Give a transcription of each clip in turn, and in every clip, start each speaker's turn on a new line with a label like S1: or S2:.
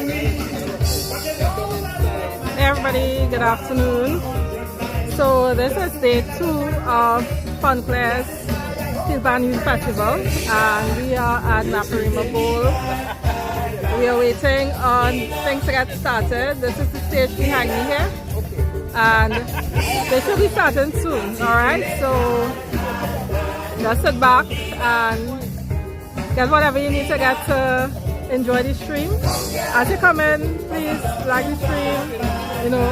S1: Hey everybody, good afternoon. So this is day 2 of Fonclaire Steelpan Youth Festival, and we are at Naparima Bowl. We are waiting on things to get started. This is the stage behind me here, and they should be starting soon. Alright, so just sit back and get whatever you need to get to enjoy the stream. As you come in, please like the stream, you know,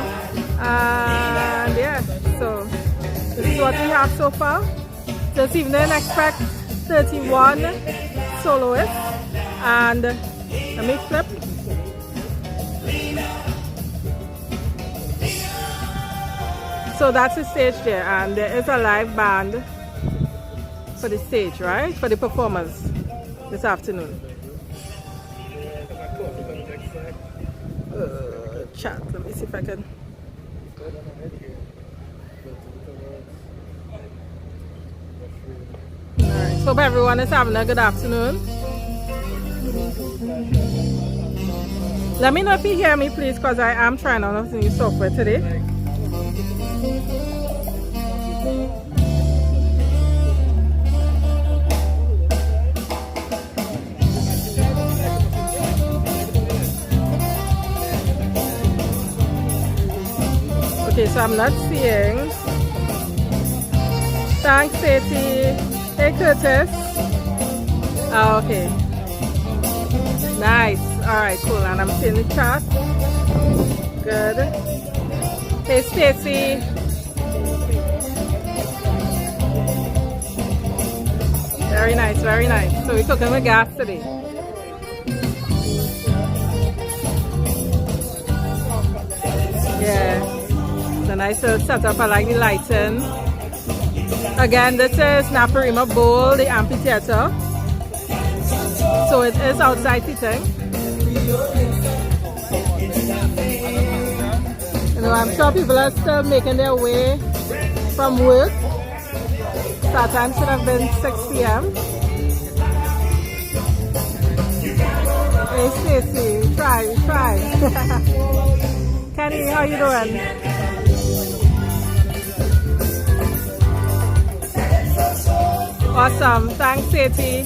S1: and yeah, so this is what we have so far. This evening expect 31 soloists, and let me flip. So that's the stage there, and there is a live band for the stage, right, for the performers this afternoon. Chat, let me see if I can. Alright, hope everyone is having a good afternoon. Let me know if you hear me, please, because I am trying out a new software today. Okay, so I'm not seeing. Thanks, Sadie. Hey, Curtis. Oh, okay. Nice. Alright, cool. And I'm seeing the chat. Good. Hey, Stacy. Very nice, very nice. So we're cooking with gas today. Yeah. It's a nice little setup. I like the lighting. Again, this is Naparima Bowl, the amphitheater. So it is outside seating. You know, I'm sure people are still making their way from work. Start time should have been 6 p.m. Hey Stacey, try. Kenny, how you doing? Awesome, thanks Sadie.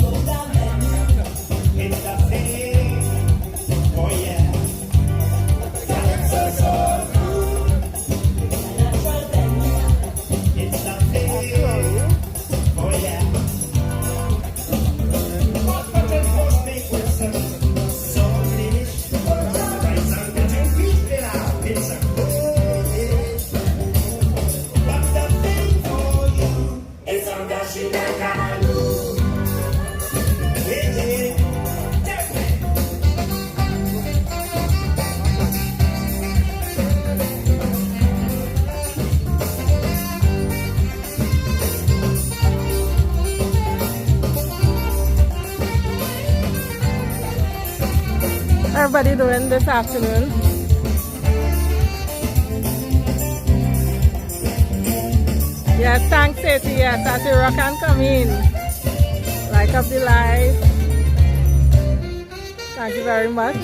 S1: Everybody doing this afternoon? Yes, thanks Sadie. Yes, as you rock and come in. Like up the live. Thank you very much.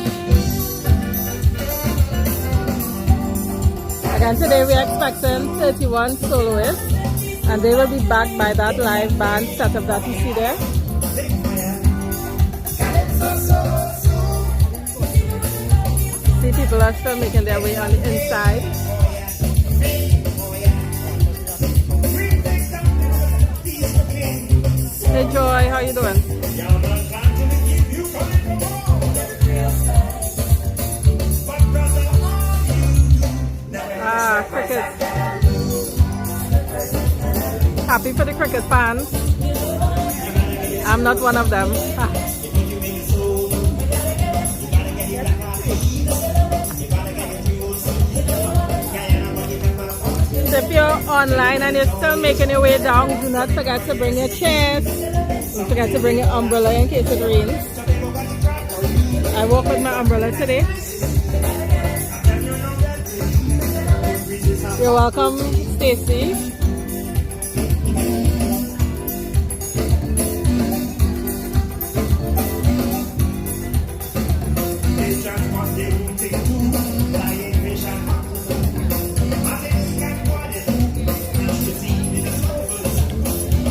S1: Again, today we are expecting 31 soloists, and they will be backed by that live band setup that you see there. See, people are still making their way on the inside. Hey Joy, how you doing? Ah, cricket. Happy for the cricket fans. I'm not one of them. If you're online and you're still making your way down, do not forget to bring your chairs. Don't forget to bring your umbrella in case it rains. I walk with my umbrella today. You're welcome, Stacy.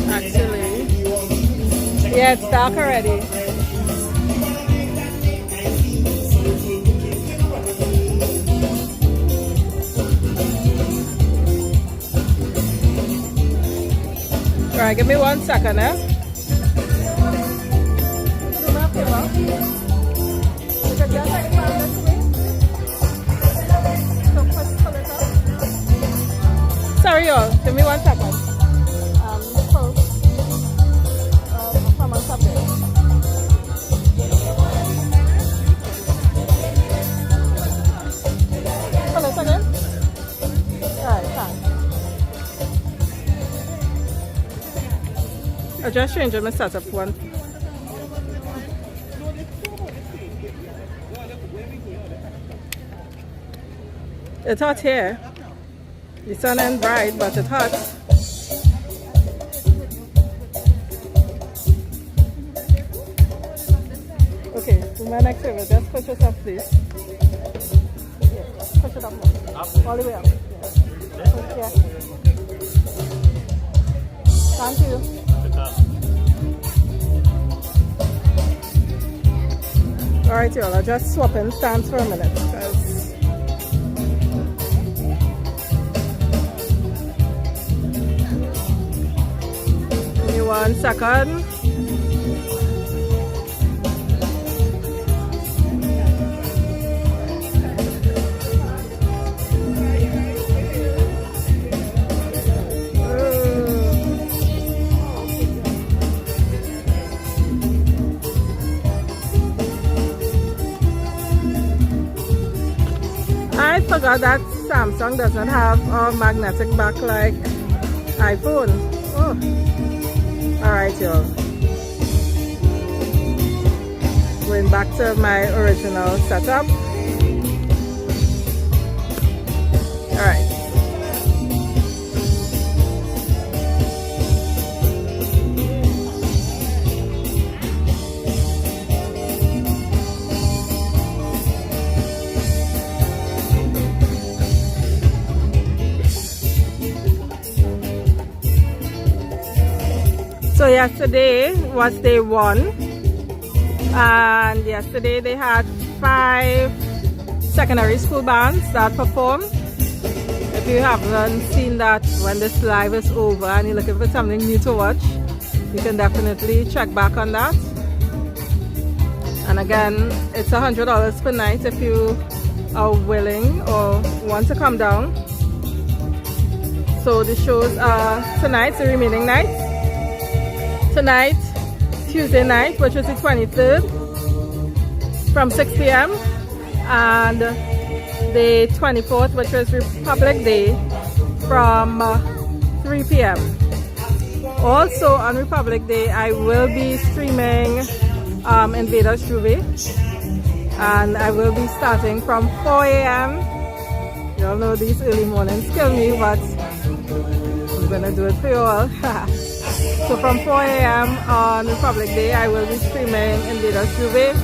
S1: Actually, yeah, it's dark already. Alright, give me 1 second, eh? Sorry, y'all. Give me 1 second. Come on, stop there. Pull it again. Alright, fine. I just changed my setup one. It's hot here. The sun ain't bright, but it's hot. Okay, do my next favor. Just push it up, please. Yeah, push it up more. Up? All the way up. Yeah. Push, yeah. Thank you. Alright, y'all. I'll just swap in stands for a minute. Give me 1 second. I forgot that Samsung doesn't have a magnetic back like iPhone. Oh. Alright, y'all. Going back to my original setup. Alright. So yesterday was day 1, and yesterday they had 5 secondary school bands that performed. If you haven't seen that, when this live is over and you're looking for something new to watch, you can definitely check back on that. And again, it's $100 per night if you are willing or want to come down. So the shows are tonight, the remaining nights. Tonight, Tuesday night, which is the 23rd, from 6 p.m. and the 24th, which is Republic Day, from 3 p.m. Also on Republic Day, I will be streaming Invaders Juve, and I will be starting from 4 a.m. You all know these early mornings kill me, but I'm gonna do it for you all. So from 4 a.m. on Republic Day, I will be streaming Invaders Juve.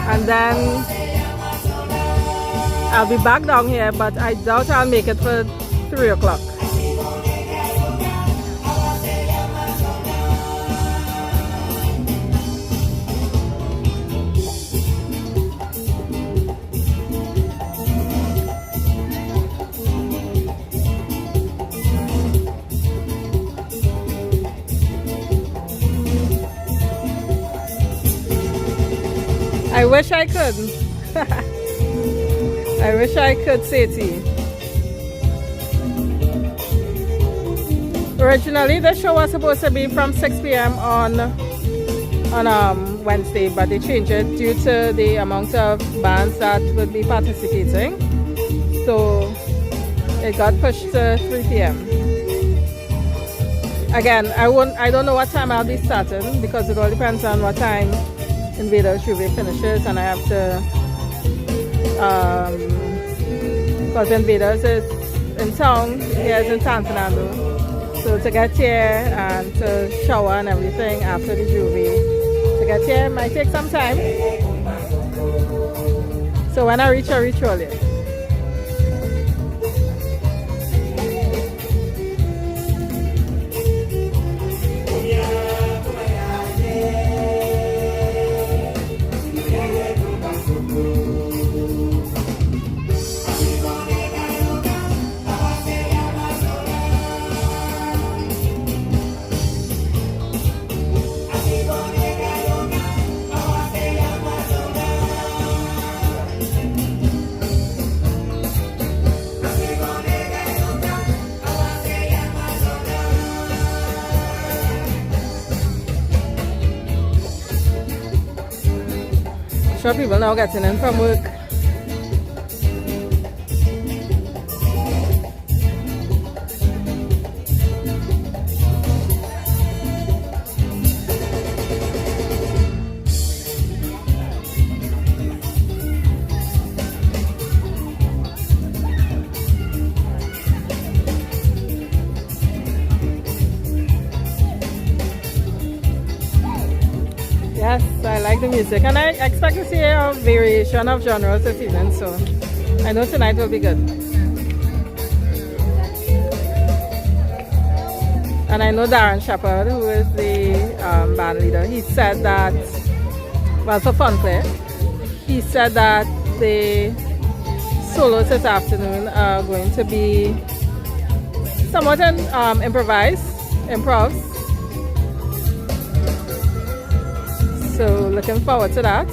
S1: And then I'll be back down here, but I doubt I'll make it for 3 o'clock. I wish I could. I wish I could say to you. Originally, the show was supposed to be from 6 p.m. on Wednesday, but they changed it due to the amount of bands that would be participating. So it got pushed to 3 p.m. Again, I don't know what time I'll be starting because it all depends on what time Invaders Juve finishes, and I have to because Invaders is in town, here is in San Fernando, so to get here and to shower and everything after the Juve, to to get here. It might take some time. So when I reach all you. Sure, people now getting in from work. Yes, I like the music, and I expect to see a variation of genres this evening, so I know tonight will be good. And I know Darren Shepherd, who is the band leader, he said that, well, for Fonclaire, he said that the solos this afternoon are going to be somewhat improvs. So looking forward to that.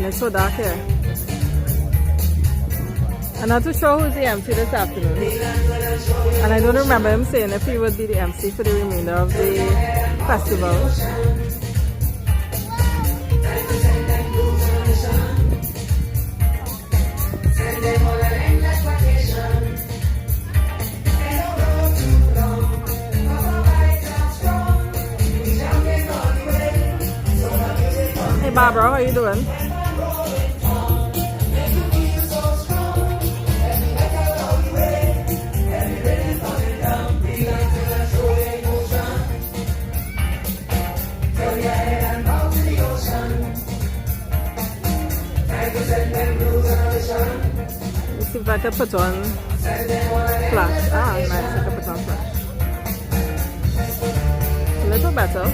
S1: It's so dark here. I'm not too sure who's the MC this afternoon. And I don't remember him saying if he would be the MC for the remainder of the festival. Hey Barbara, how are you doing? Let's see if I can put on flash. Ah, nice, I can put on flash. A little better.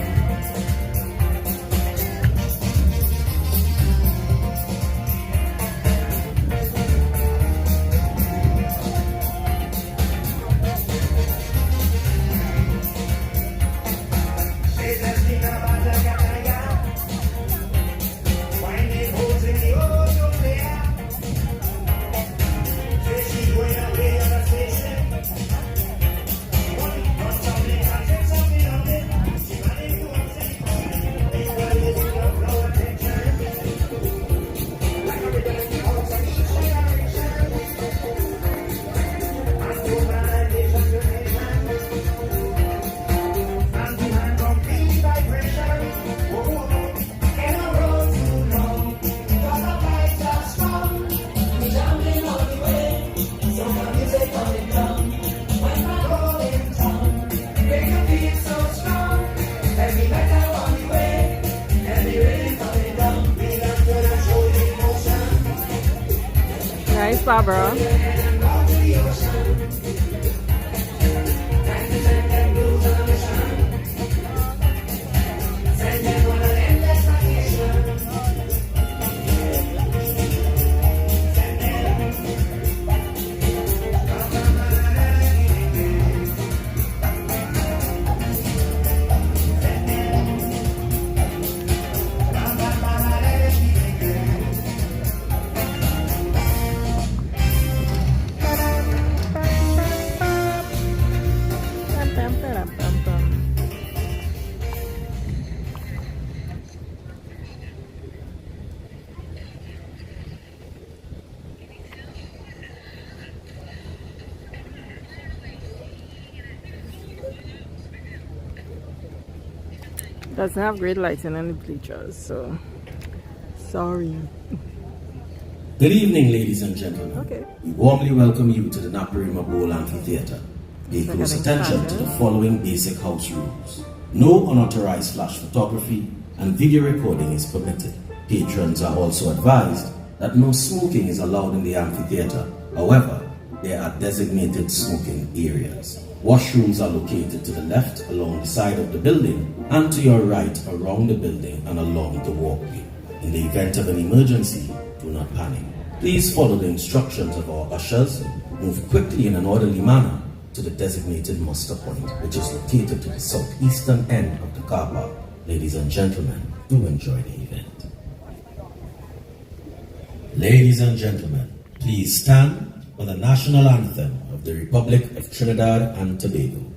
S1: Nice, Barbara. Doesn't have great lighting in the bleachers, so sorry.
S2: Good evening, ladies and gentlemen.
S1: Okay.
S2: We warmly welcome you to the Naparima Bowl Amphitheater. Pay close attention to the following basic house rules. No unauthorized flash photography and video recording is permitted. Patrons are also advised that no smoking is allowed in the amphitheater. However, there are designated smoking areas. Washrooms are located to the left along the side of the building and to your right around the building and along the walkway. In the event of an emergency, do not panic. Please follow the instructions of our ushers. Move quickly in an orderly manner to the designated muster point, which is located to the southeastern end of the car park. Ladies and gentlemen, do enjoy the event. Ladies and gentlemen, please stand for the national anthem of the Republic of Trinidad and Tobago.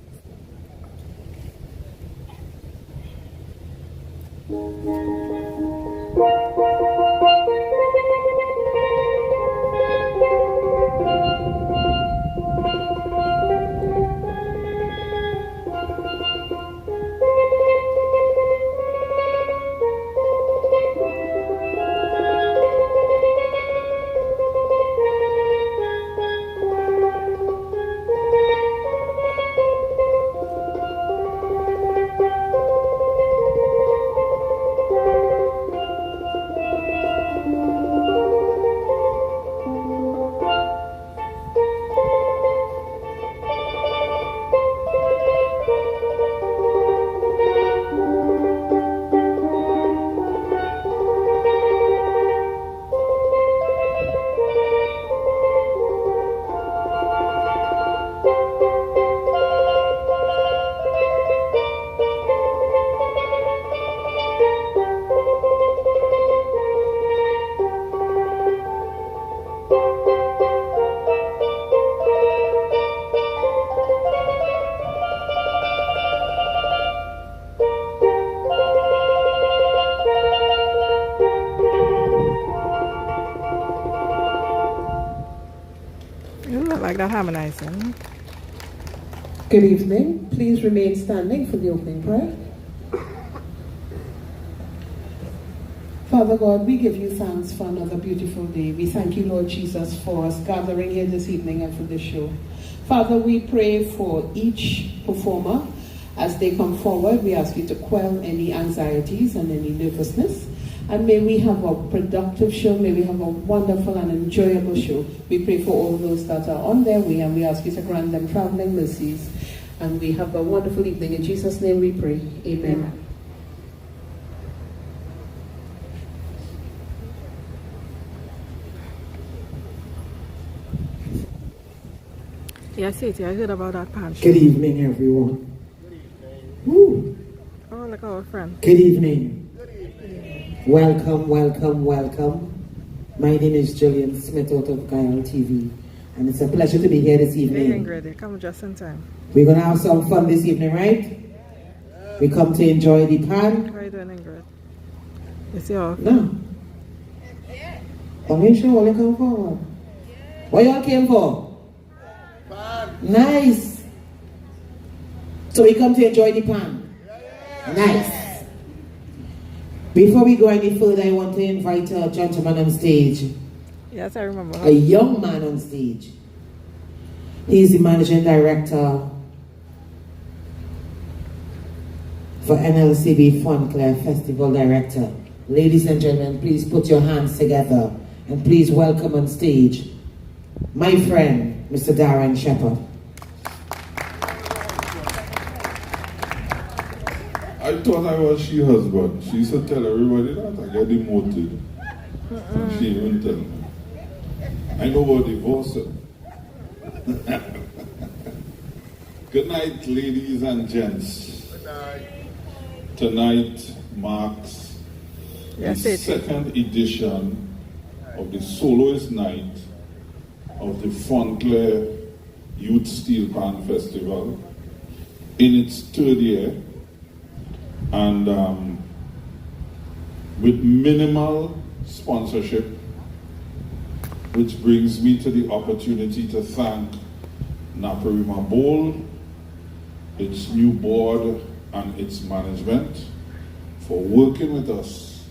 S1: Like that harmonizing.
S3: Good evening. Please remain standing for the opening prayer. Father God, we give you thanks for another beautiful day. We thank you, Lord Jesus, for us gathering here this evening and for this show. Father, we pray for each performer as they come forward. We ask you to quell any anxieties and any nervousness. And may we have a productive show. May we have a wonderful and enjoyable show. We pray for all those that are on their way, and we ask you to grant them traveling mercies. And we have a wonderful evening. In Jesus' name we pray. Amen.
S1: Yes, I heard about that pan.
S4: Good evening, everyone. Woo.
S1: Oh, look our friend.
S4: Good evening. Welcome, welcome, welcome. My name is Julian Smith out of Kyle TV, and it's a pleasure to be here this evening.
S1: Hey, Ingrid, you come just in time.
S4: We're going to have some fun this evening, right? We come to enjoy the pan.
S1: How are you doing, Ingrid? You see how?
S4: No. Come in, show all you come for. What y'all came for? Pan. Nice. So we come to enjoy the pan. Nice. Before we go any further, I want to invite a gentleman on stage.
S1: Yes, I remember.
S4: A young man on stage. He's the managing director for NLCB Fonclaire Festival Director. Ladies and gentlemen, please put your hands together and please welcome on stage my friend, Mr. Darren Shepherd.
S5: I thought I was she husband. She used to tell everybody that I get demoted. She even tell me. I know about divorce. Good night, ladies and gents. Good night. Tonight marks the second edition of the Soloists Night of the Fonclaire Youth Steelpan Festival in its third year. And with minimal sponsorship, which brings me to the opportunity to thank Naparima Bowl, its new board and its management, for working with us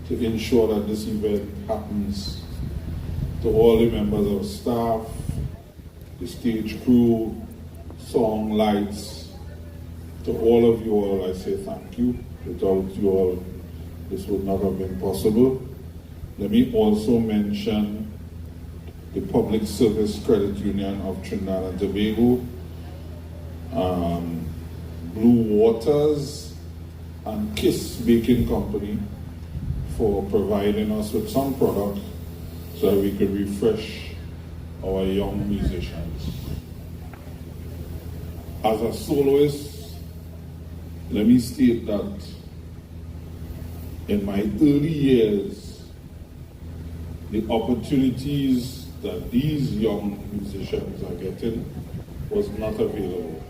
S5: to ensure that this event happens. To all the members of staff, the stage crew, song lights, to all of you all, I say thank you. Without you all, this would not have been possible. Let me also mention the Public Service Credit Union of Trinidad and Tobago, Blue Waters, and Kiss Baking Company for providing us with some product so that we could refresh our young musicians. As a soloist, let me state that in my early years, the opportunities that these young musicians are getting was not available.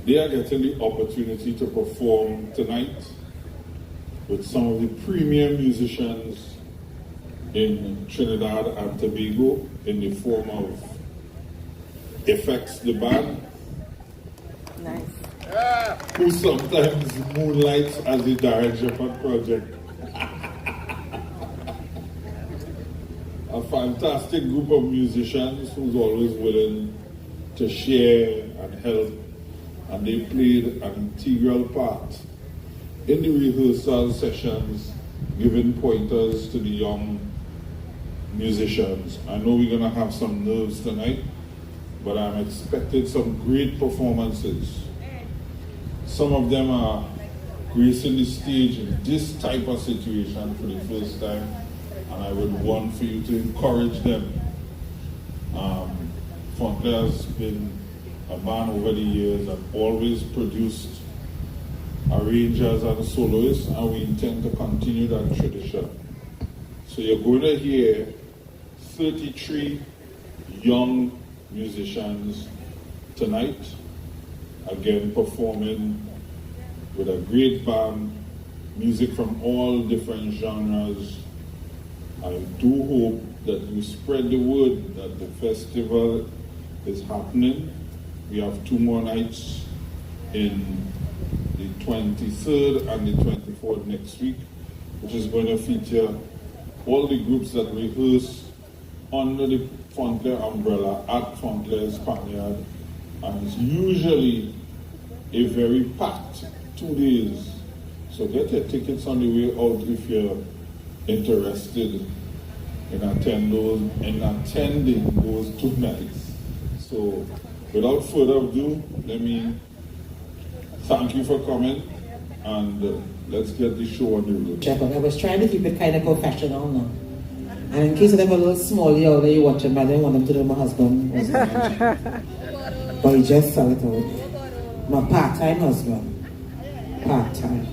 S5: They are getting the opportunity to perform tonight with some of the premier musicians in Trinidad and Tobago in the form of Effects the Band,
S1: Nice.
S5: who sometimes moonlights as the director of a project. A fantastic group of musicians who's always willing to share and help, and they played an integral part in the rehearsal sessions, giving pointers to the young musicians. I know we're gonna have some nerves tonight, but I'm expecting some great performances. Some of them are gracing the stage in this type of situation for the first time, and I would want for you to encourage them. Fonclaire's been a band over the years and always produced arrangers and soloists, and we intend to continue that tradition. So you're going to hear 33 young musicians tonight, again performing with a great band, music from all different genres. I do hope that you spread the word that the festival is happening. We have 2 more nights in the 23rd and the 24th next week, which is going to feature all the groups that rehearse under the Fonclaire umbrella at Fonclaire Spaniard, and it's usually a very packed 2 days. So get your tickets on the way out if you're interested in attending those 2 nights. So without further ado, let me thank you for coming, and let's get the show on the road.
S4: Jacob, I was trying to keep it kind of professional now. And in case of them a little small here that you're watching, but I didn't want them to know my husband was but he just saw it out. My part-time husband. Part-time.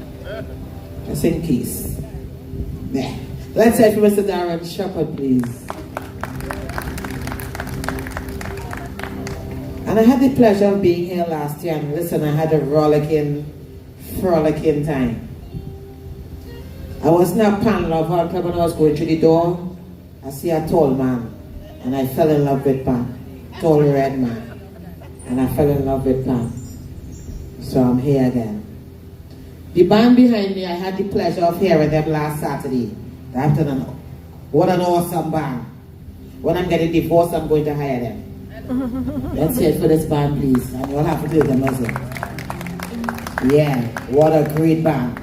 S4: Just in case. Yeah. Let's hear from Mr. Darren Shepherd, please. And I had the pleasure of being here last year, and listen, I had a frolicking time. I was in a panel of our club when I was going through the door. I see a tall man, and I fell in love with Pam. Tall red man. And I fell in love with Pam. So I'm here again. The band behind me, I had the pleasure of hearing them last Saturday. Afternoon. What an awesome band. When I'm getting divorced, I'm going to hire them. Let's hear it for this band, please. And you'll have to do them as well. Yeah, what a great band.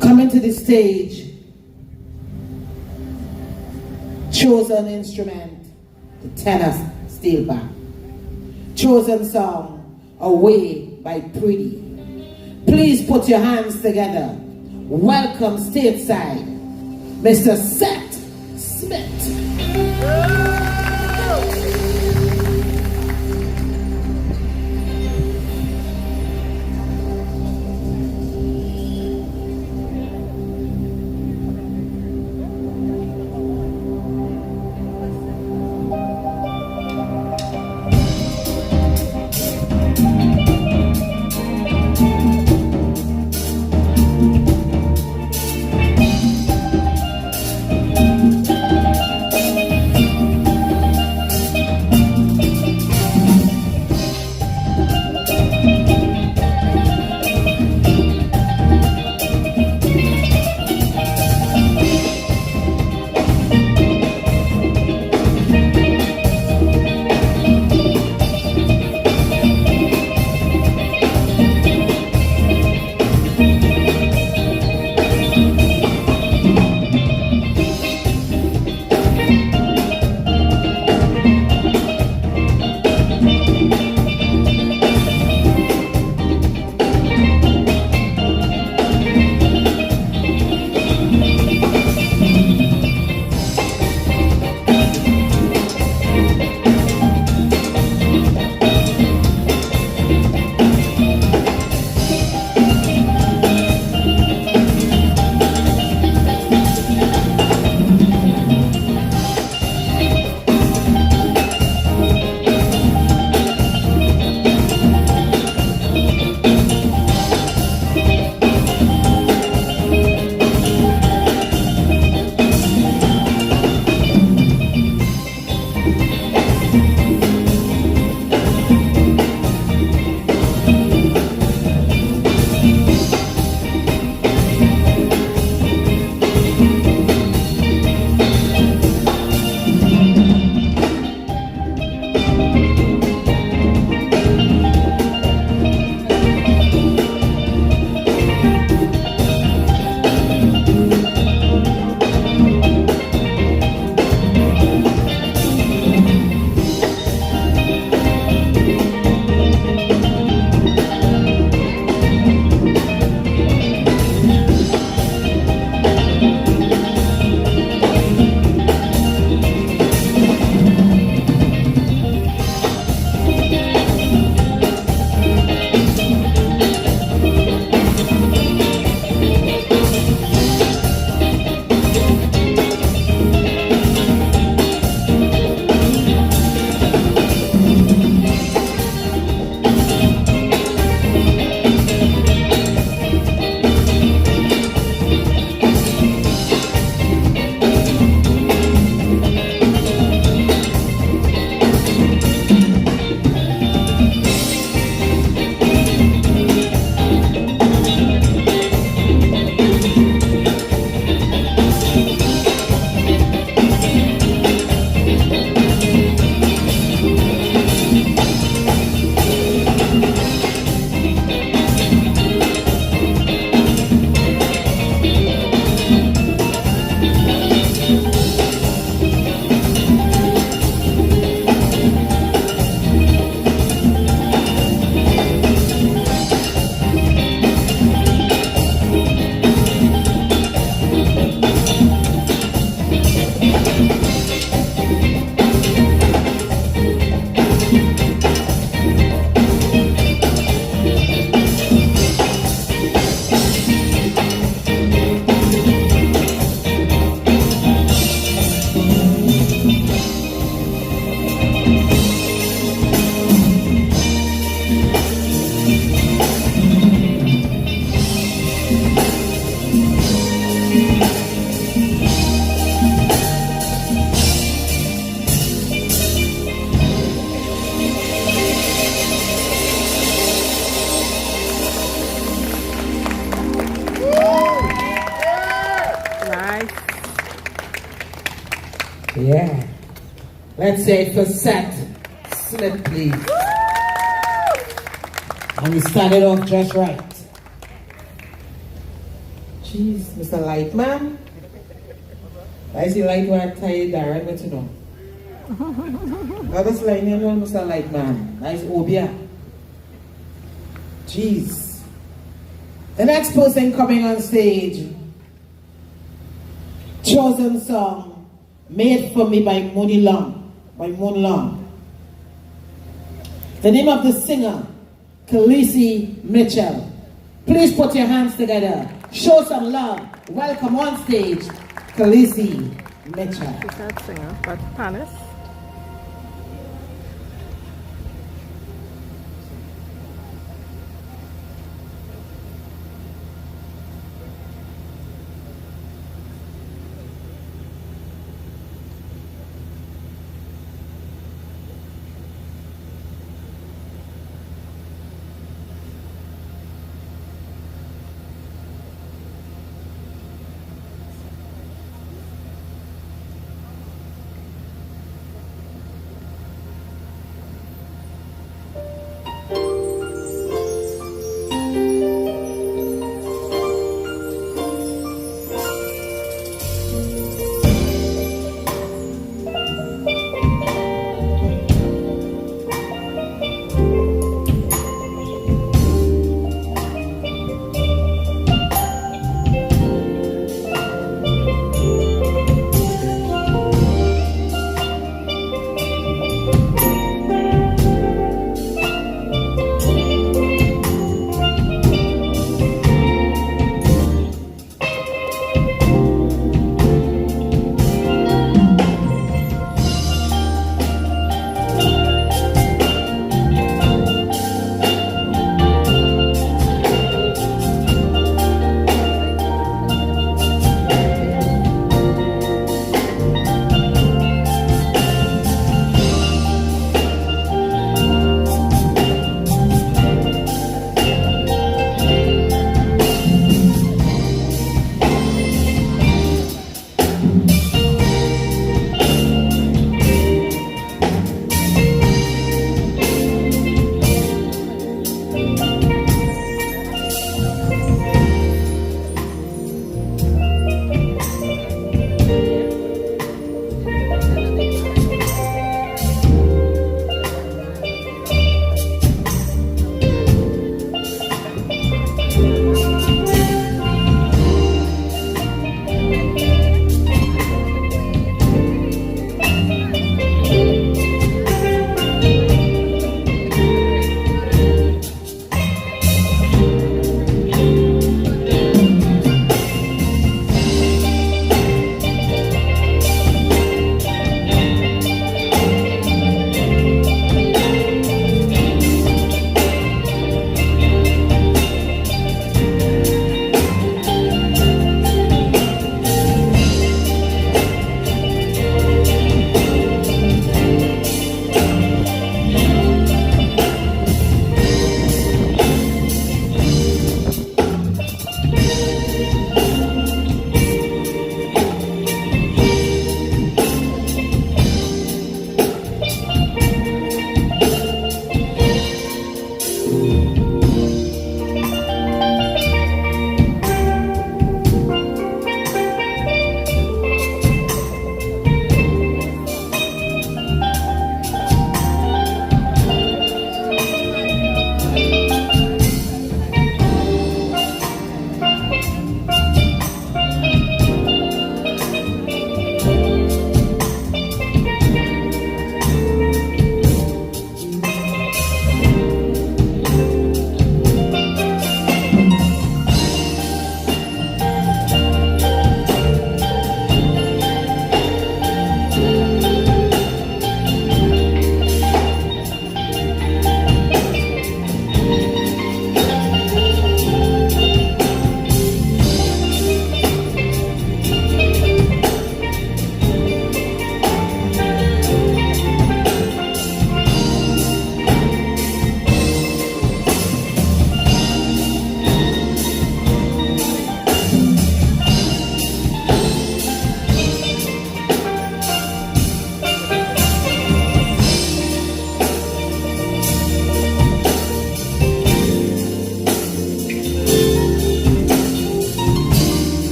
S4: Coming to the stage, chosen instrument, the tenor steel band. Chosen song, Away by Pretty. Please put your hands together. Welcome stateside, Mr. Seth Smith. Let's say it for Seth Smith, please. And we started off just right. Jeez, Mr. Lightman. I see Lightman tired Darren, what you know? That is like name on Mr. Lightman. Nice Obia. Jeez. The next person coming on stage, chosen song, Made for Me by Moon Long. The name of the singer, Khaleesi Mitchell. Please put your hands together. Show some love. Welcome on stage, Khaleesi Mitchell.
S1: She's not singer, but Panis.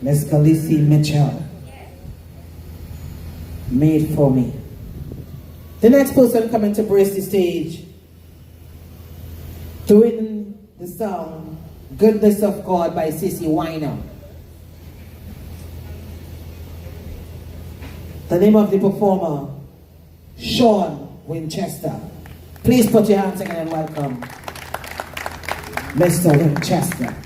S4: Miss Khaleesi Mitchell. Made for me. The next person coming to brace the stage, doing the song Goodness of God by Sissy Weiner. The name of the performer, Sean Winchester. Please put your hands together and welcome Mr. Winchester.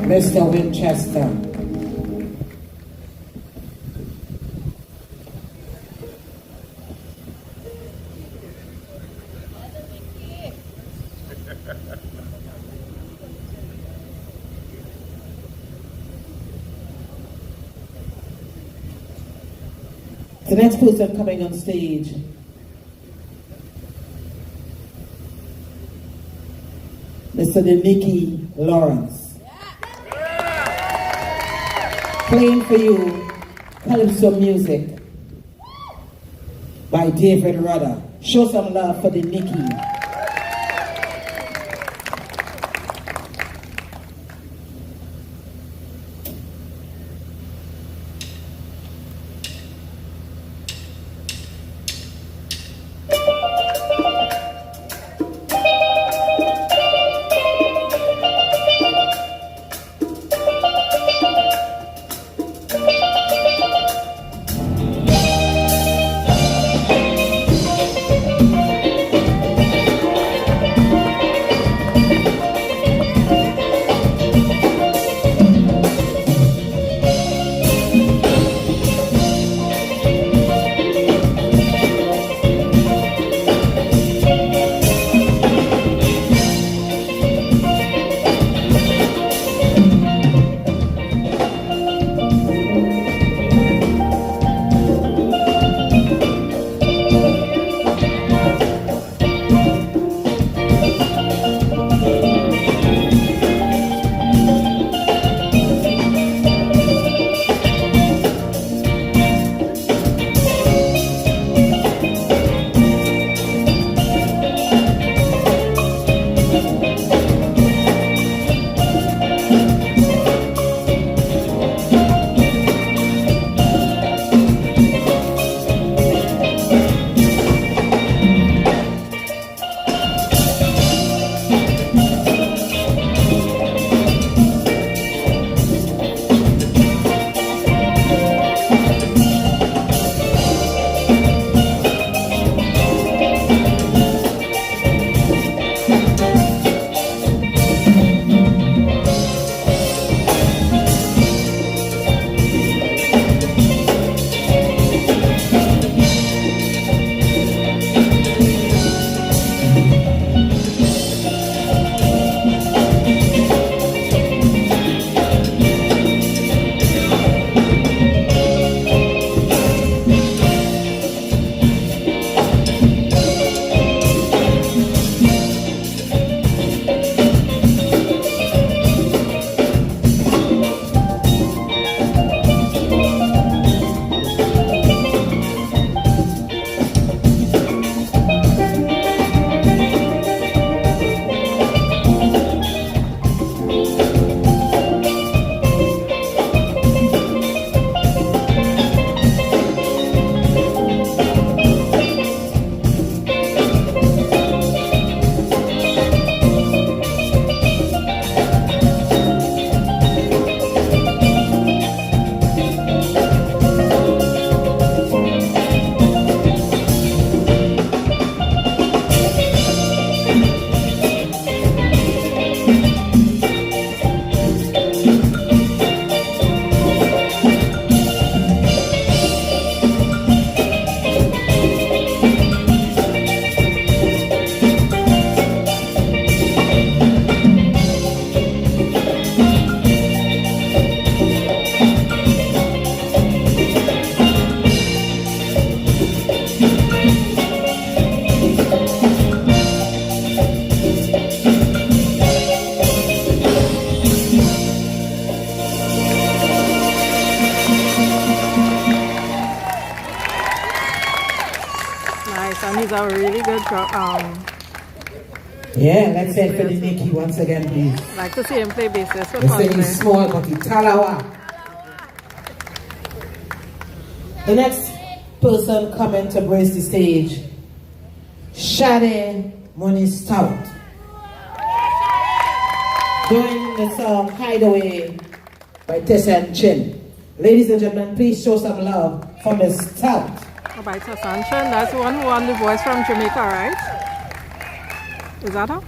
S4: Mr. Winchester. The next person coming on stage, Mr. Nicky Lawrence. Playing for you Calypso music by David Rudder. Show some love for the Nicky.
S1: He's a really good
S4: yeah, let's say for the Nicky once again, please.
S1: like to see him play bassist for
S4: They say
S1: Fonclaire.
S4: he's small, but he's talawa. The next person coming to grace the stage, Shade Money Stout. Doing the song Hideaway by Tisha and Chin. Ladies and gentlemen, please show some love for Miss Stout.
S1: By Tassan Chin, that's the one who won the voice from Jamaica, right? Is that her?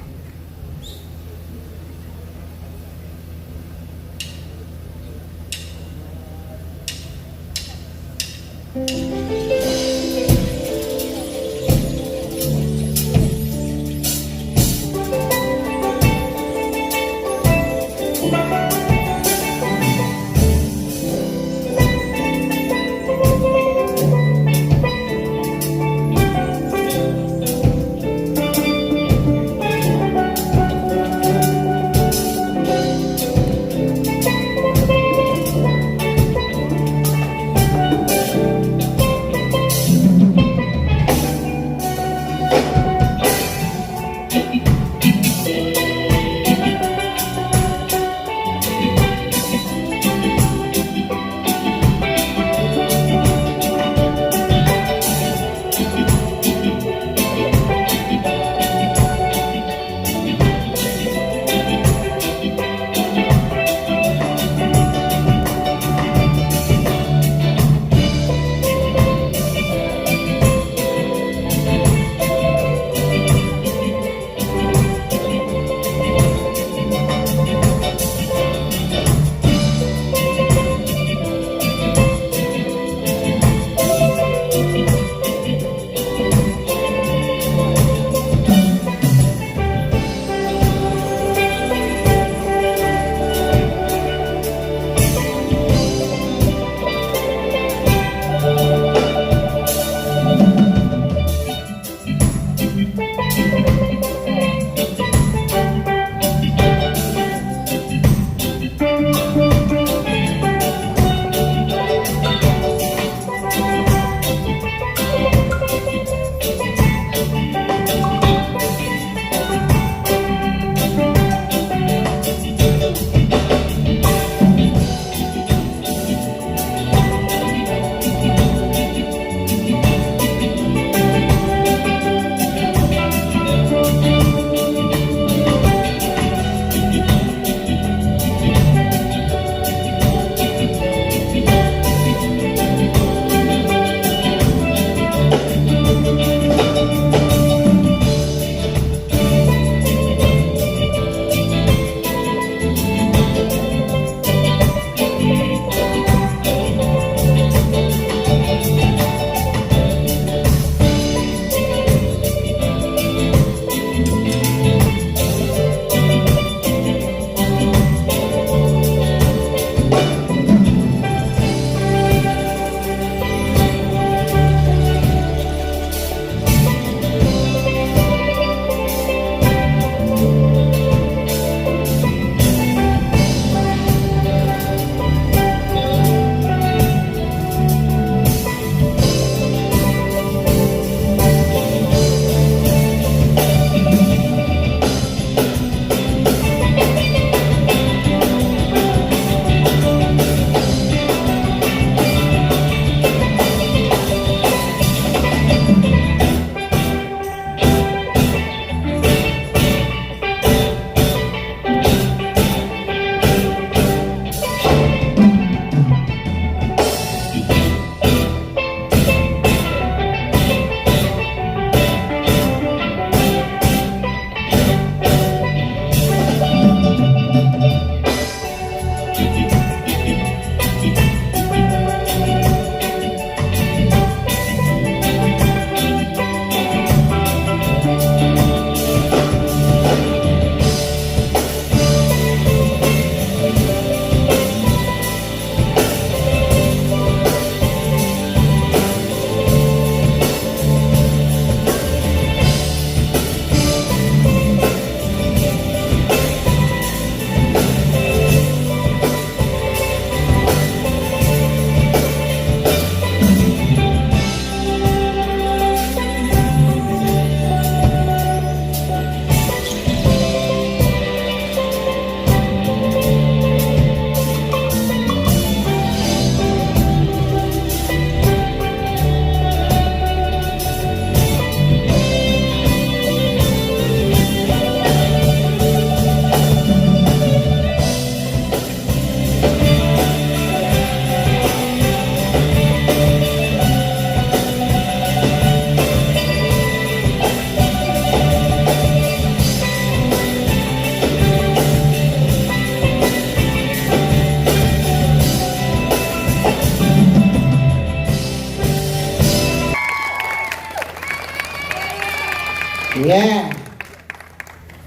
S4: Yeah.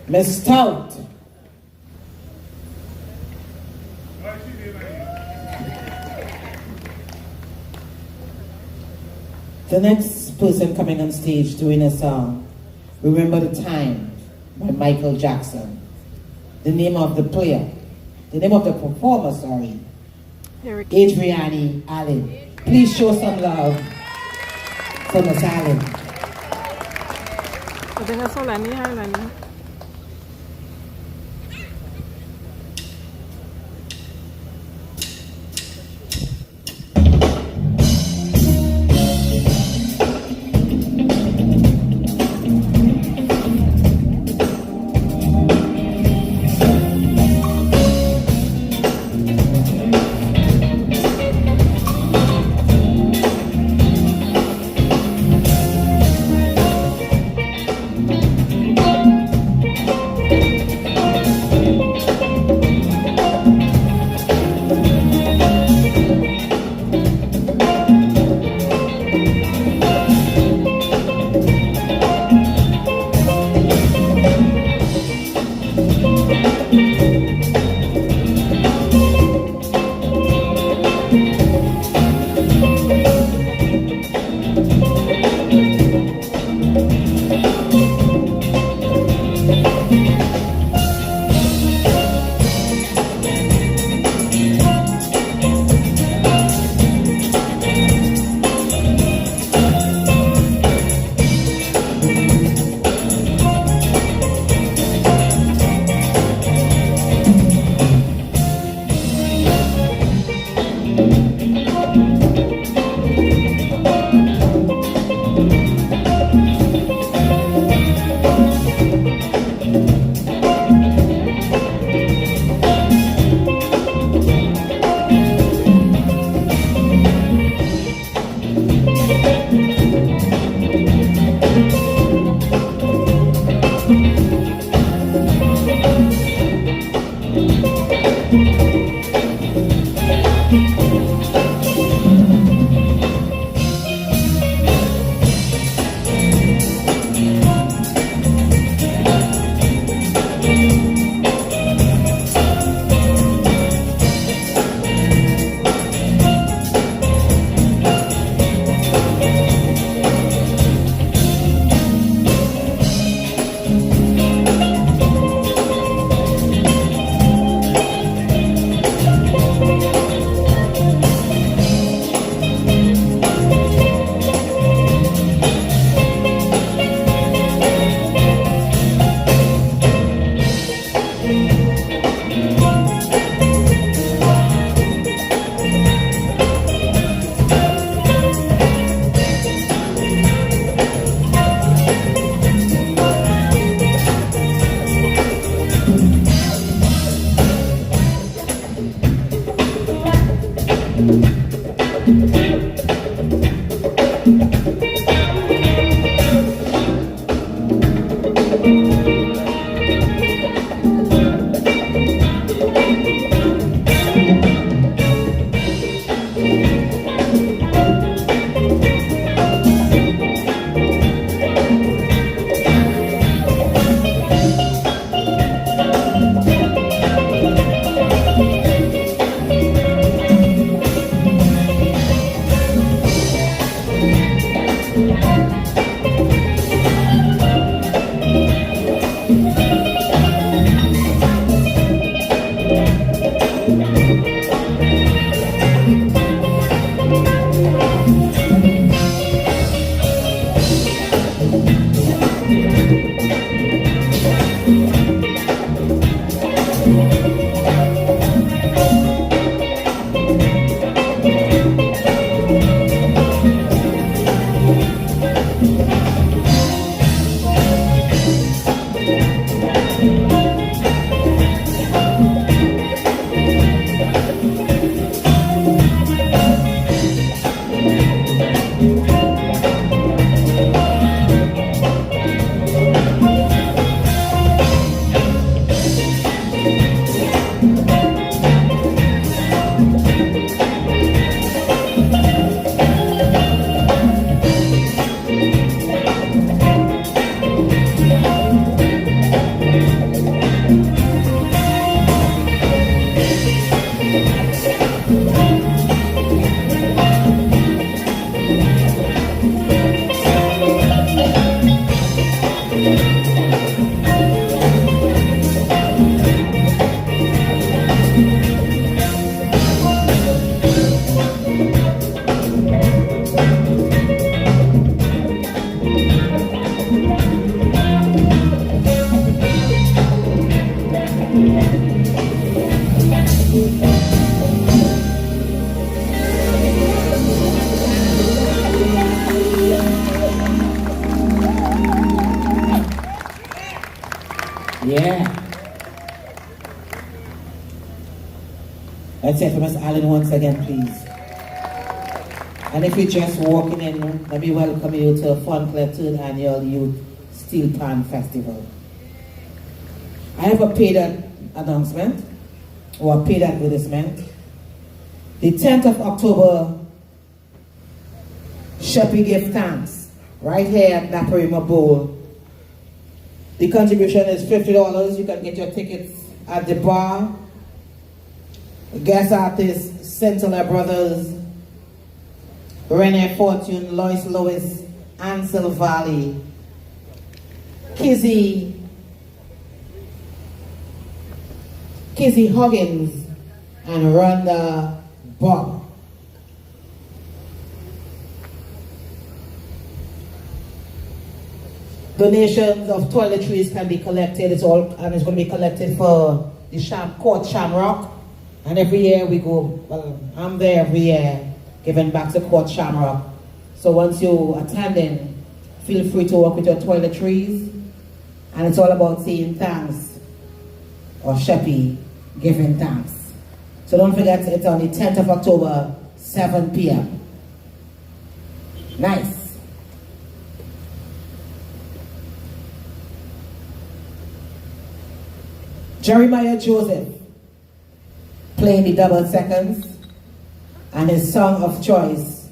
S4: Miss Stout. The next person coming on stage doing a song, Remember the Time by Michael Jackson. The name of the player, the name of the performer, sorry, Adriani Allen. Please show some love for Miss Allen. Yeah. Let's hear from Miss Allen once again, please. And if you're just walking in, let me welcome you to Fonclaire 3rd Annual Youth Steelpan Festival. I have a paid announcement, or a paid advertisement. The 10th of October, Sheppy Give Thanks, right here at Naparima Bowl. The contribution is $50. You can get your tickets at the bar. Guest artists, Centilla Brothers, Renee Fortune, Lois Lewis, Ansel Valley, Kizzy Huggins, and Rhonda Bob. Donations of toiletries can be collected. It's going to be collected for the Court Shamrock. And every year we go, well, I'm there every year, giving back to Court Shamrock. So once you're attending, feel free to work with your toiletries. And it's all about saying thanks, or Sheppy giving thanks. So don't forget, it's on the 10th of October, 7 p.m. Nice. Jeremiah Joseph playing the double seconds, and his song of choice,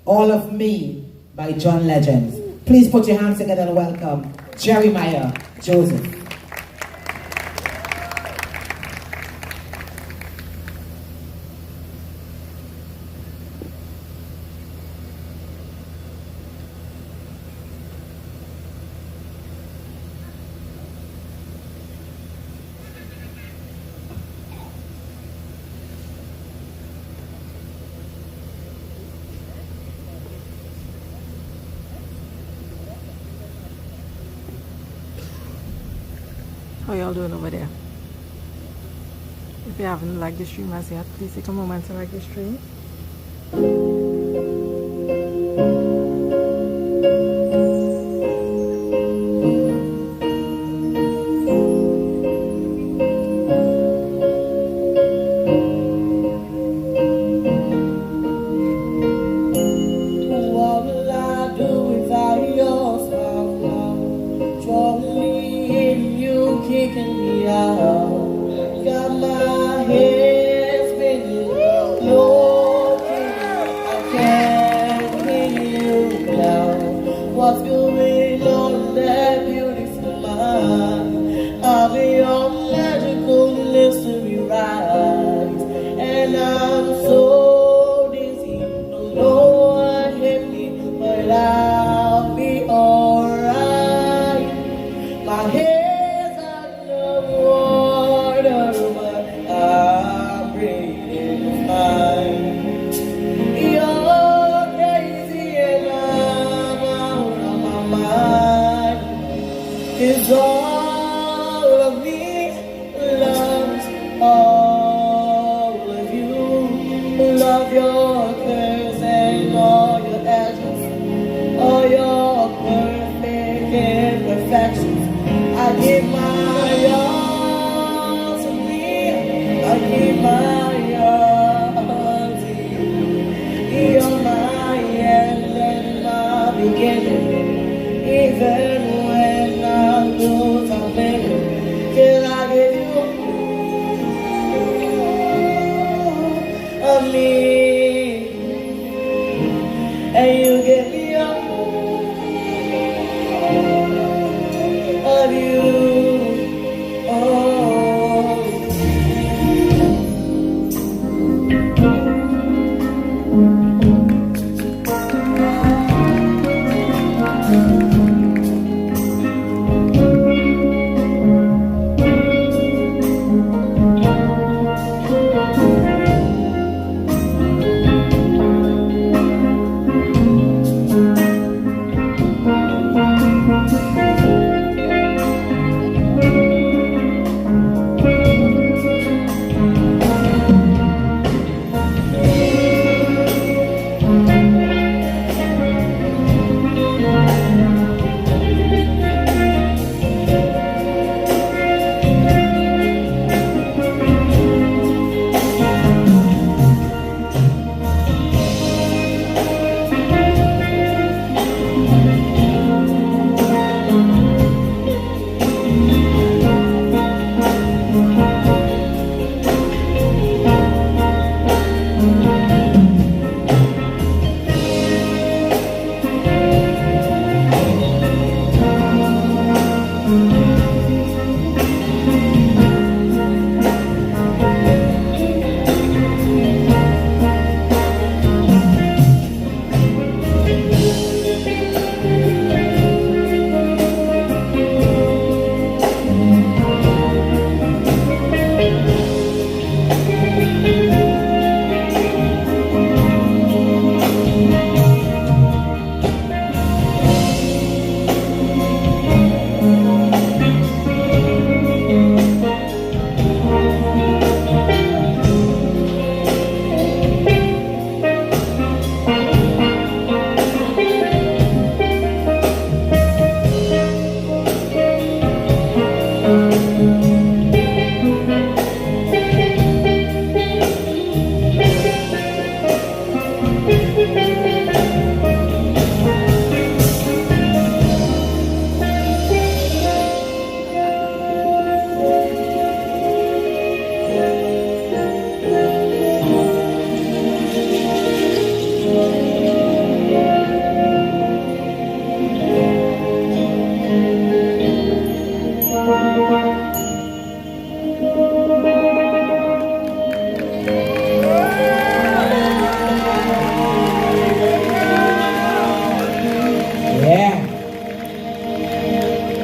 S4: All of Me by John Legend. Please put your hands together and welcome Jeremiah Joseph.
S1: How y'all doing over there? If you haven't liked the stream as yet, please take a moment to like the stream.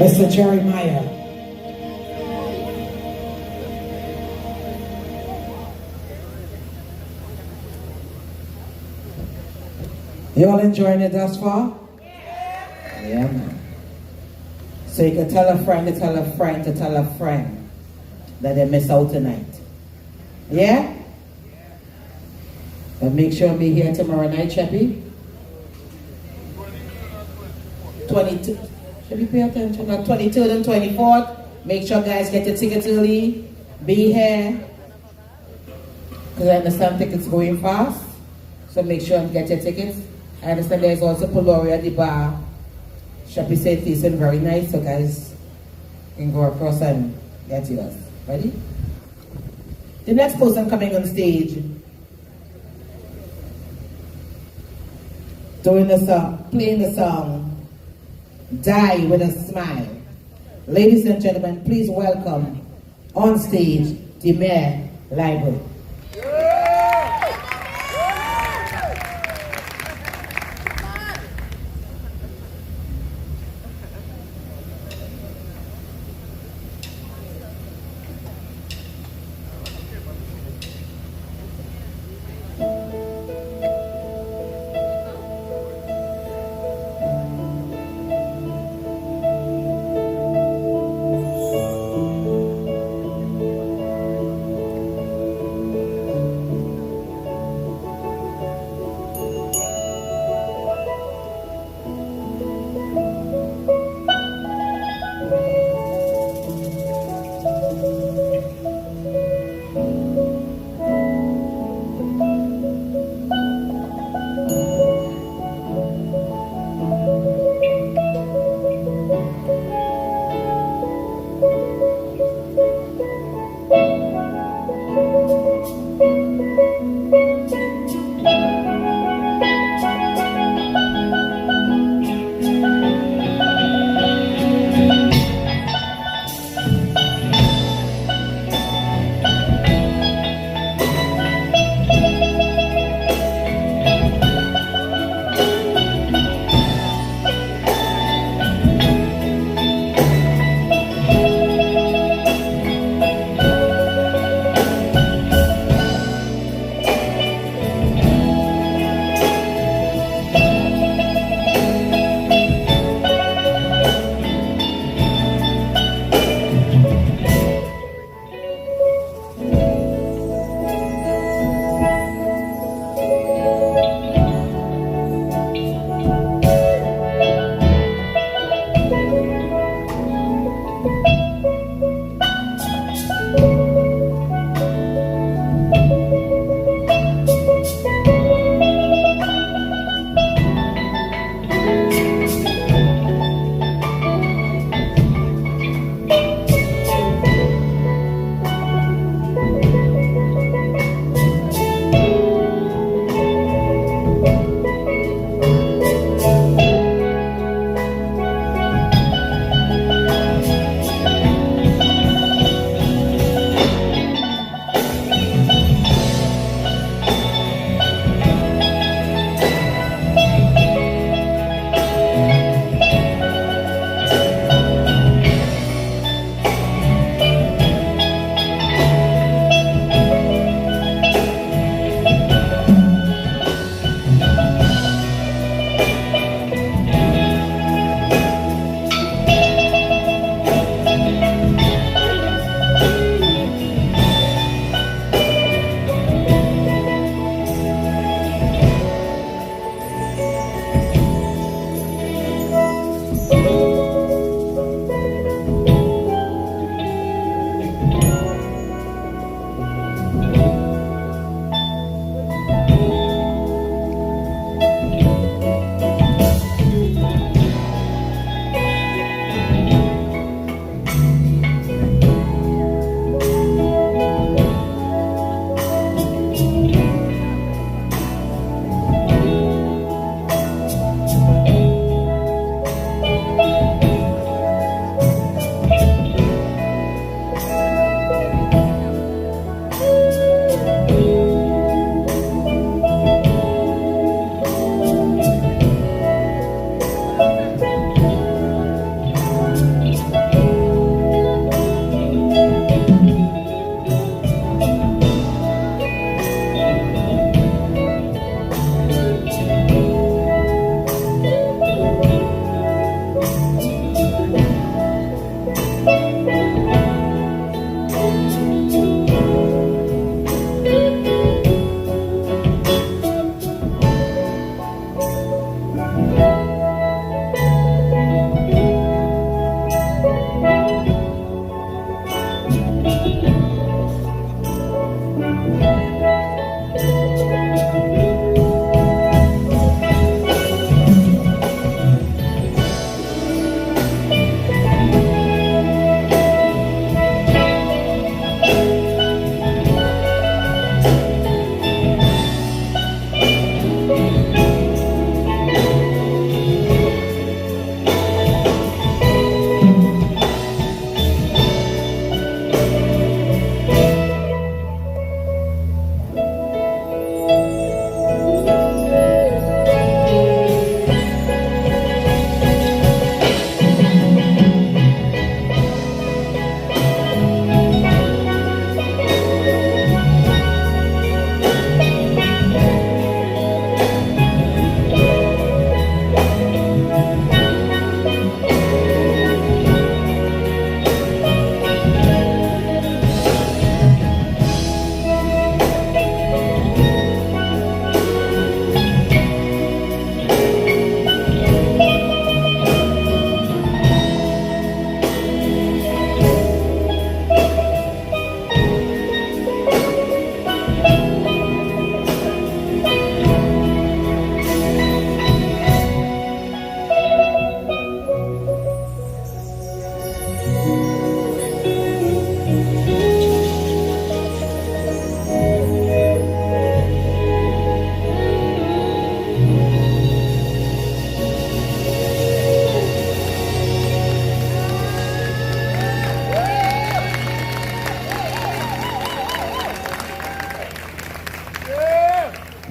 S4: Mr. Jeremiah. You all enjoying it thus far? Yeah, man. So you can tell a friend to tell a friend to tell a friend that they miss out tonight. Yeah? But make sure be here tomorrow night, Cheppy. 22. Should we pay attention? 23rd and 24th. Make sure guys get your tickets early. Be here. Because I understand tickets going fast. So make sure and get your tickets. I understand there's also Poloria at the bar. Shopping said it's very nice, so guys can go across and get yours. Ready? The next person coming on stage, doing the song, playing the song, Die with a Smile. Ladies and gentlemen, please welcome on stage the Mayor Library.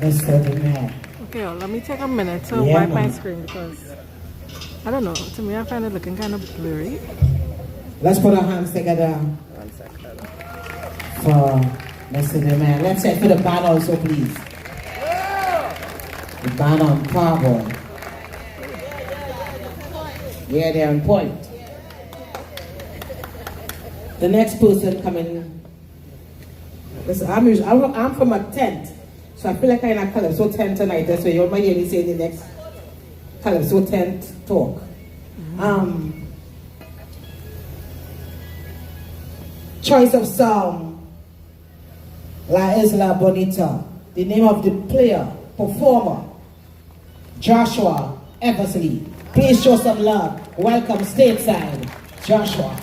S4: Mr. DeMay.
S1: Okay, well, let me take a minute to
S4: Yeah,
S1: wipe my
S4: man.
S1: screen because I don't know. To me, I find it looking kind of blurry.
S4: Let's put our hands together
S1: 1 second.
S4: for Mr. DeMay. Let's say for the band also, please. The band on Carbo. Yeah, they're on point. The next person coming. Listen, I'm from a tent, so I feel like I'm in a Calypso tent tonight. That's why you might hear me say the next Calypso tent talk. Choice of song, La Isla Bonita. The name of the player, performer, Joshua Eversley. Please show some love. Welcome stateside, Joshua.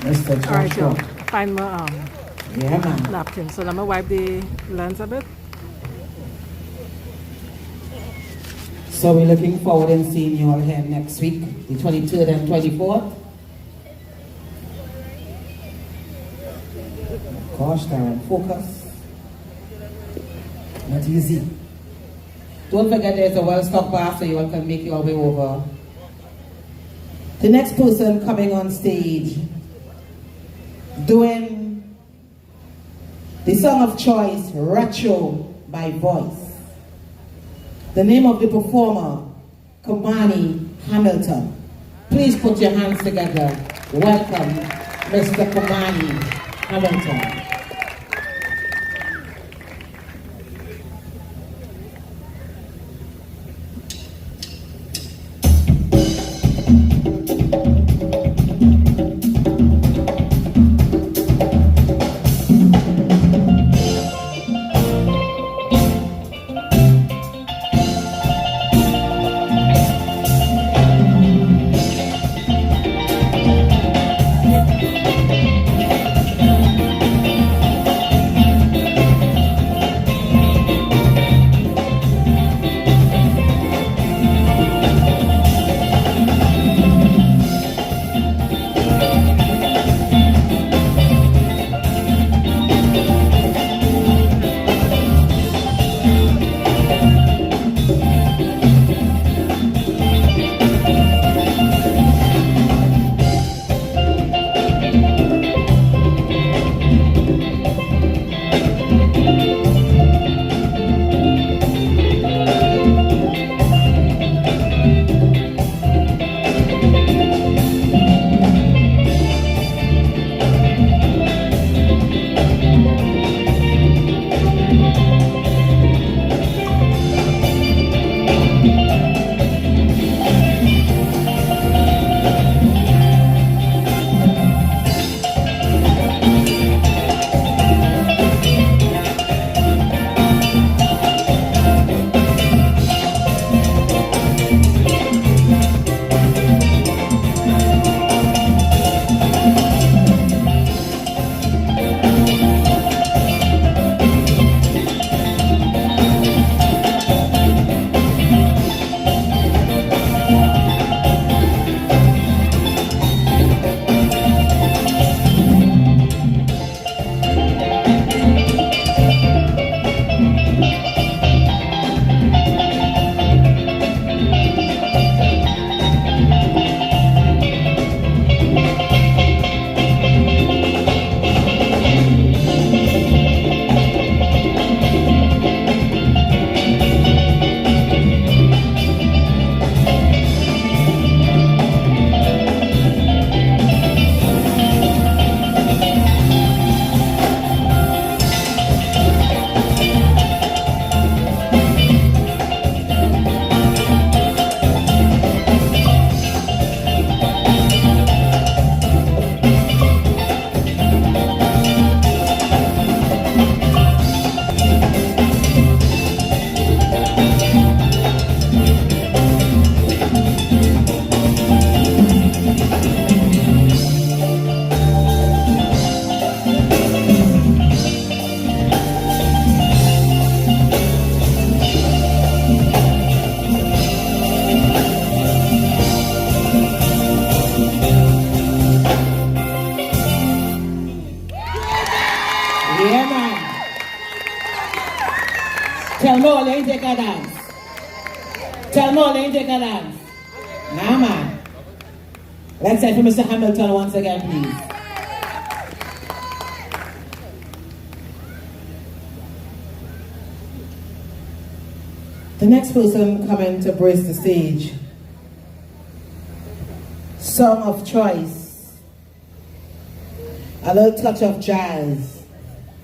S4: Mr.
S1: All right,
S4: Joshua.
S1: y'all. Find my
S4: Yeah, man.
S1: napkin. So let me wipe the lens a bit.
S4: So we're looking forward in seeing you all here next week, the 23rd and 24th. Gosh, Darren, focus. Not easy. Don't forget there's a well-stocked bar so you all can make your way over. The next person coming on stage doing the song of choice, Retro by Voice. The name of the performer, Kamani Hamilton. Please put your hands together. Welcome, Mr. Kamani Hamilton. Tell more, let take a dance. Tell more, let take a dance. Nah, man. Let's say for Mr. Hamilton once again, please. The next person coming to brace the stage, Song of Choice, a little touch of jazz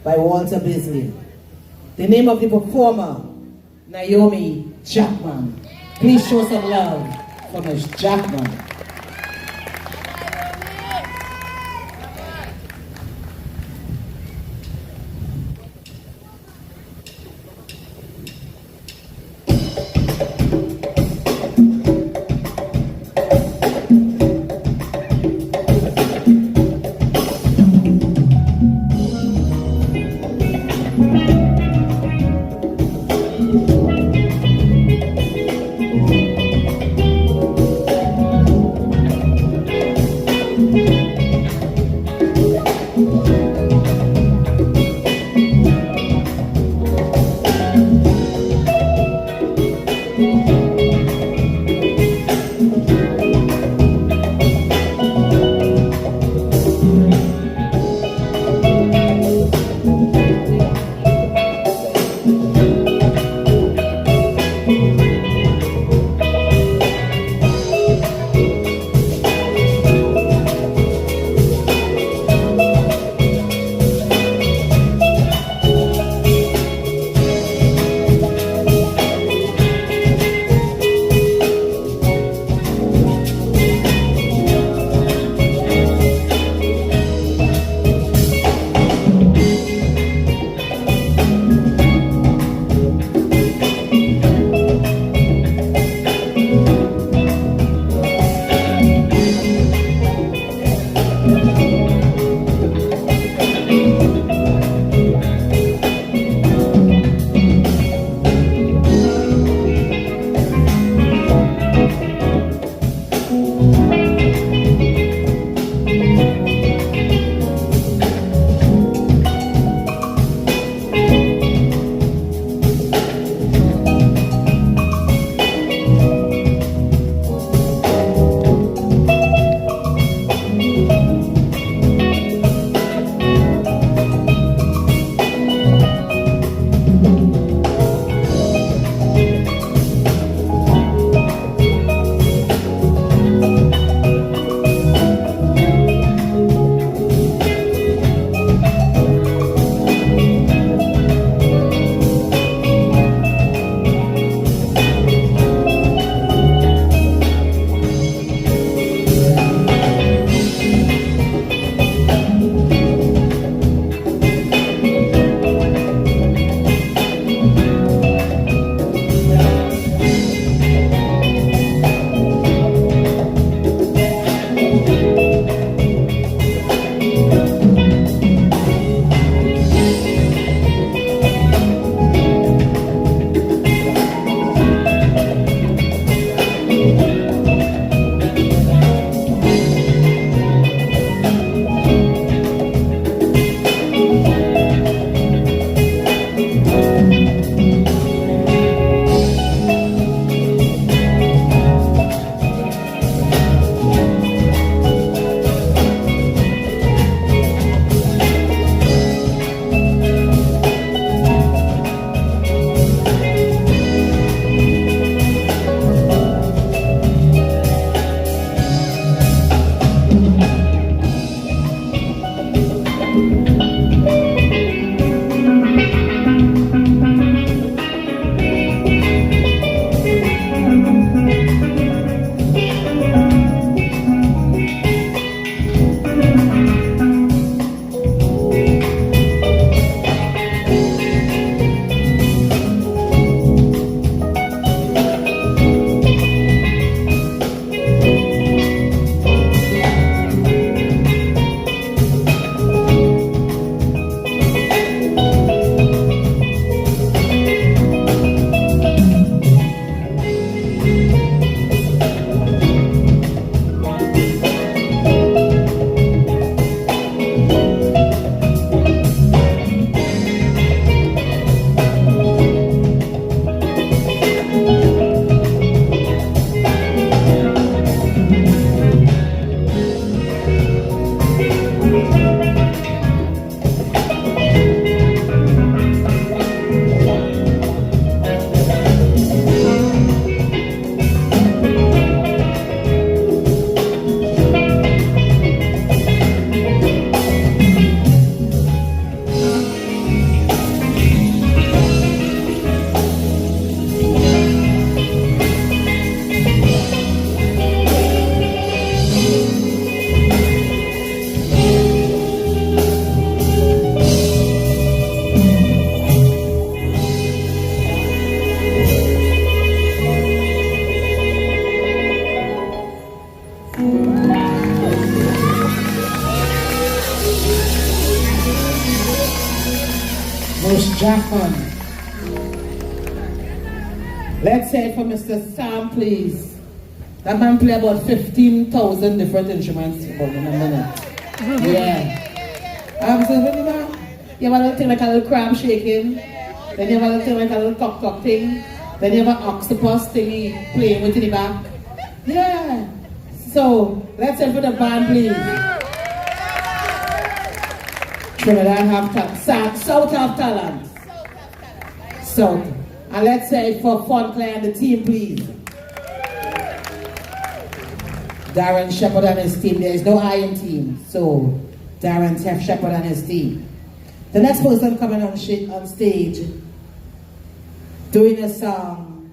S4: by Walter Bisley. The name of the performer, Naomi Jackman. Please show some love for Ms. Jackman. Bush Jackman. Let's say for Mr. Sam, please. That man play about 15,000 different instruments in a minute. Yeah. You have a little thing like a little crab shaking. Then you have a little thing like a little cock thing. Then you have an octopus thingy playing with in the back. Yeah. So, let's say for the band, please. Trinidad have talent. South have talent. South. And let's say for Fonclaire and the team, please. Darren Shepherd and his team. There is no iron team. So, Darren Shepherd and his team. The next person coming on stage, doing a song,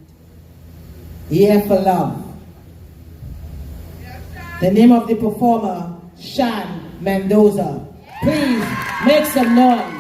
S4: Here for Love. The name of the performer, Shan Mendoza. Please make some noise.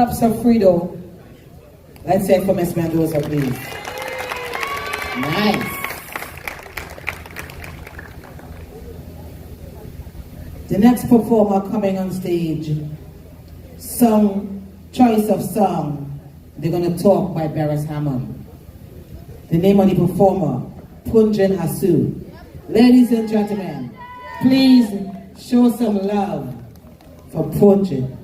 S4: claps are free though. Let's say it for Miss Mendoza, please. Nice. The next performer coming on stage, choice of song, they're going to talk by Beres Hammond. The name of the performer, Punjin Asu. Ladies and gentlemen, please show some love for Punjin.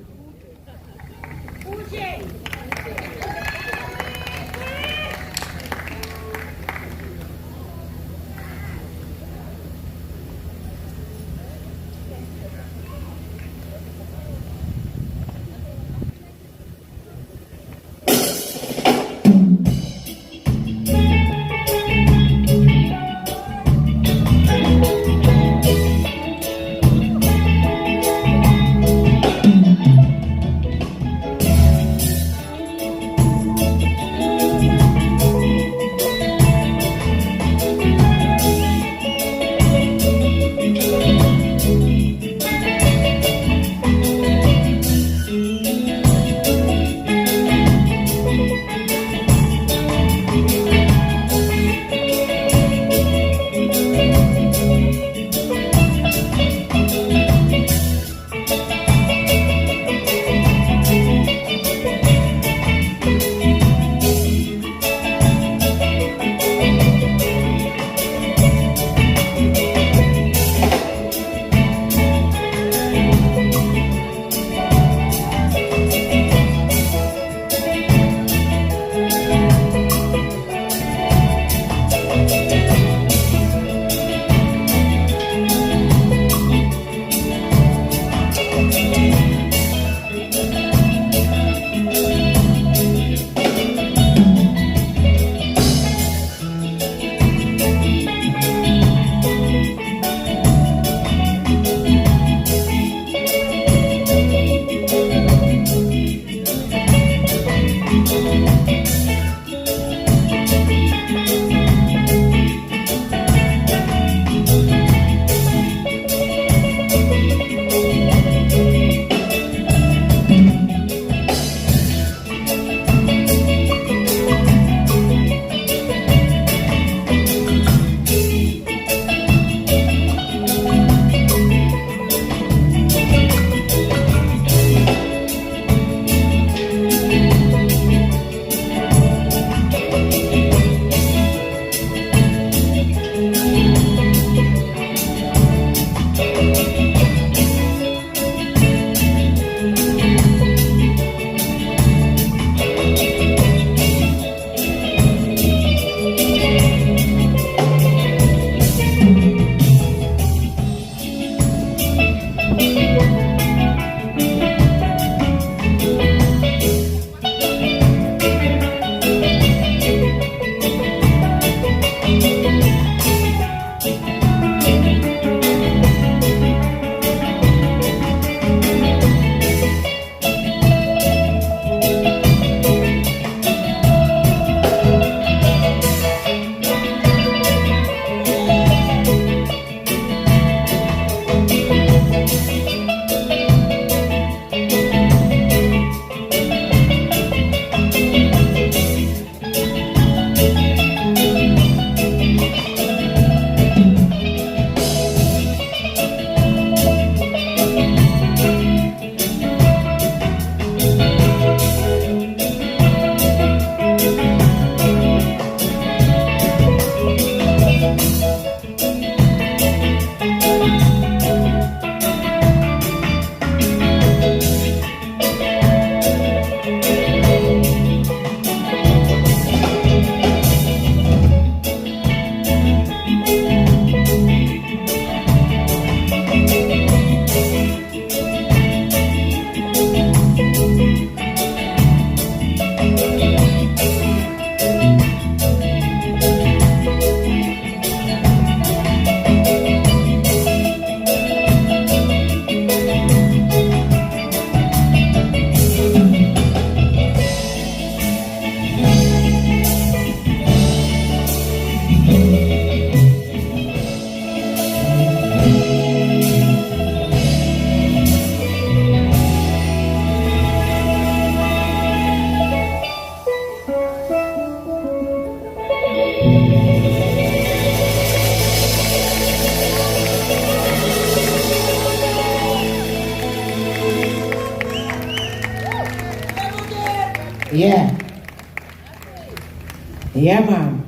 S4: Yeah, man.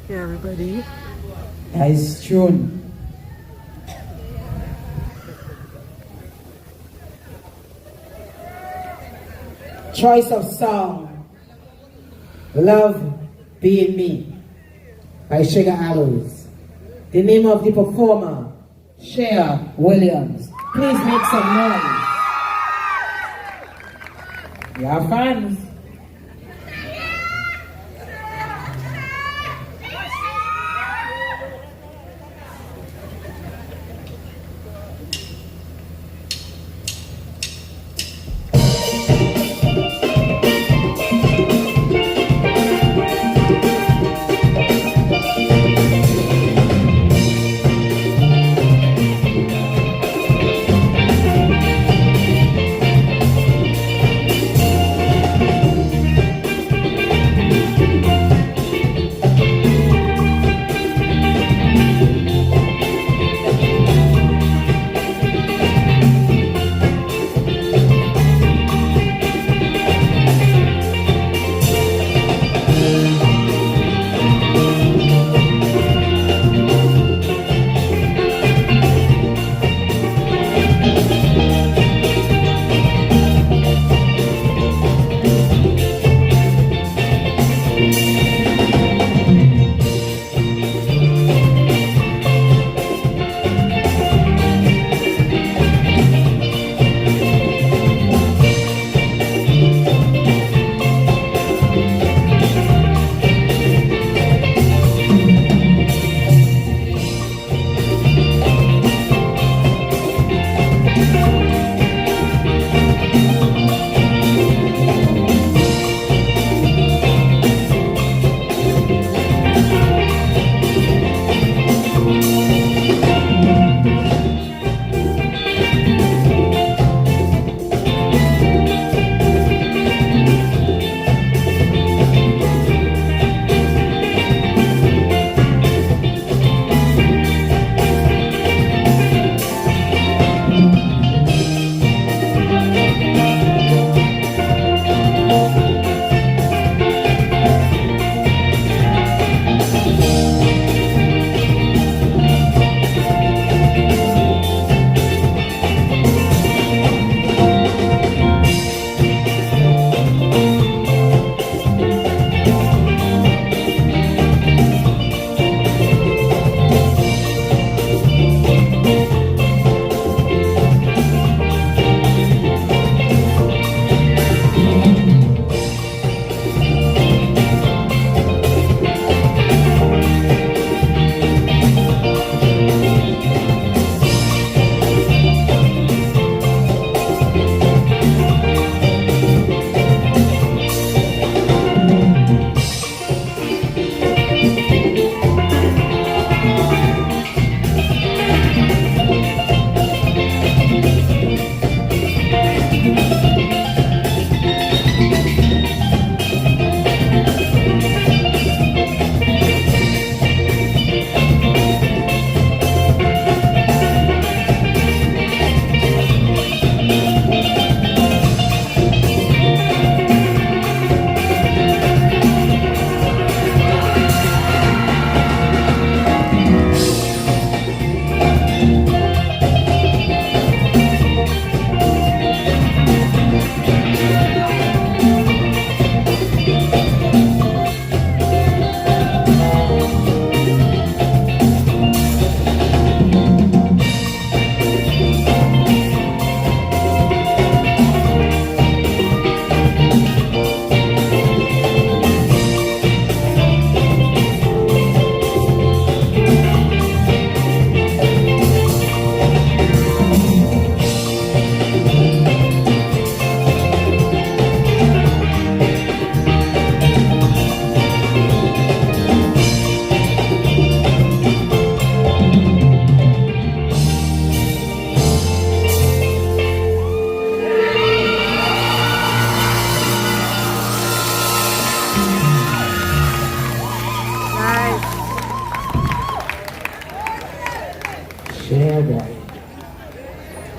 S1: Okay, everybody.
S4: That is true. Choice of song, Love Being Me by Sugar Aloes. The name of the performer, Cher Williams. Please make some noise. You have fans.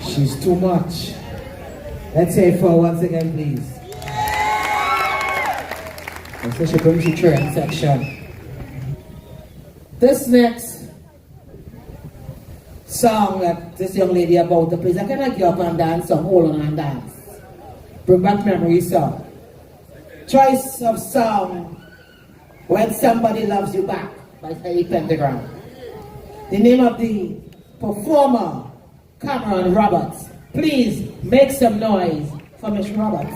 S4: She's too much. Let's say it for once again, please. So she brings you train section. This next song that this young lady about to play, I cannot get up and dance, some hold on and dance. Bring back memories song. Choice of song, When Somebody Loves You Back by Faye Pentagram. The name of the performer, Cameron Roberts. Please make some noise for Miss Roberts.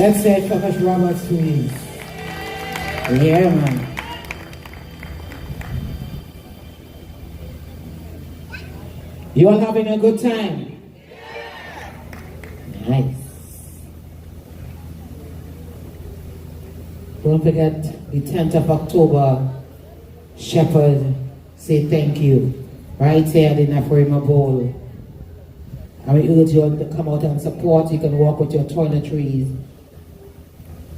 S4: That's it for Miss Roberts, please. Yeah, man. You all having a good time? Nice. Don't forget the 10th of October, Shepherd Say Thank You, right here at the Naparima Bowl. And we urge you all to come out and support. You can walk with your toiletries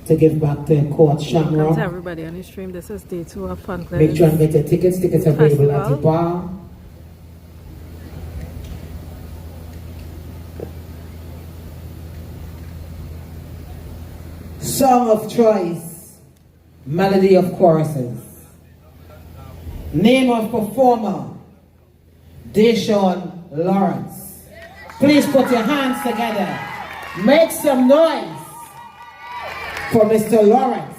S4: to give back to Court Shamrock.
S1: Welcome to everybody on the stream. This is day 2 of Fonclaire.
S4: Make sure and get your tickets. Tickets are available at the bar. Song of choice, melody of choruses. Name of performer, Deshaun Lawrence. Please put your hands together. Make some noise for Mr. Lawrence.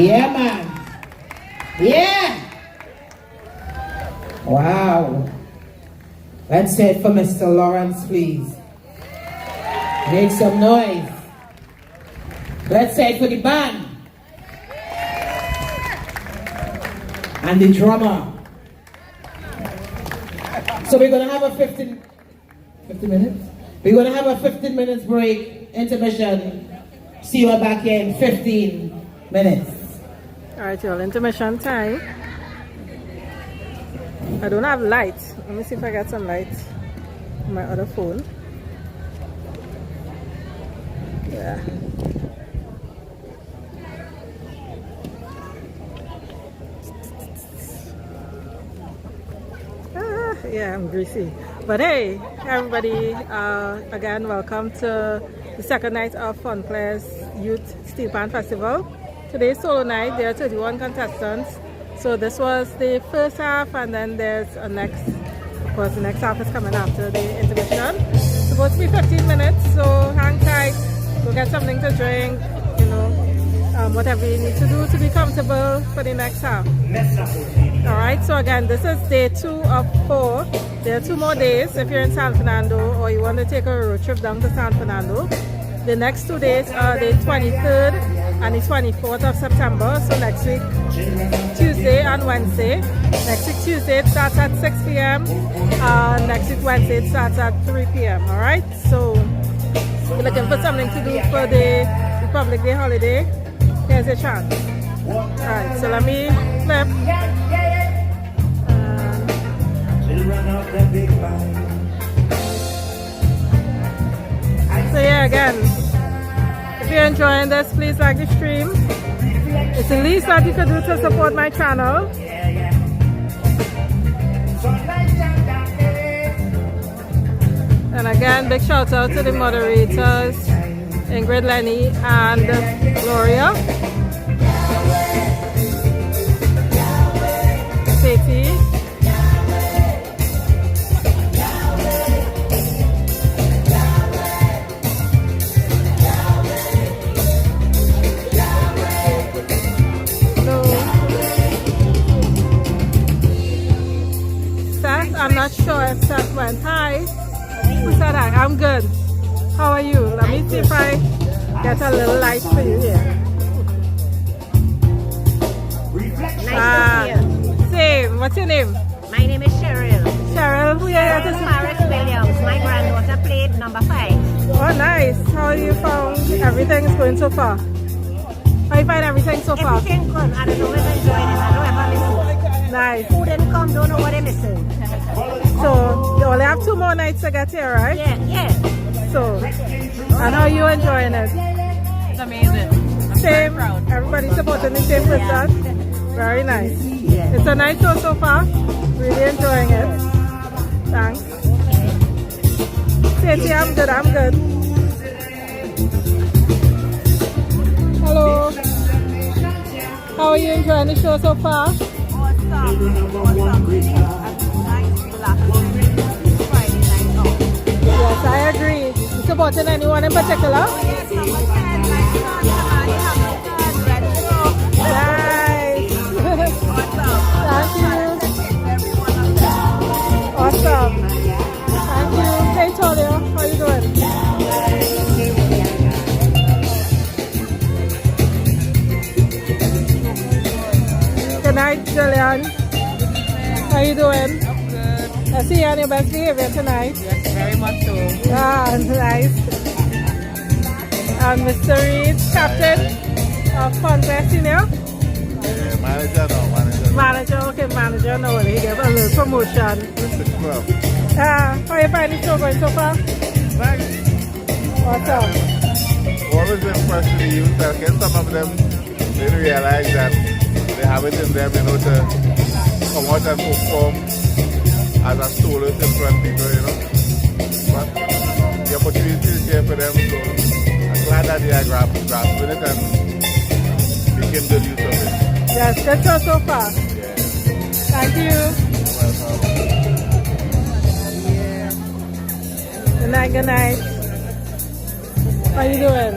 S4: Yeah, man. Yeah. Wow. Let's say it for Mr. Lawrence, please. Make some noise. Let's say it for the band. And the drummer. So we're going to have a 15 minutes? We're going to have a 15 minutes break, intermission. See you back here in 15 minutes.
S1: Alright, y'all, intermission time. I don't have lights. Let me see if I got some lights on my other phone. Yeah. Yeah, I'm greasy. But hey, everybody, again, welcome to the second night of Fonclaire Youth Steelpan Festival. Today's solo night. There are 31 contestants. So this was the first half, and then there's a next, of course, the next half is coming after the intermission. It's supposed to be 15 minutes, so hang tight, go get something to drink, you know, whatever you need to do to be comfortable for the next half. Alright, so again, this is day 2 of 4. There are 2 more days if you're in San Fernando or you want to take a road trip down to San Fernando. The next 2 days are the 23rd and the 24th of September, so next week, Tuesday and Wednesday. Next week, Tuesday, it starts at 6 p.m. Next week, Wednesday, it starts at 3 p.m. Alright, so if you're looking for something to do for the Republic Day holiday, here's your chance. Alright, so let me flip. So yeah, again, if you're enjoying this, please like the stream. It's the least that you can do to support my channel. And again, big shout out to the moderators, Ingrid, Lenny, and Gloria. Katie. I'm not sure if Seth went. Hi. Who said hi? I'm good. How are you? Let me see if I get a little light for you here.
S6: Nice to see you.
S1: Same. What's your name?
S6: My name is Cheryl.
S1: Cheryl. Who are you here to see?
S6: Paris Williams. My granddaughter played number 5.
S1: Oh, nice. How you found everything is going so far? How you find everything so far?
S6: Everything good. I don't know if I'm enjoying it. I don't ever miss it.
S1: Nice.
S6: Who didn't come, don't know what they're missing.
S1: So, you only have 2 more nights to get here, right?
S6: Yeah.
S1: So, and how are you enjoying it?
S7: It's amazing. I'm
S1: Same.
S7: very proud.
S1: Everybody supporting the same person. Very nice.
S6: Yeah.
S1: It's a nice show so far. Really enjoying it. Thanks. Stacey, I'm good. Hello. How are you enjoying the show so far? Yes, I agree. You supporting anyone in particular? Nice. Thank you. Awesome. Thank you. Hey, Tolia, how you doing? Good night, Julian. How you doing?
S7: I'm good.
S1: I see you on your best behavior tonight.
S7: Yes, very much so.
S1: Ah, nice. And Mr. Reed, captain of Fonclaire Senior. Manager, okay, manager. No, he gave a little promotion. How you find the show going so far? Awesome.
S8: Always impressed with the youth. I guess some of them didn't realize that they have it in them, to come out and perform as a soloist in front of people, But the opportunity is here for them, so I'm glad that they are grasping it and making good use of it.
S1: Yes, good show so far.
S8: Yeah.
S1: Thank you.
S8: You're welcome.
S1: Good night. How you doing?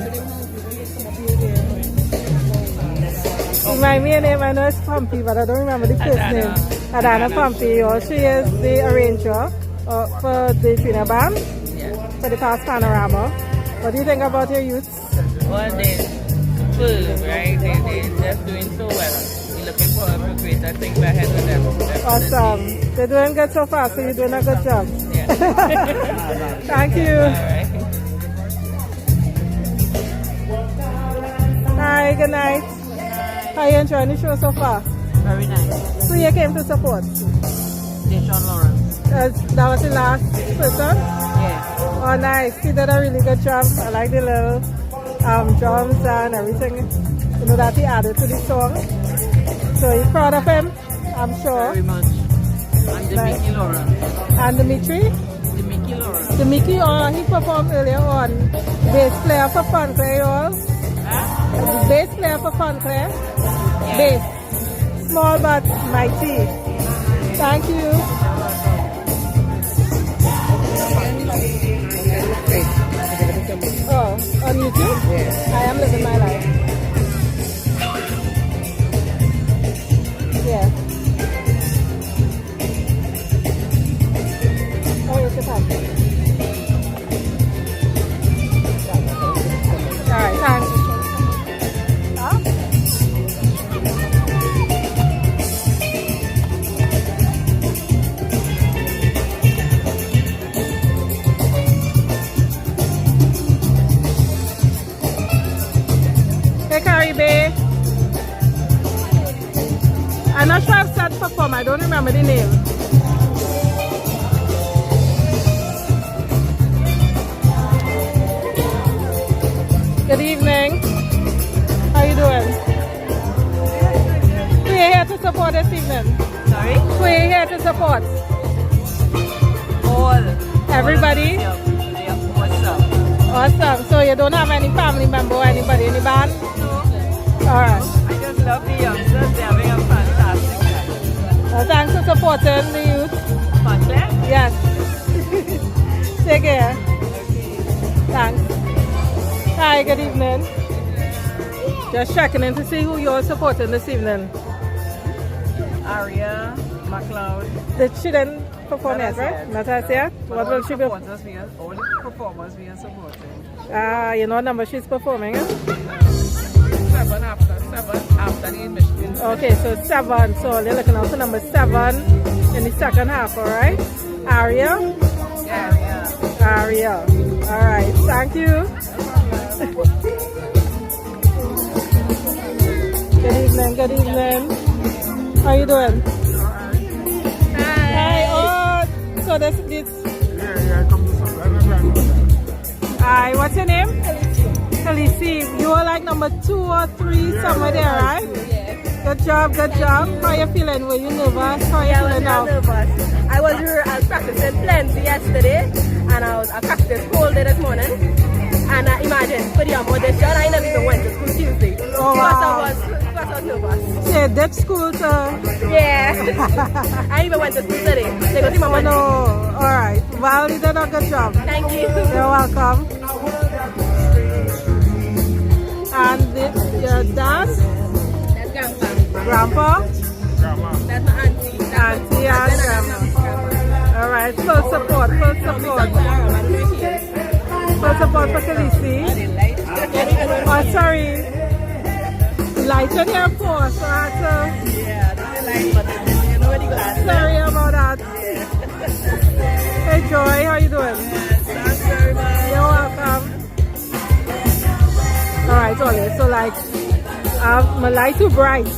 S1: My main name I know is Pompey, but I don't remember the first name. Adana Pompey. She is the arranger for the Trinidad band for the past Panorama. What do you think about your youth?
S7: Well, they're superb, right? They're just doing so well. We're looking forward to greater things ahead of them.
S1: Awesome. They're doing good so far, so you're doing a good job.
S7: Yeah.
S1: Thank you.
S7: All right.
S1: Hi, good night. How you enjoying the show so far?
S6: Very nice.
S1: Who you came to support?
S6: Deshaun Lawrence.
S1: That was the last person?
S6: Yeah.
S1: Oh, nice. He did a really good job. I like the little drums and everything, you know, that he added to the song. So you're proud of him, I'm sure.
S6: Very much. And the
S1: Nice.
S6: Mickey Lawrence.
S1: And Dimitri?
S6: The Mickey Lawrence.
S1: The Mickey, he performed earlier on. Bass player for Fonclaire, you all. The bass player for Fonclaire.
S6: Yeah.
S1: Bass. Small but mighty. Thank you. Oh, on YouTube? Yeah. I am living my life. Yeah. Oh, it's a fact. Alright, thanks. Huh? Hey, Caribe. I'm not sure I've said perform. I don't remember the name. Good evening. How you doing? Who are you here to support this evening?
S7: Sorry?
S1: Who are you here to support?
S7: All.
S1: Everybody?
S7: What's up?
S1: Awesome. So you don't have any family member or anybody in the band? Alright.
S7: I just love the youngsters. They're having a fantastic time.
S1: Well, thanks for supporting the youth.
S7: Fonclaire?
S1: Yes. Take care. Thanks. Hi, good evening. Just checking in to see who you're supporting this evening.
S7: Aria, McLeod.
S1: She didn't perform yet, right? Not as yet? What will she be?
S7: All the performers we are supporting.
S1: You know what number she's performing?
S7: 7 after the admission.
S1: Okay, so 7. So they're looking out for number 7 in the second half, alright? Aria?
S7: Yeah.
S1: Aria. Alright, thank you. Good evening, good evening. How you doing? Hi. Oh, so this
S8: Yeah, come to some.
S1: Hi, what's your name? Khaleesi. You are like number 2 or 3 somewhere there, right? Good job, good job. How you feeling? Were you nervous? How you feeling now?
S9: Nervous. I was practicing plenty yesterday, and I practiced whole day this morning. And imagine, for the audition, I never even went to school Tuesday.
S1: Oh, wow.
S9: Because I was nervous.
S1: So you did school too?
S9: Yeah. I even went to school today. They go see my
S1: Oh,
S9: money.
S1: no. Alright. Well, you did a good job.
S9: Thank you.
S1: You're welcome. And your dad?
S9: That's Grandpa.
S1: Grandpa?
S9: That's my auntie.
S1: Auntie and grandma. Alright, full support. Full support for Khaleesi. Oh, sorry. Light in here for so I had to...
S9: Yeah, that's the light, but you know the glass.
S1: Sorry about that. Hey Joy, how you doing?
S9: Thanks very much.
S1: You're welcome. Alright, Ollie, so like, my light too bright.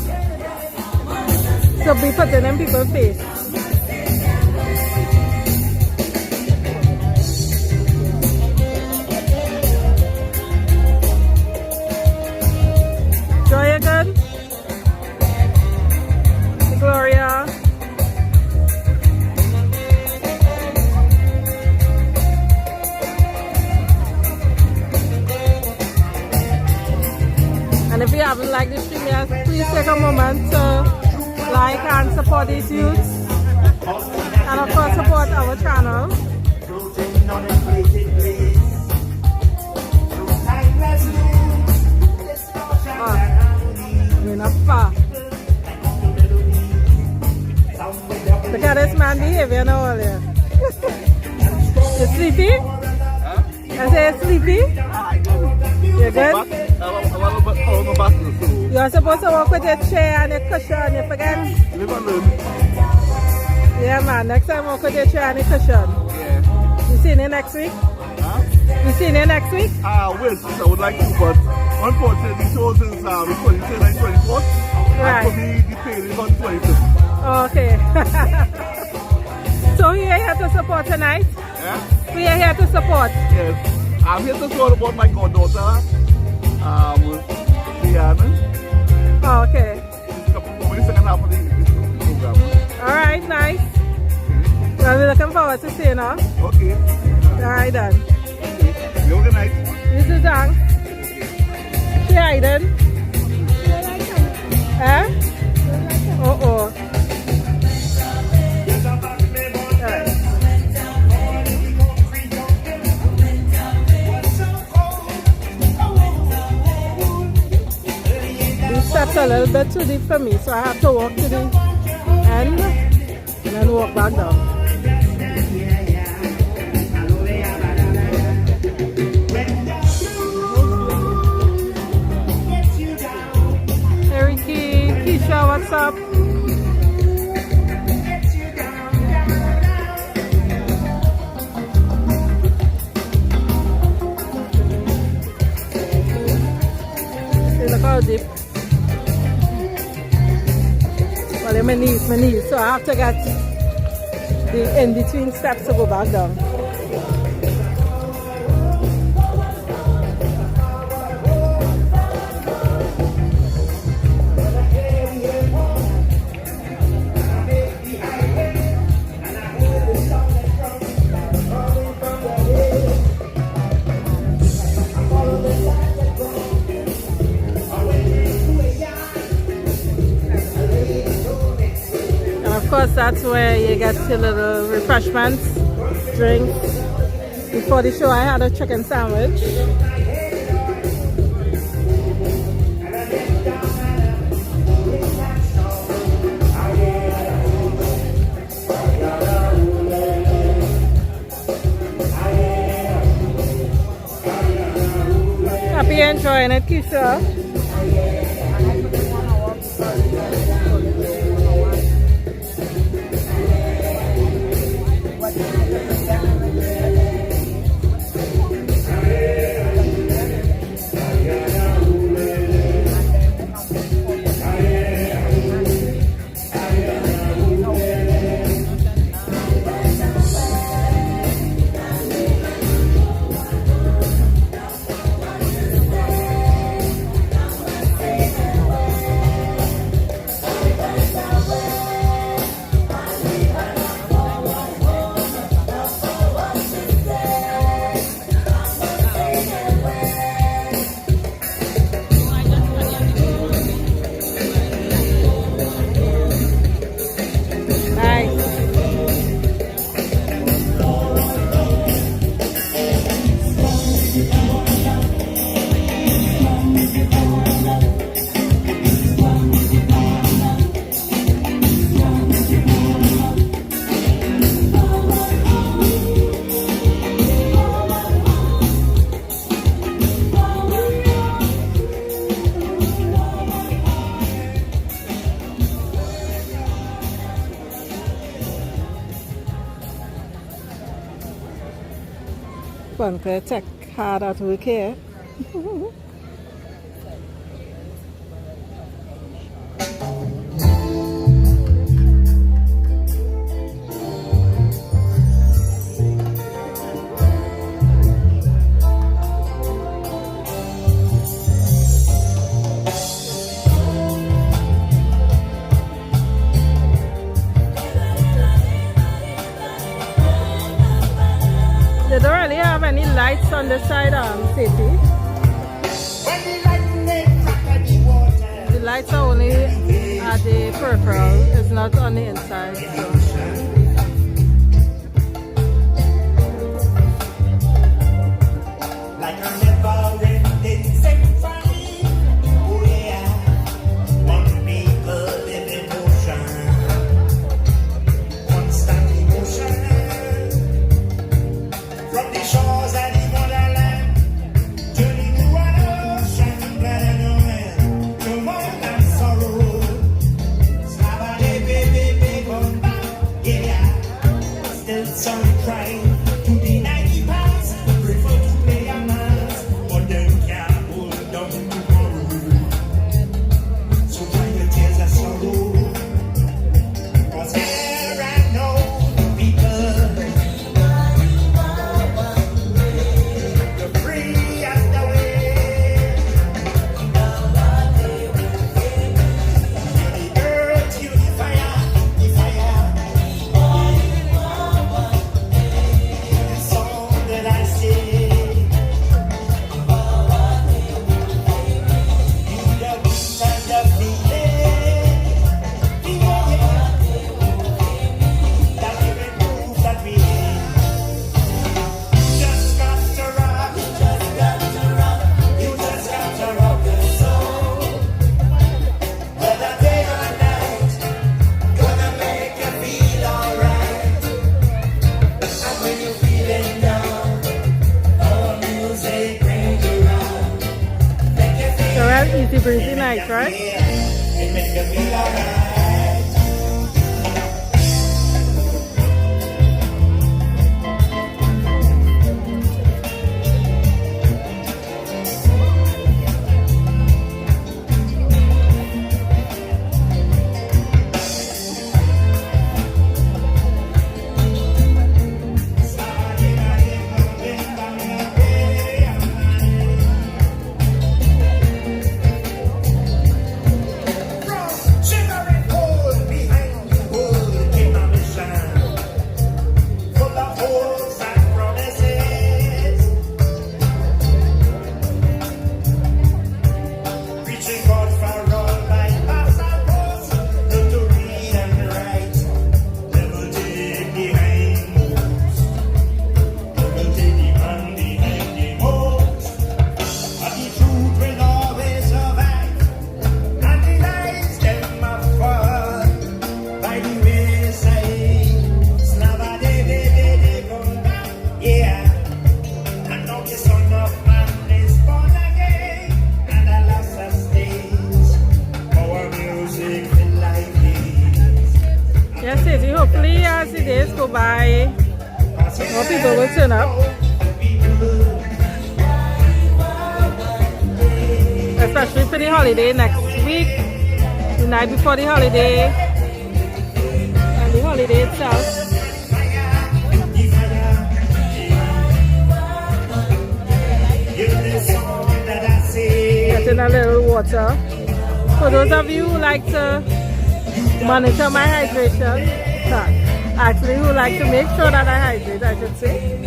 S1: So be putting in people's face. Joy again? Gloria? And if you haven't liked the stream yet, please take a moment to like and support these youths. And of course support our channel. We're not far. Look at this man behavior now earlier. You sleepy?
S8: Huh?
S1: I say sleepy? You good? You are supposed to walk with your chair and your cushion, you forget?
S8: Live and learn.
S1: Yeah man, next time walk with your chair and your cushion.
S8: Yeah.
S1: You seeing you next week?
S8: Huh?
S1: You seeing you next week?
S8: I wish I would like to, but unfortunately the show is 24th.
S1: Right.
S8: And for me, the pay is on 25th.
S1: Okay. So we are here to support tonight?
S8: Yeah?
S1: We are here to support?
S8: Yes. I'm here to talk about my goddaughter, Diana.
S1: Oh, okay.
S8: She's coming for the second half of the program.
S1: Alright, nice. Well, we're looking forward to seeing her.
S8: Okay.
S1: Alright then.
S8: You have a good night.
S1: You too, thanks. She hiding? Eh? Uh-oh. These steps are a little bit too deep for me, so I have to walk to the end and then walk back down. Tisha, what's up? See, look how deep. Well, my knees, so I have to get the in-between steps to go back down. Of course, that's where you get your little refreshments, drinks. Before the show, I had a chicken sandwich. Happy you're enjoying it, Keisha? Fonclaire tech hard at work here. They don't really have any lights on the side, Sadie. The lights are only at the peripheral, it's not on the inside. So. Easy breezy night, right? Hopefully, as the days go by, more people will turn up. Especially for the holiday next week, the night before the holiday, and the holiday itself. Getting a little water. For those of you who like to monitor my hydration, actually who like to make sure that I hydrate, I should say.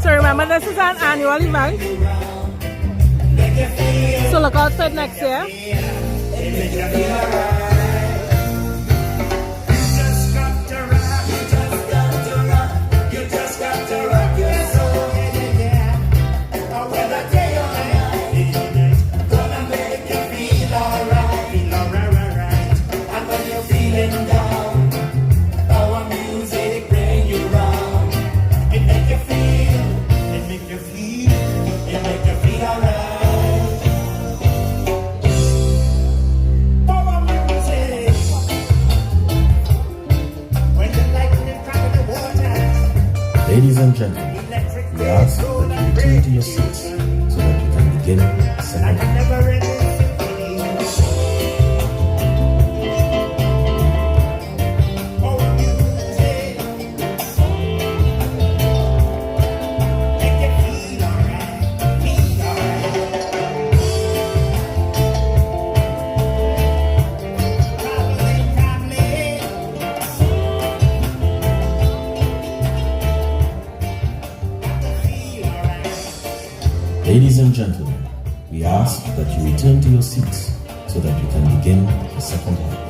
S1: So remember, this is an annual event, so look out for it next year.
S2: Ladies and gentlemen, we ask that you return to your seats so that we can begin the second half. Ladies and gentlemen, we ask that you return to your seats so that we can begin the second half.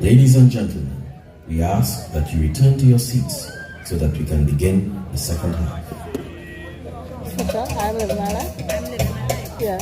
S2: Ladies and gentlemen, we ask that you return to your seats so that we can begin the second half.
S1: I'm living my life. Yeah.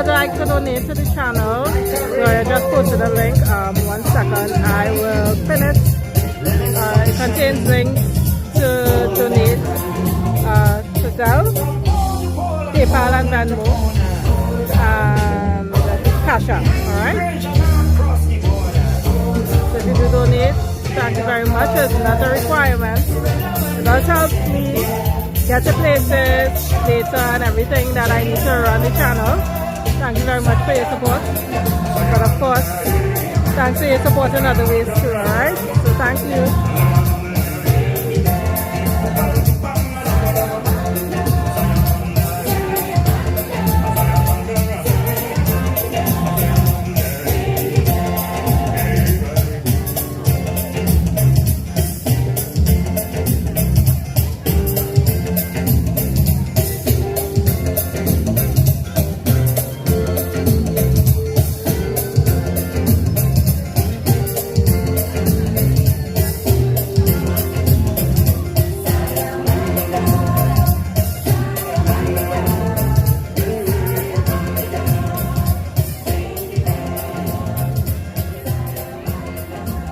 S1: would like to donate to the channel, so I just posted a link. 1 second, I will pin it. It contains links to donate to Zelle, PayPal and Venmo, and Cash App, alright? So if you do donate, thank you very much. It's not a requirement. It does help me get to places, data and everything that I need to run the channel. Thank you very much for your support. But of course, thanks for your support in other ways too, alright? So thank you.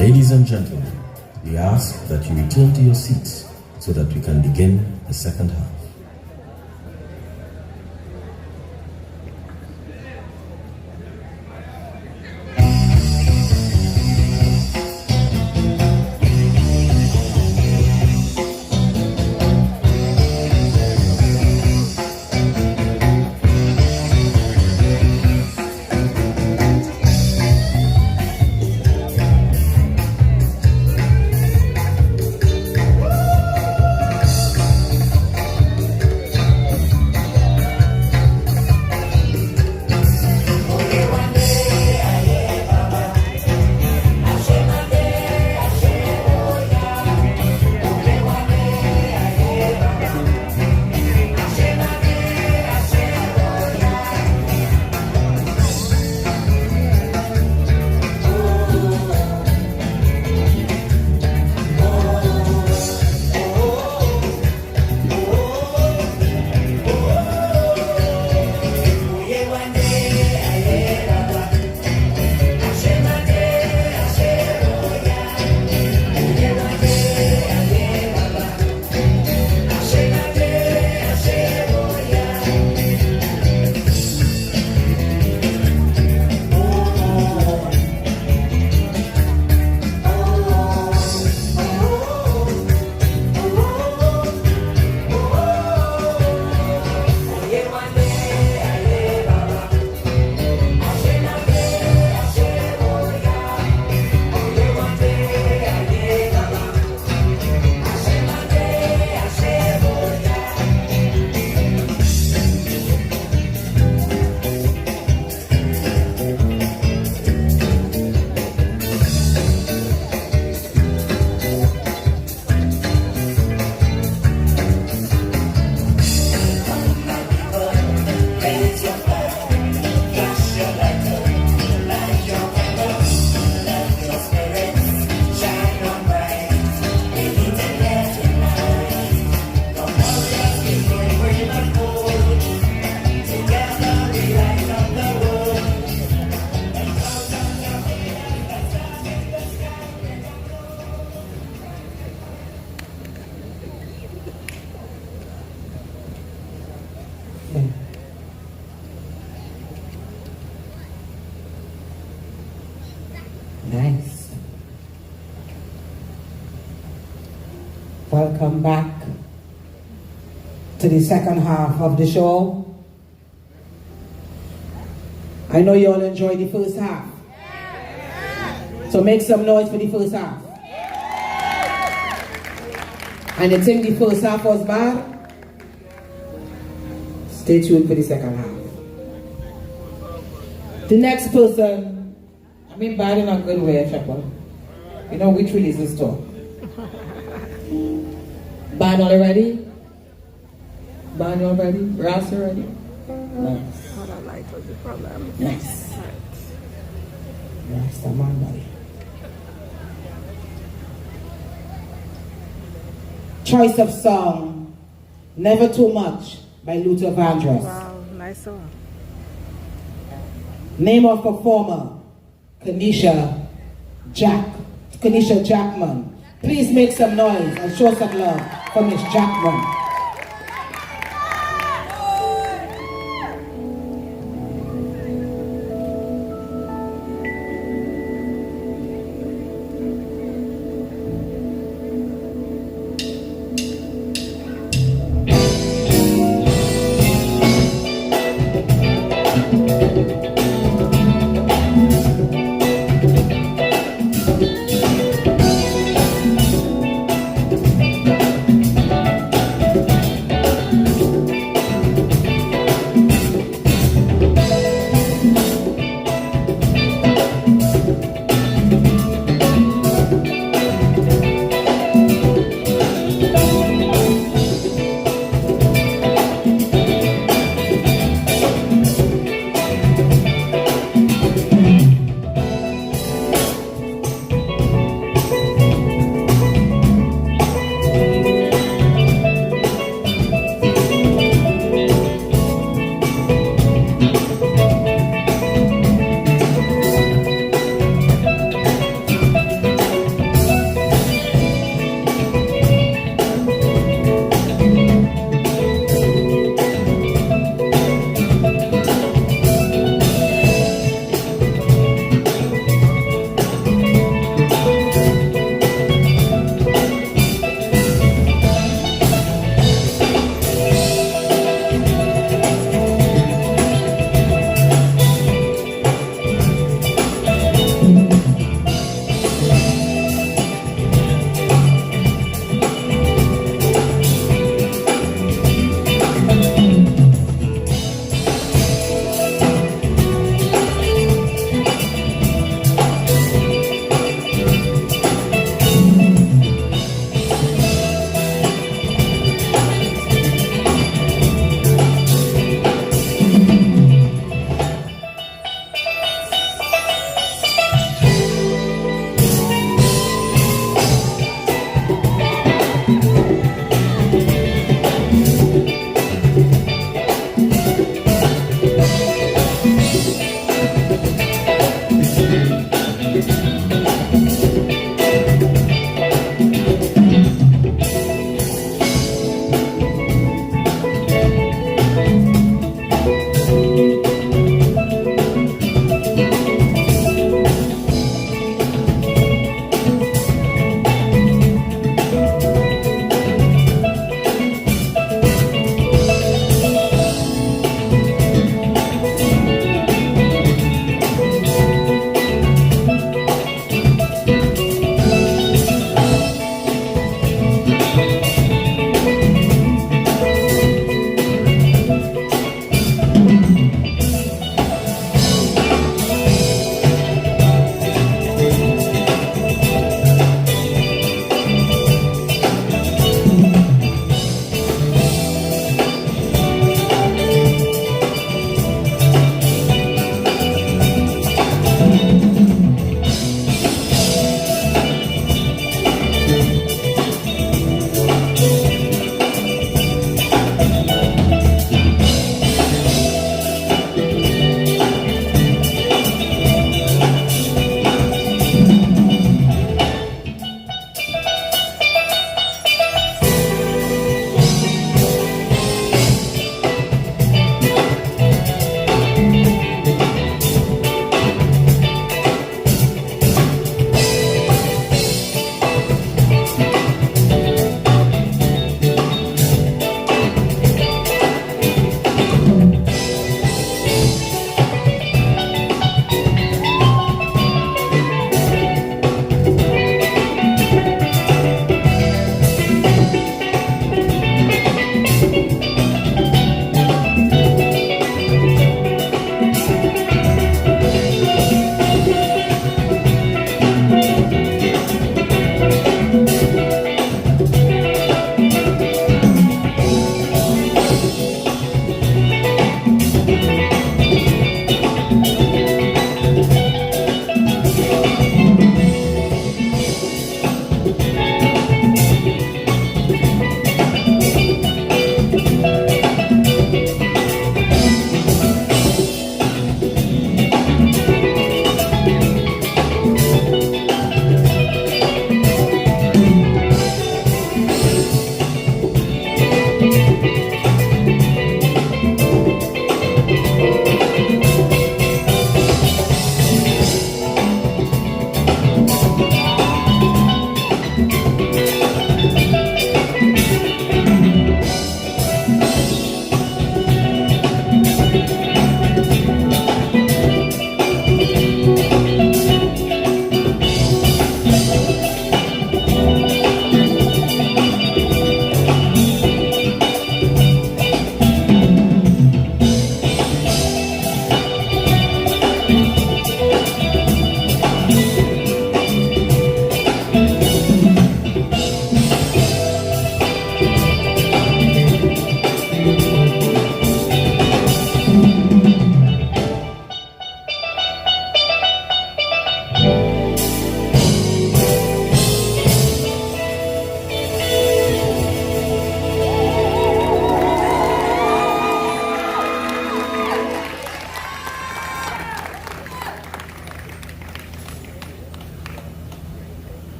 S2: Ladies and gentlemen, we We ask that you return to your seats so that we can begin the second half.
S4: Nice. Welcome back to the second half of the show. I know you all enjoyed the first half. So make some noise for the first half. And you think the first half was bad? Stay tuned for the second half. The next person, I mean bad in a good way, Chapel. You know which release this to? Band already? Band already? Brass already? Nice.
S1: What I like was the problem.
S4: Nice. Nice, the man, buddy. Choice of song, Never Too Much by Luther Vandross.
S1: Wow, nice song.
S4: Name of performer, Kanisha Jackman. Please make some noise and show some love for Miss Jackman.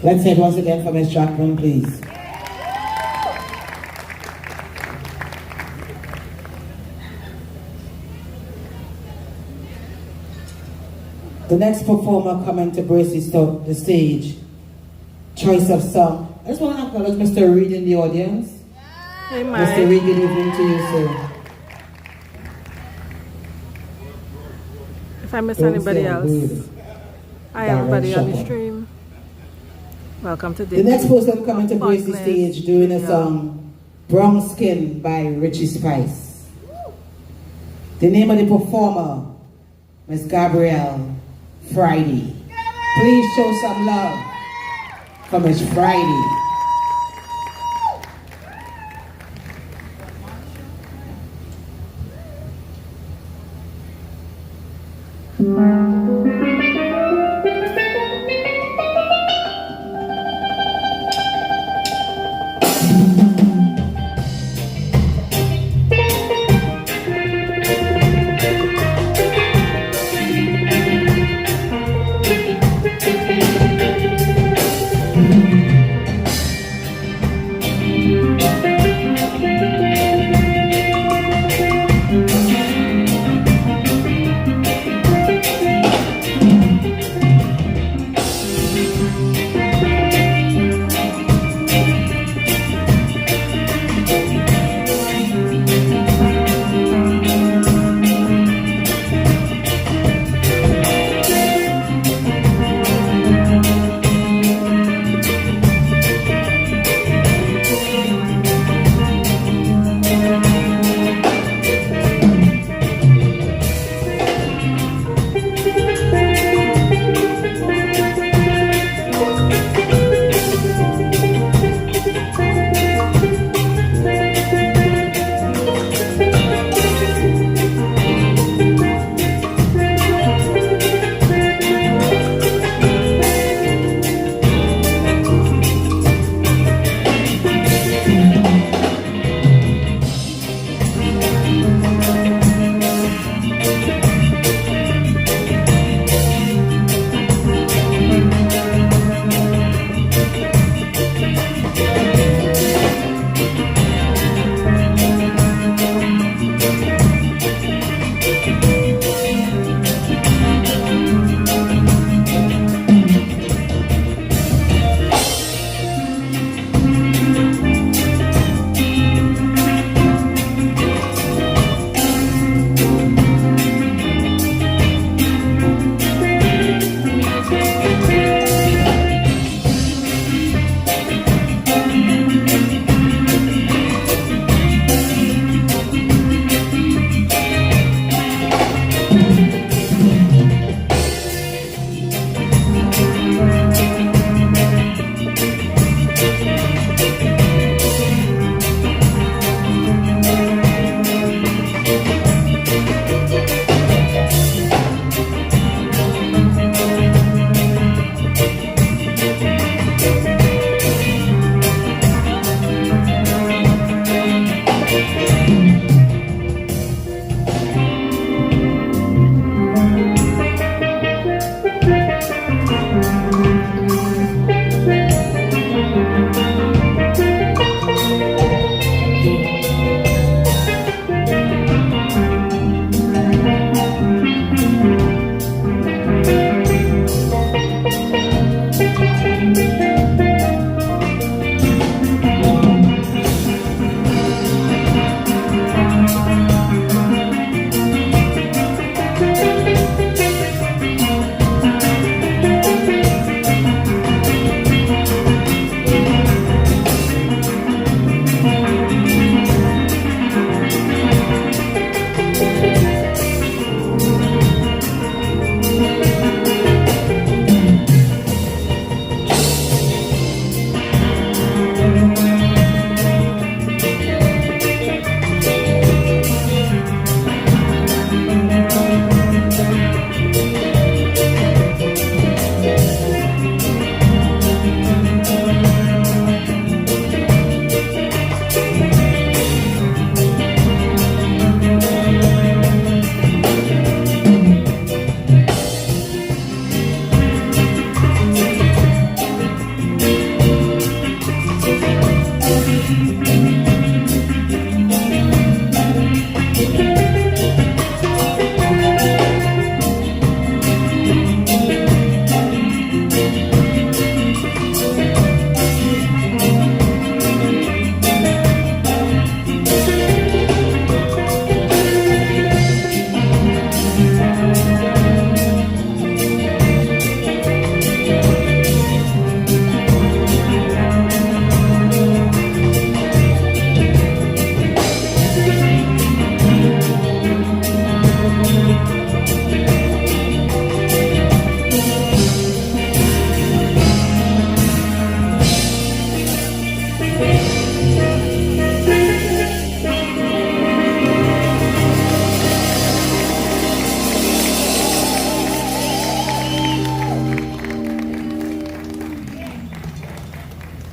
S4: Let's say it once again for Miss Jackman, please. The next performer coming to brace the stage, choice of song. I just want to acknowledge Mr. Reed in the audience.
S1: Hey, Mike.
S4: Mr. Reed, good evening to you, sir.
S1: If I miss anybody else, hi everybody on the stream. Welcome to
S4: the next person coming to brace the stage doing a song, Brown Skin by Richie Spice. The name of the performer, Miss Gabrielle Friday. Please show some love for Miss Friday.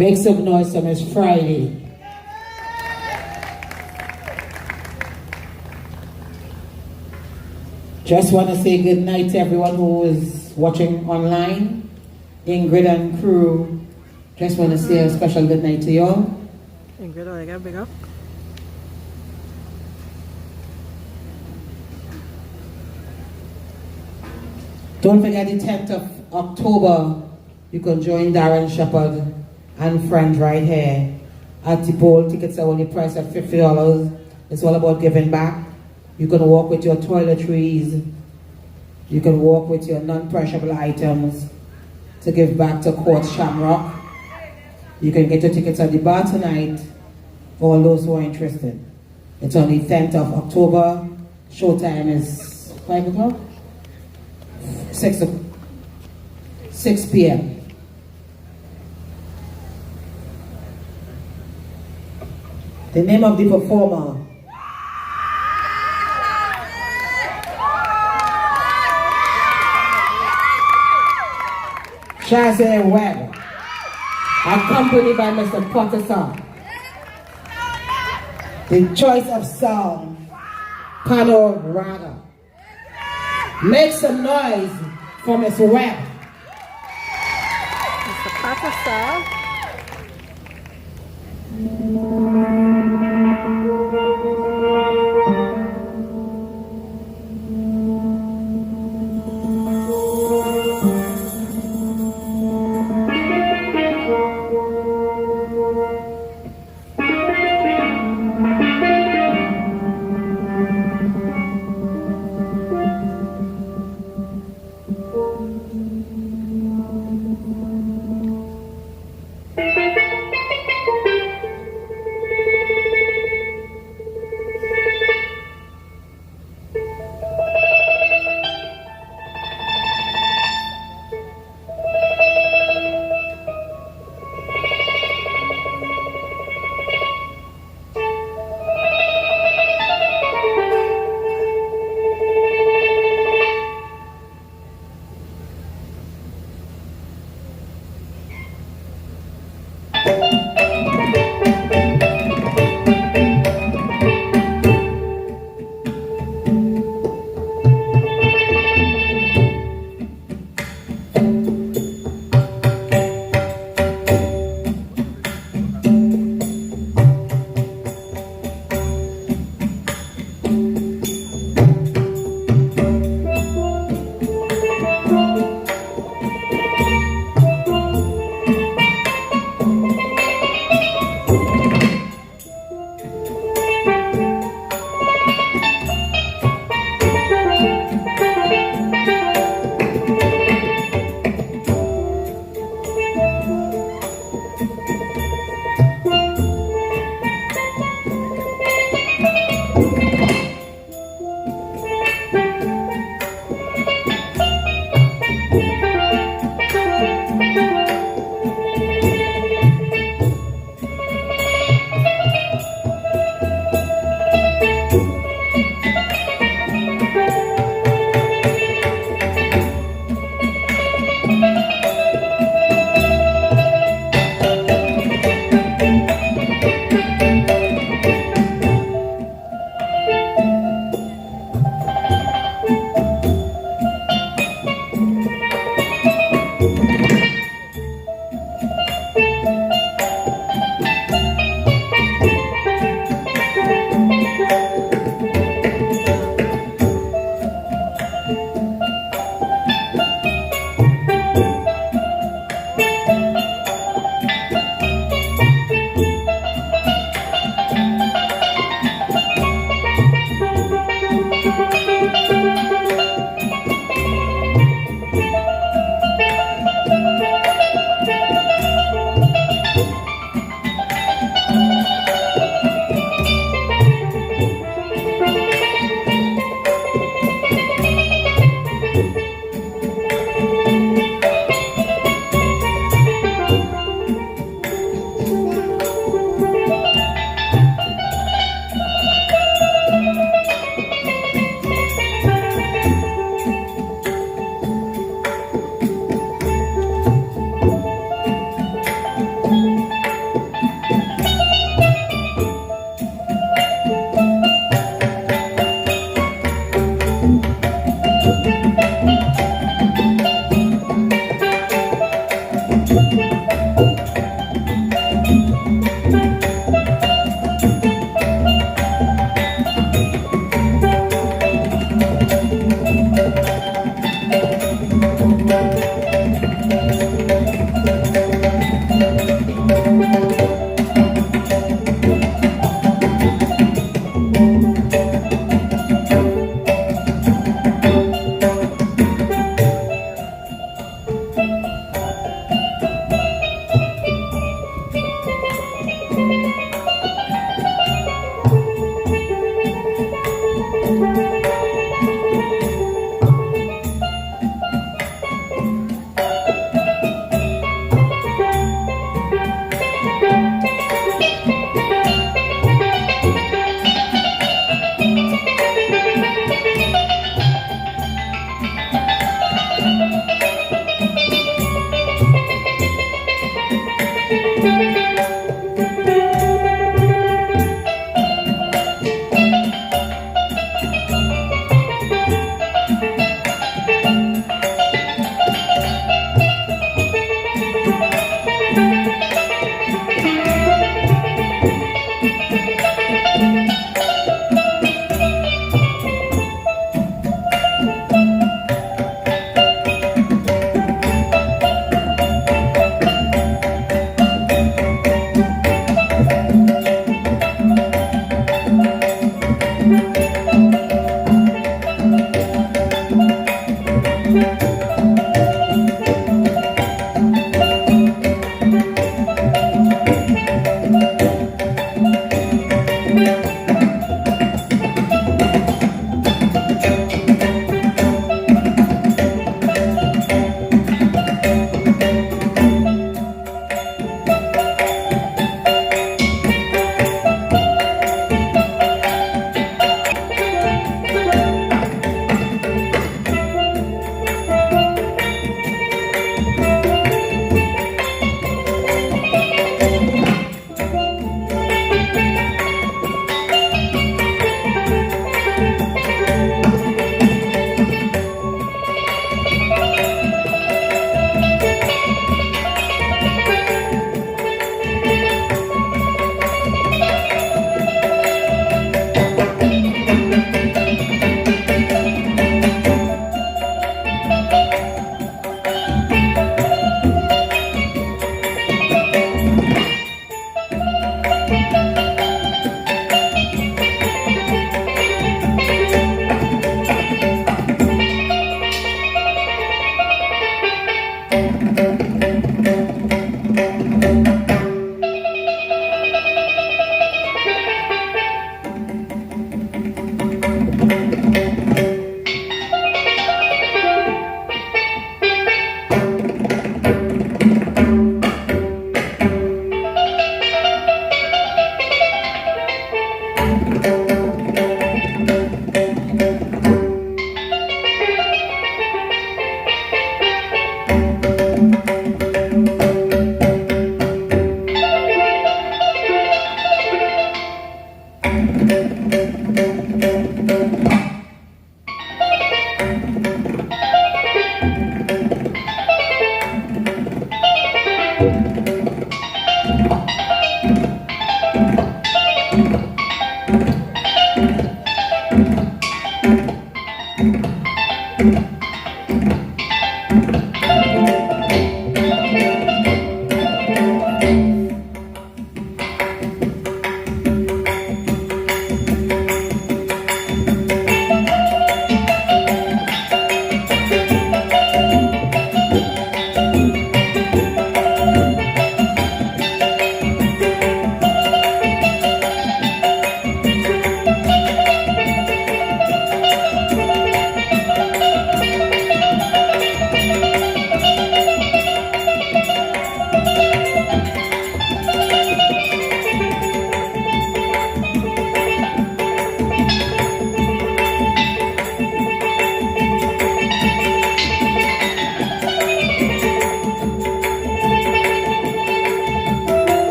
S4: Make some noise for Miss Friday. Just want to say good night to everyone who is watching online. Ingrid and crew, just want to say a special good night to y'all.
S1: Ingrid, I got big up.
S4: Don't forget the 10th of October, you can join Darren Shepherd and friends right here at the bowl. Tickets are only priced at $50. It's all about giving back. You can walk with your toiletries. You can walk with your non-perishable items to give back to Court Shamrock. You can get your tickets at the bar tonight, all those who are interested. It's on the 10th of October. Showtime is 5 o'clock? 6 p.m. The name of the performer. Shazzy Webb, accompanied by Mr. Potterson. The choice of song, Panorama. Make some noise for Miss Webb.
S1: Mr. Patterson.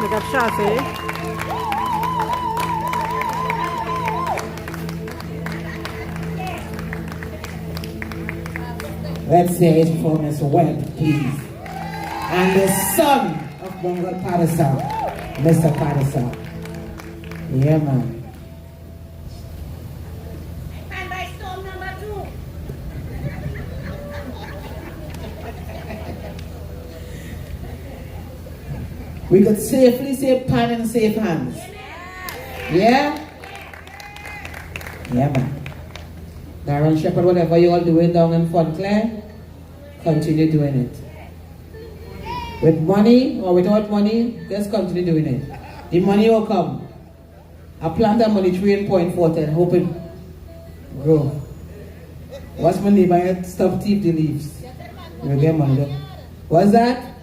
S1: Look at Shazzy.
S4: Let's say his performance Webb, please. And the son of Bongal Patterson, Mr. Patterson. Yeah, man.
S6: And by storm number 2.
S4: We could safely say pan in safe hands. Yeah? Yeah, man. Darren Shepherd, whatever you all doing down in Fonclaire, continue doing it. With money or without money, just continue doing it. The money will come. I plant that money 3 in point 410, hope it grow. What's my neighbor? Stop thief the leaves. You get money. What's that?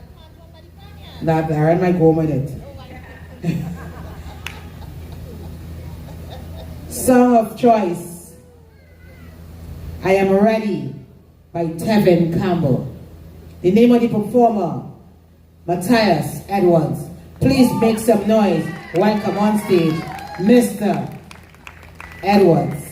S4: That Darren might go with it. Song of Choice. I Am Ready by Tevin Campbell. The name of the performer, Matthias Edwards. Please make some noise. Welcome on stage, Mr. Edwards.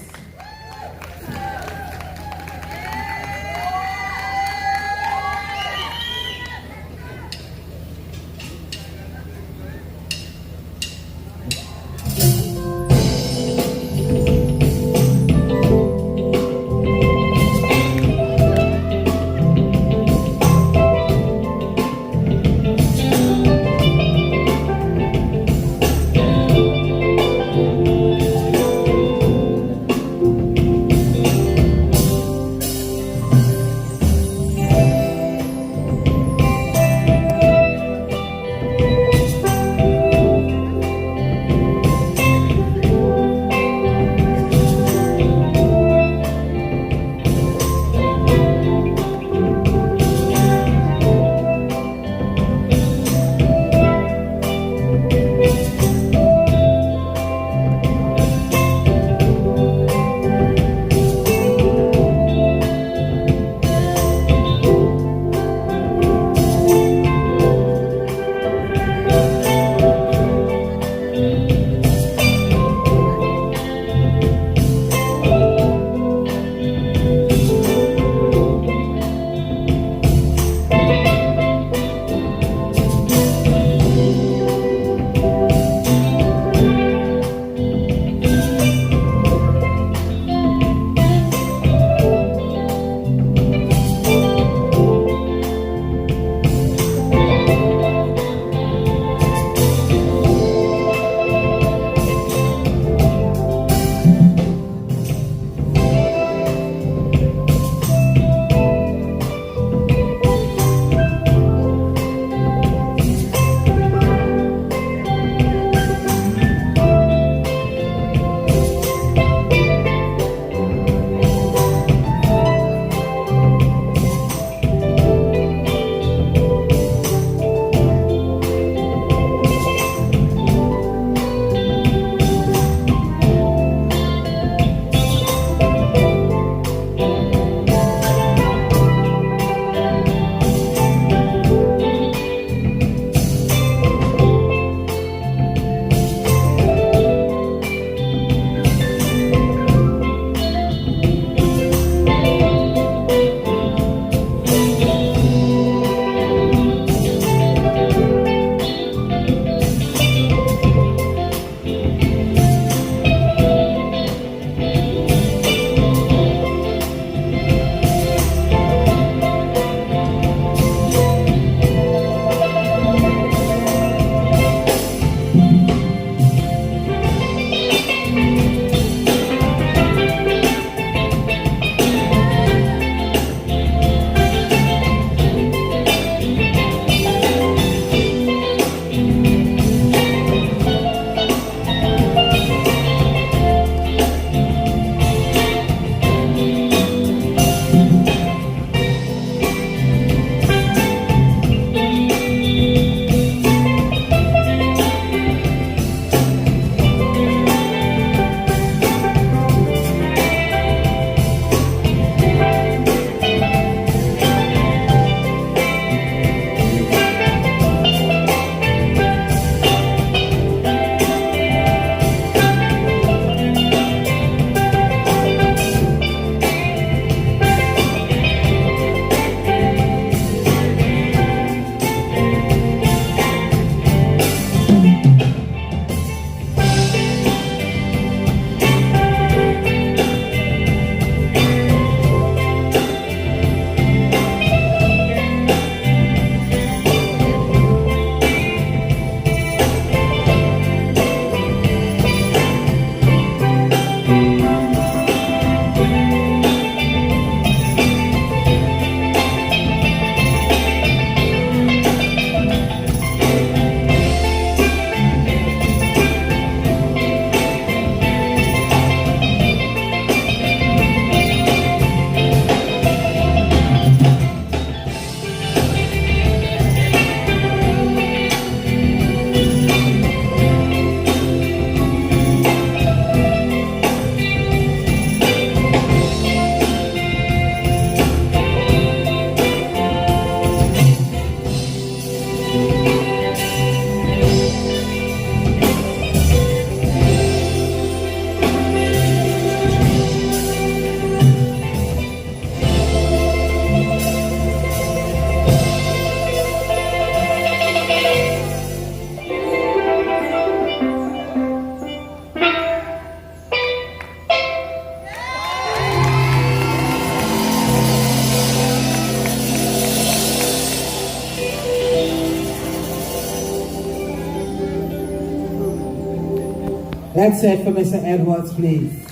S4: Let's say it for Mr. Edwards, please.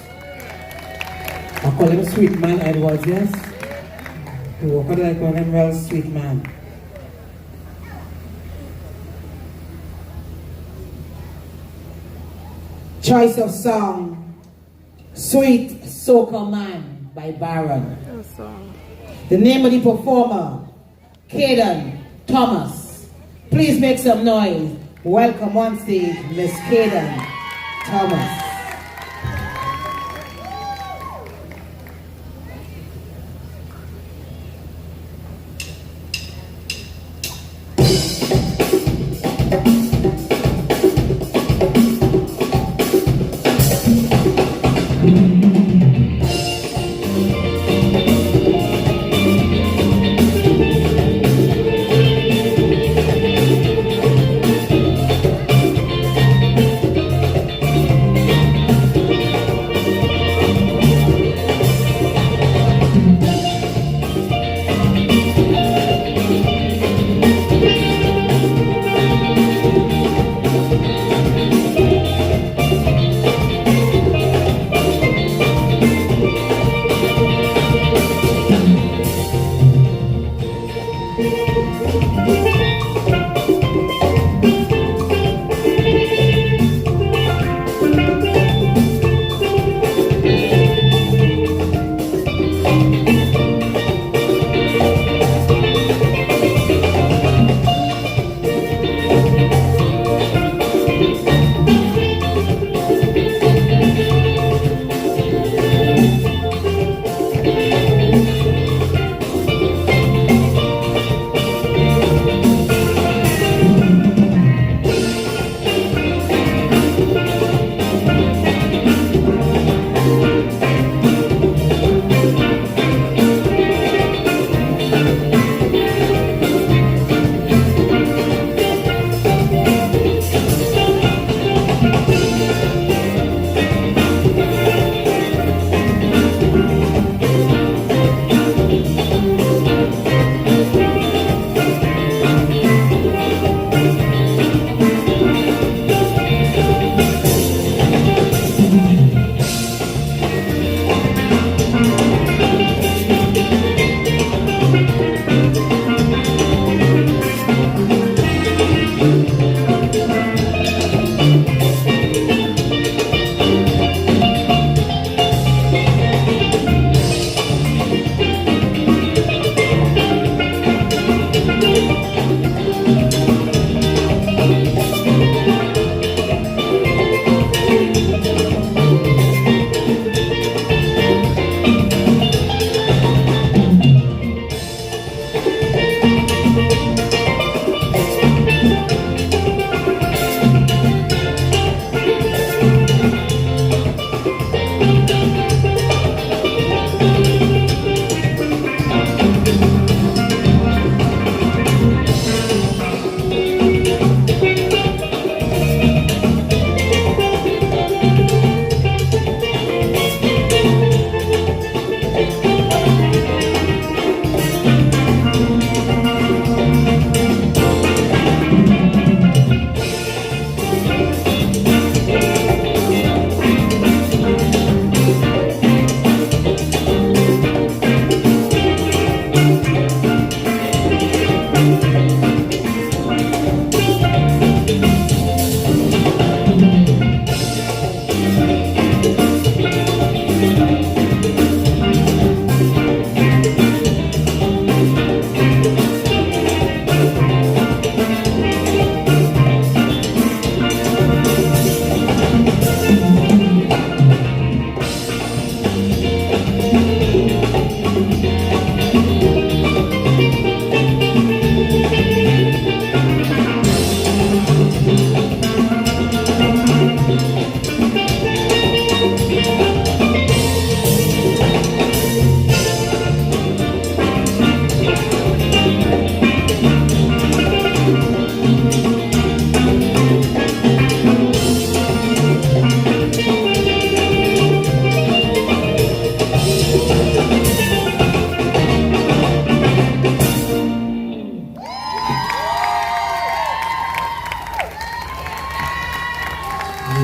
S4: I call him Sweet Man Edwards, yes? You walk out like one him real sweet man. Choice of song, Sweet Soca Man by Baron. The name of the performer, Caden Thomas. Please make some noise. Welcome on stage, Miss Caden Thomas.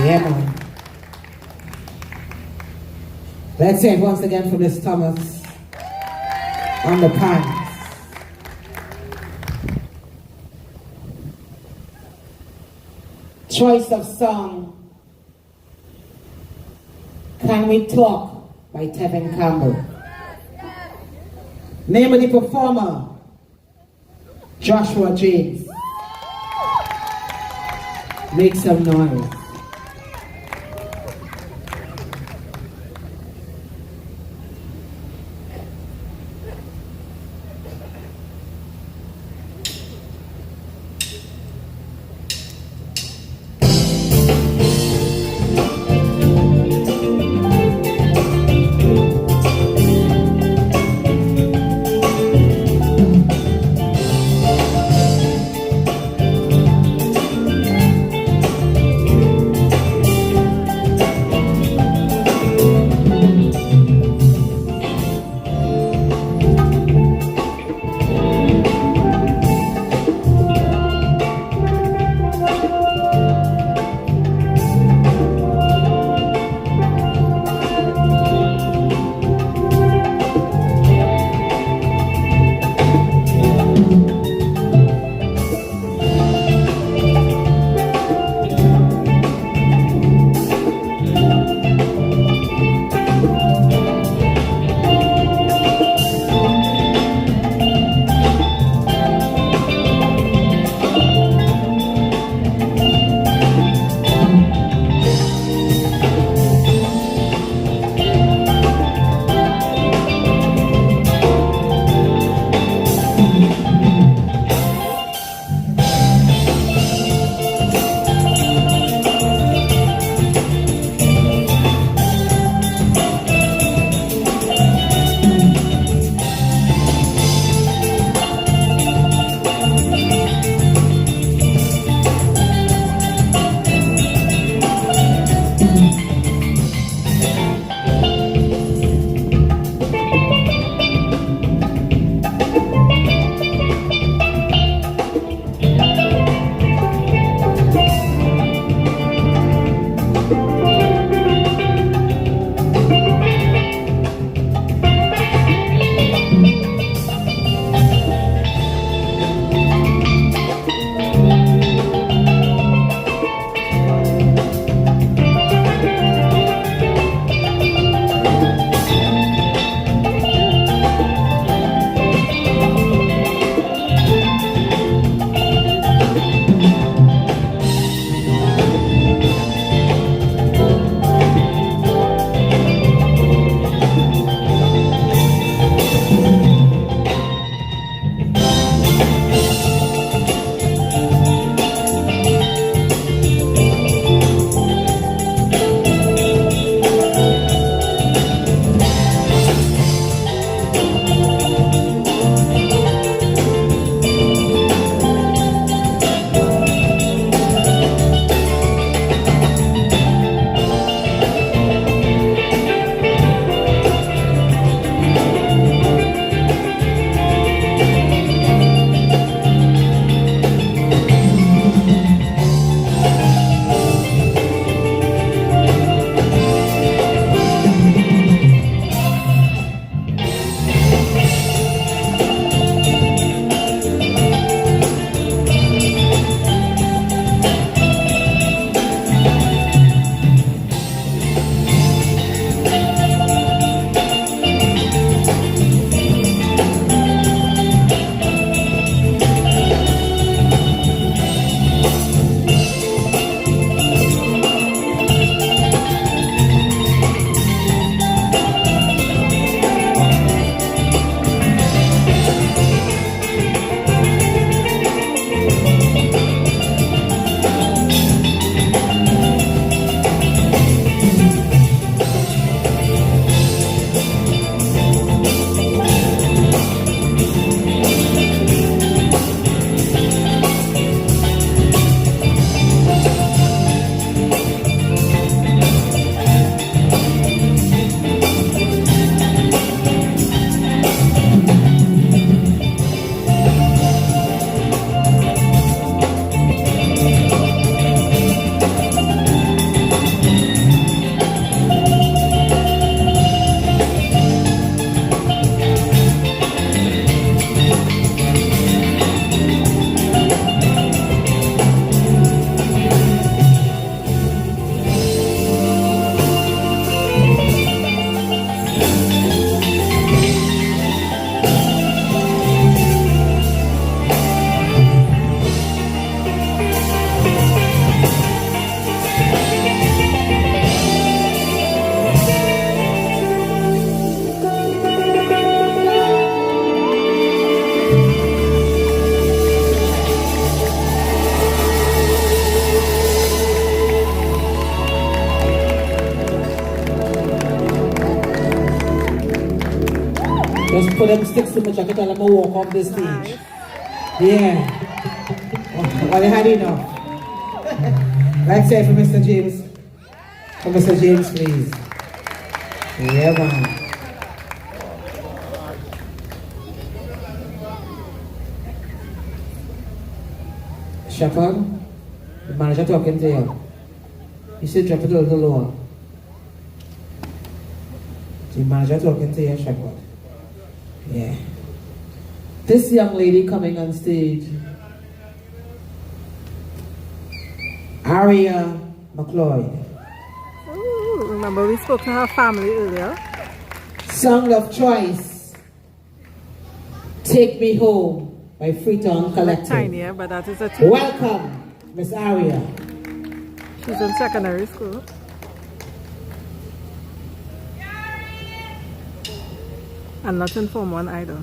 S4: Yeah, man. Let's say it once again for Miss Thomas on the pants. Choice of song, Can We Talk by Tevin Campbell. Name of the performer, Joshua James. Make some noise. Just put them sticks in my jacket and I'm gonna walk off the stage. Yeah. Well, they had enough. Let's say for Mr. James. For Mr. James, please. Yeah, man. Shepherd, the manager talking to you. You should drop it a little lower. The manager talking to you, Shepherd. Yeah. This young lady coming on stage, Aria McLeod.
S1: Ooh, remember we spoke to her family earlier.
S4: Song of choice, Take Me Home by Freetown Collective.
S1: Tinier, but that is a tune.
S4: Welcome, Miss Aria.
S1: She's in secondary school. And not in Form 1 either.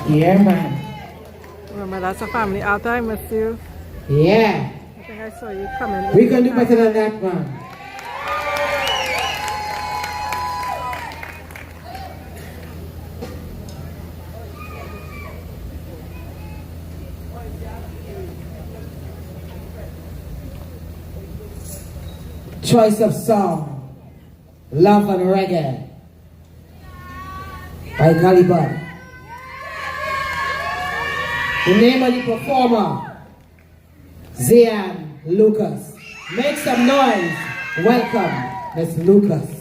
S4: Yeah, man.
S1: Remember, that's a family altar. I missed you.
S4: Yeah.
S1: I think I saw you coming.
S4: We can do better than that, man. Choice of song, Love and Reggae by Galibad. The name of the performer, Zian Lucas. Make some noise. Welcome, Miss Lucas.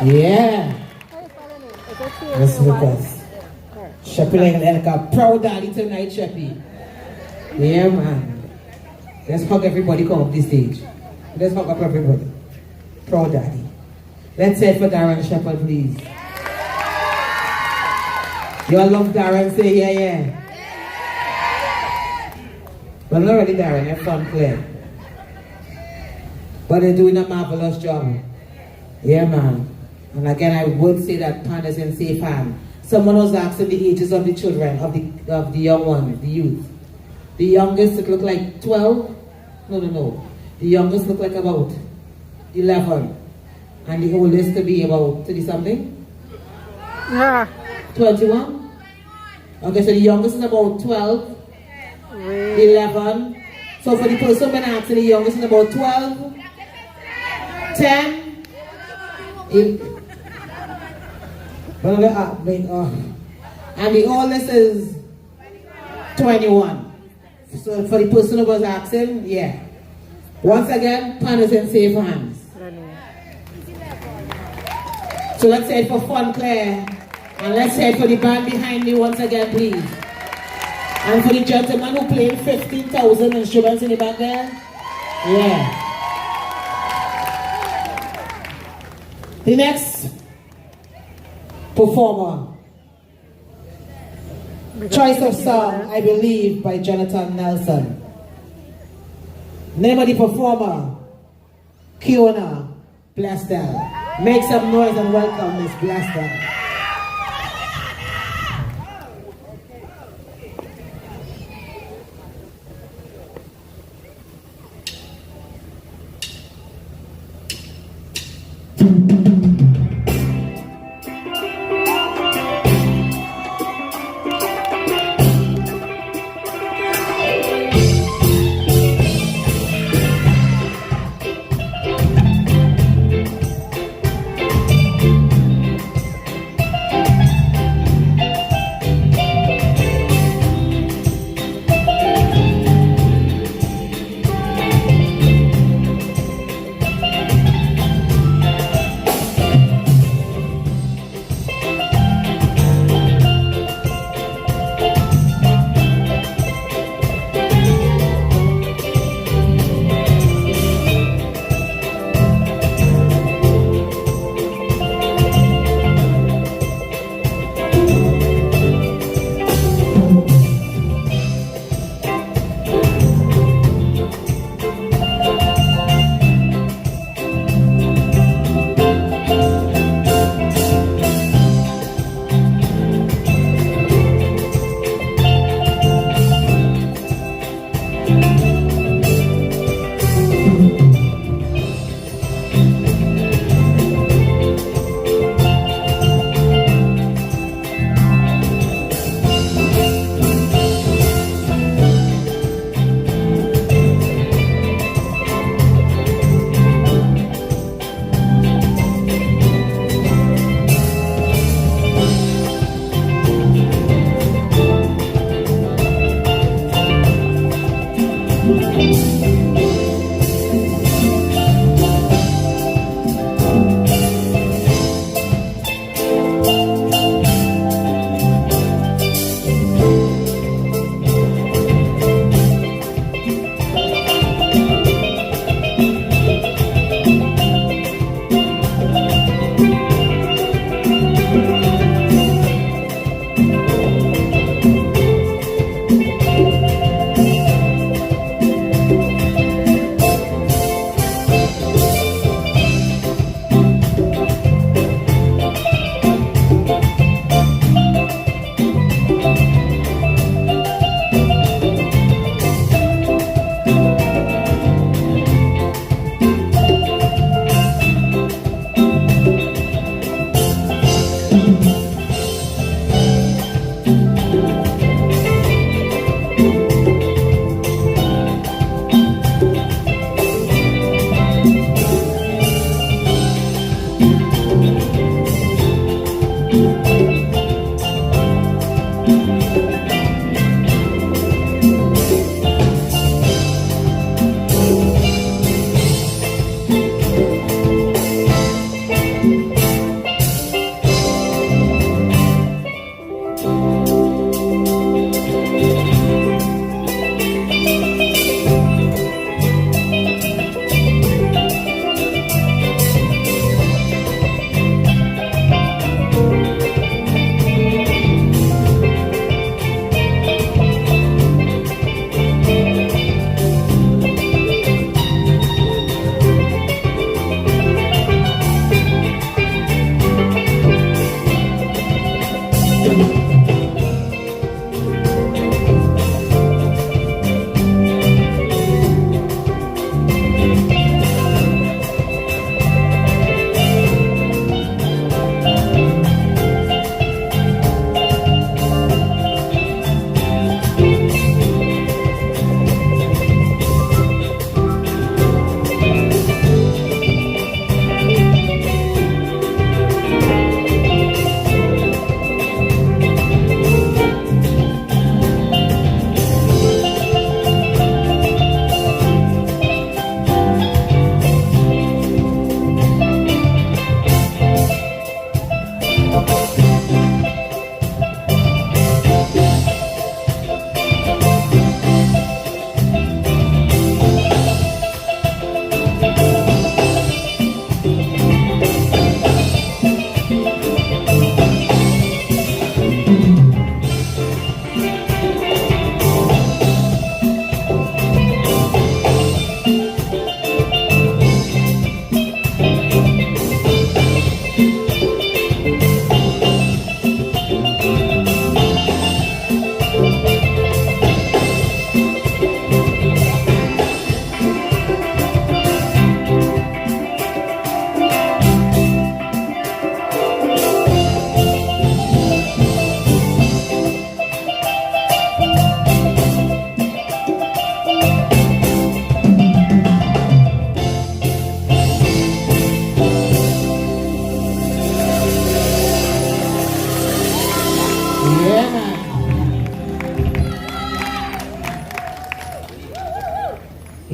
S4: Yeah. Let's look us. Sheppy like a proud daddy tonight, Sheppy. Yeah, man. Let's hug everybody come up this stage. Let's hug up everybody. Proud daddy. Let's say it for Darren Shepherd, please. You all love Darren, say yeah, yeah. Well, not really Darren, they're Fonclaire. But they're doing a marvelous job. Yeah, man. And again, I would say that Pan is in safe hand. Someone was asking the ages of the children, of the young ones, the youth. The youngest it looked like 12. No. The youngest looked like about 11. And the oldest to be about 30 something?
S1: Yeah.
S4: 21? Okay, so the youngest is about 12. 11. So for the person when asking, the youngest is about 12. 10. 8. And the oldest is 21. So for the person who was asking, yeah. Once again, pan is in safe hands. So let's say it for Fonclaire. And let's say it for the band behind me once again, please. And for the gentleman who played 15,000 instruments in the back there. Yeah. The next performer. Choice of song, I Believe, by Jonathan Nelson. Name of the performer, Kiona Blastel. Make some noise and welcome Miss Blastel.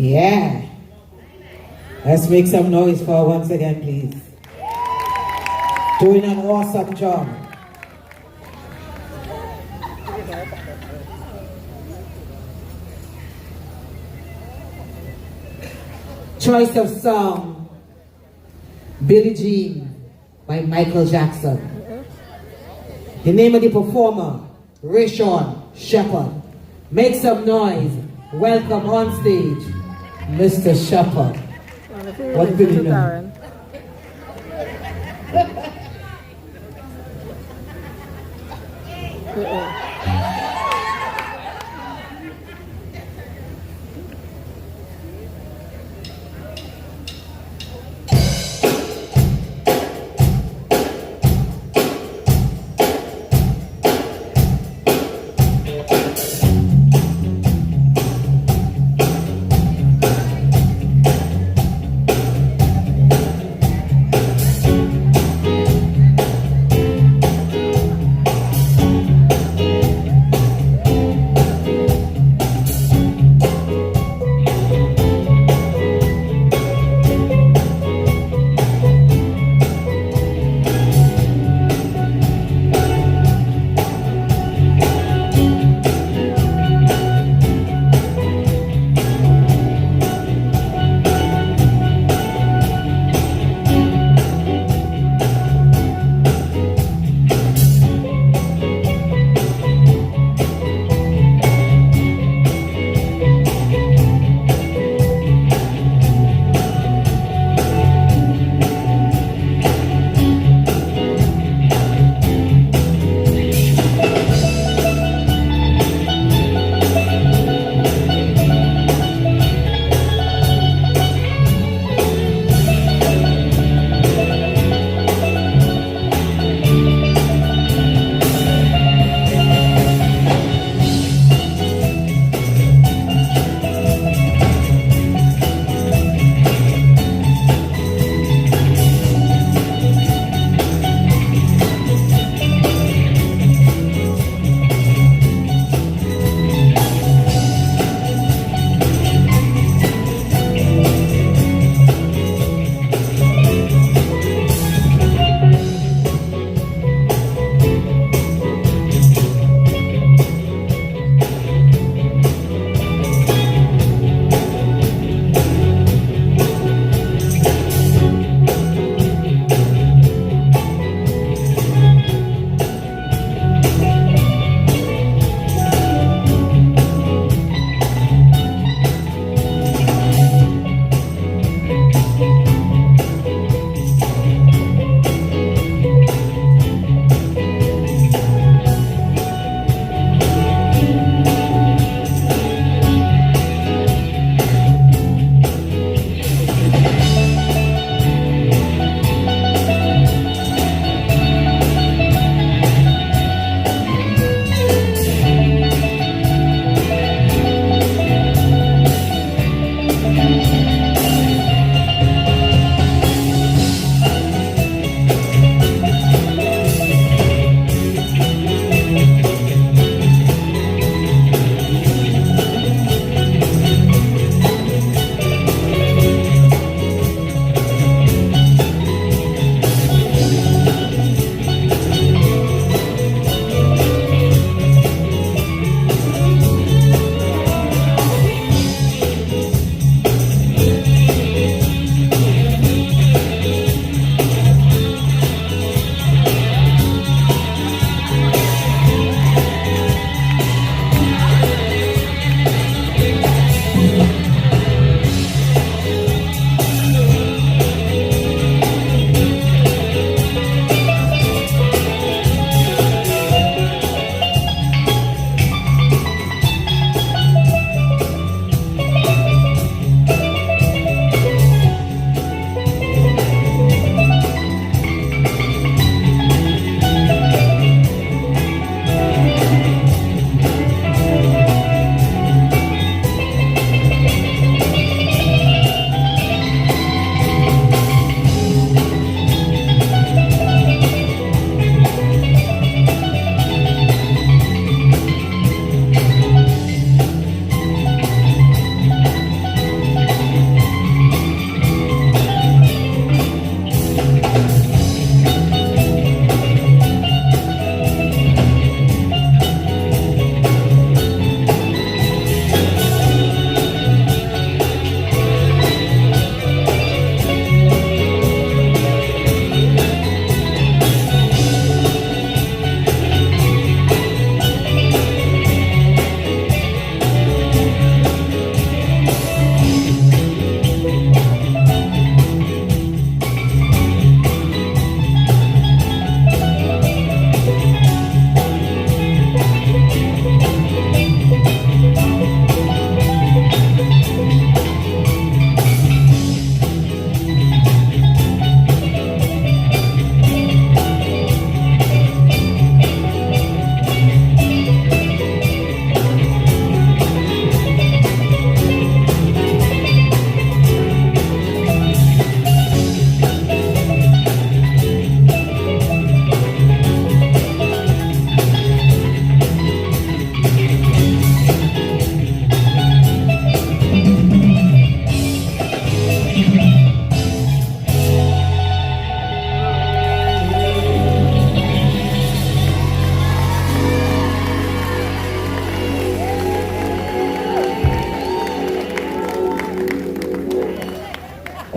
S4: Yeah. Let's make some noise for her once again, please. Doing an awesome job. Choice of song, Billie Jean by Michael Jackson. The name of the performer, Rayshon Shepherd. Make some noise. Welcome on stage, Mr. Shepherd. What do you know?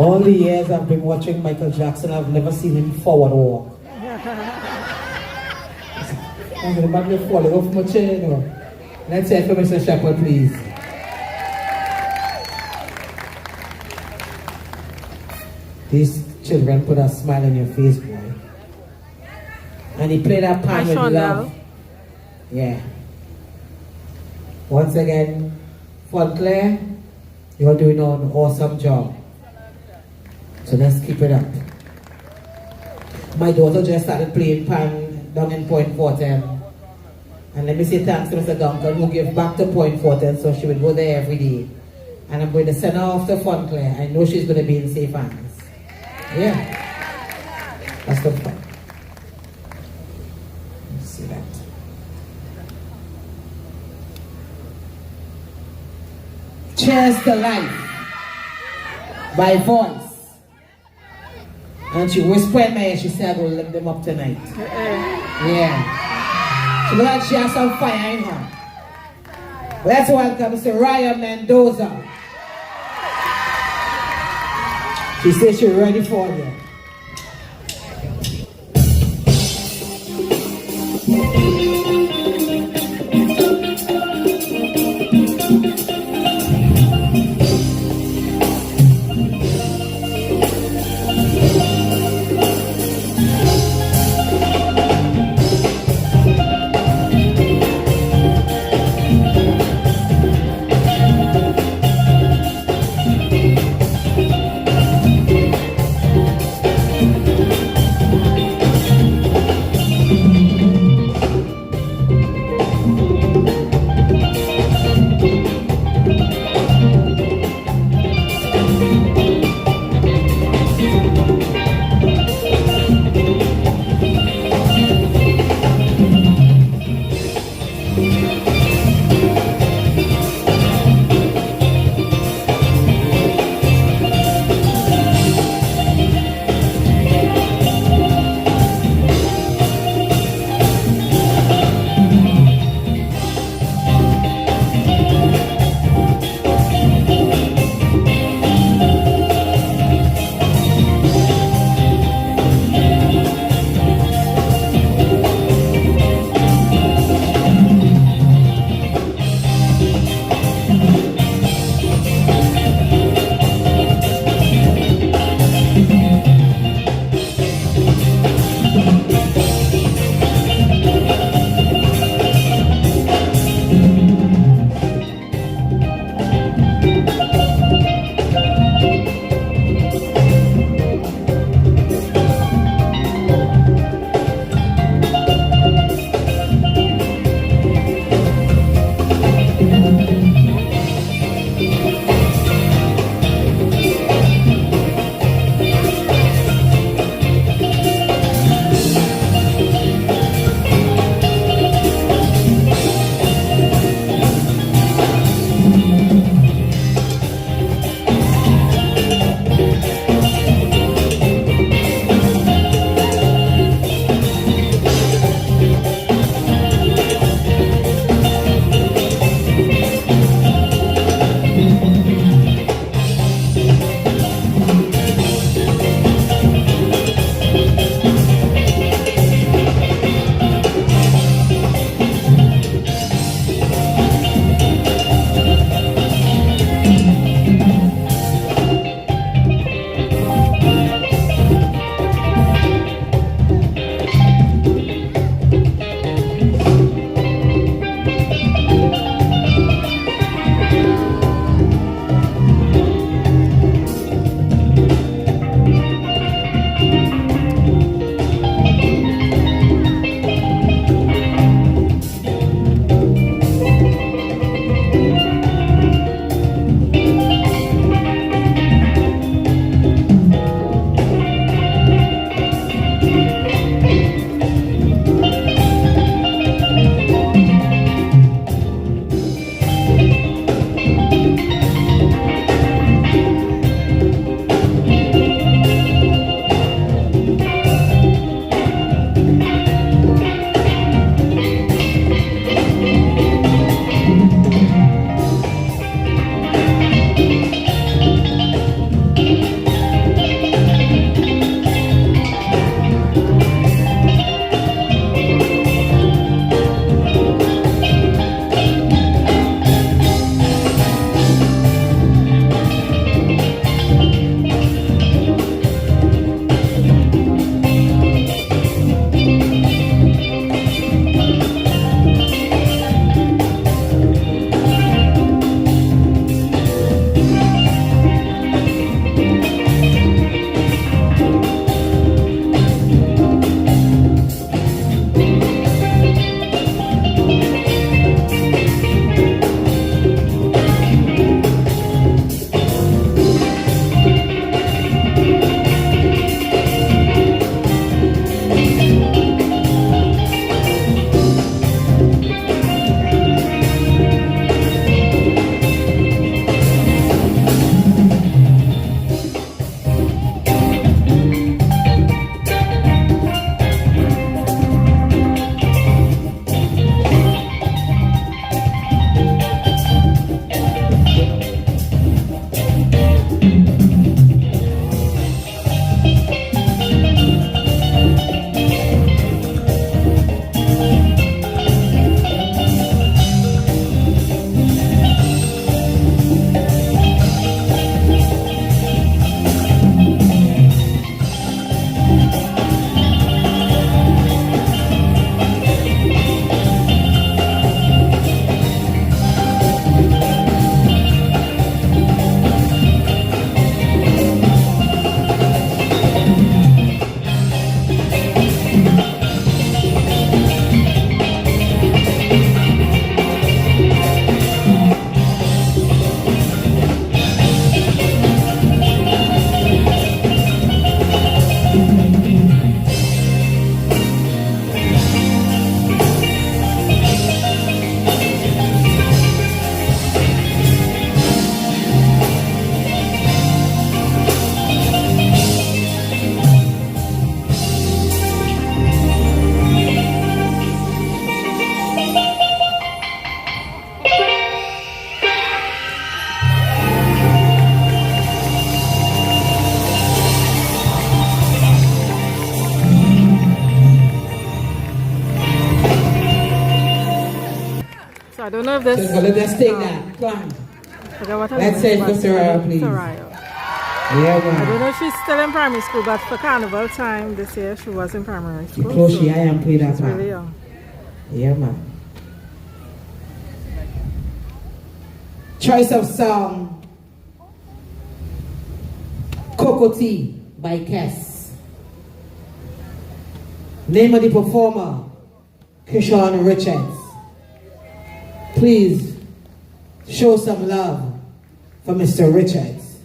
S4: All the years I've been watching Michael Jackson, I've never seen him forward walk. I'm going to be falling off my chair, you know. Let's say for Mr. Shepherd, please. These children put a smile on your face, boy. And he played that pan with love. Yeah. Once again, Fonclaire, you're doing an awesome job. So let's keep it up. My daughter just started playing pan down in Point Fortin. And let me say thanks to Mr. Duncan who gave back to Point Fortin so she would go there every day. And I'm going to send her off to Fonclaire. I know she's going to be in safe hands. Yeah. That's the fun. Let's see that. Cheers to Life by Voice. And she whispered in my ear, she said, I will lift them up tonight. Yeah. She looked like she has some fire in her. Let's welcome Soraya Mendoza. She says she's ready for you.
S1: I don't know if this.
S4: So let's just take that. Come on.
S1: Forget what her
S4: Let's
S1: name
S4: say
S1: is,
S4: for Soraya, please.
S1: Soraya.
S4: Yeah,
S1: I
S4: man.
S1: don't know if she's still in primary school, but for carnival time this year she was in primary
S4: The
S1: school.
S4: close
S1: so
S4: she I am play that
S1: she's
S4: man.
S1: really young.
S4: Yeah, man. Choice of song Cocoa Tea by Kess. Name of the performer Keyshawn Richards. Please show some love for Mr. Richards.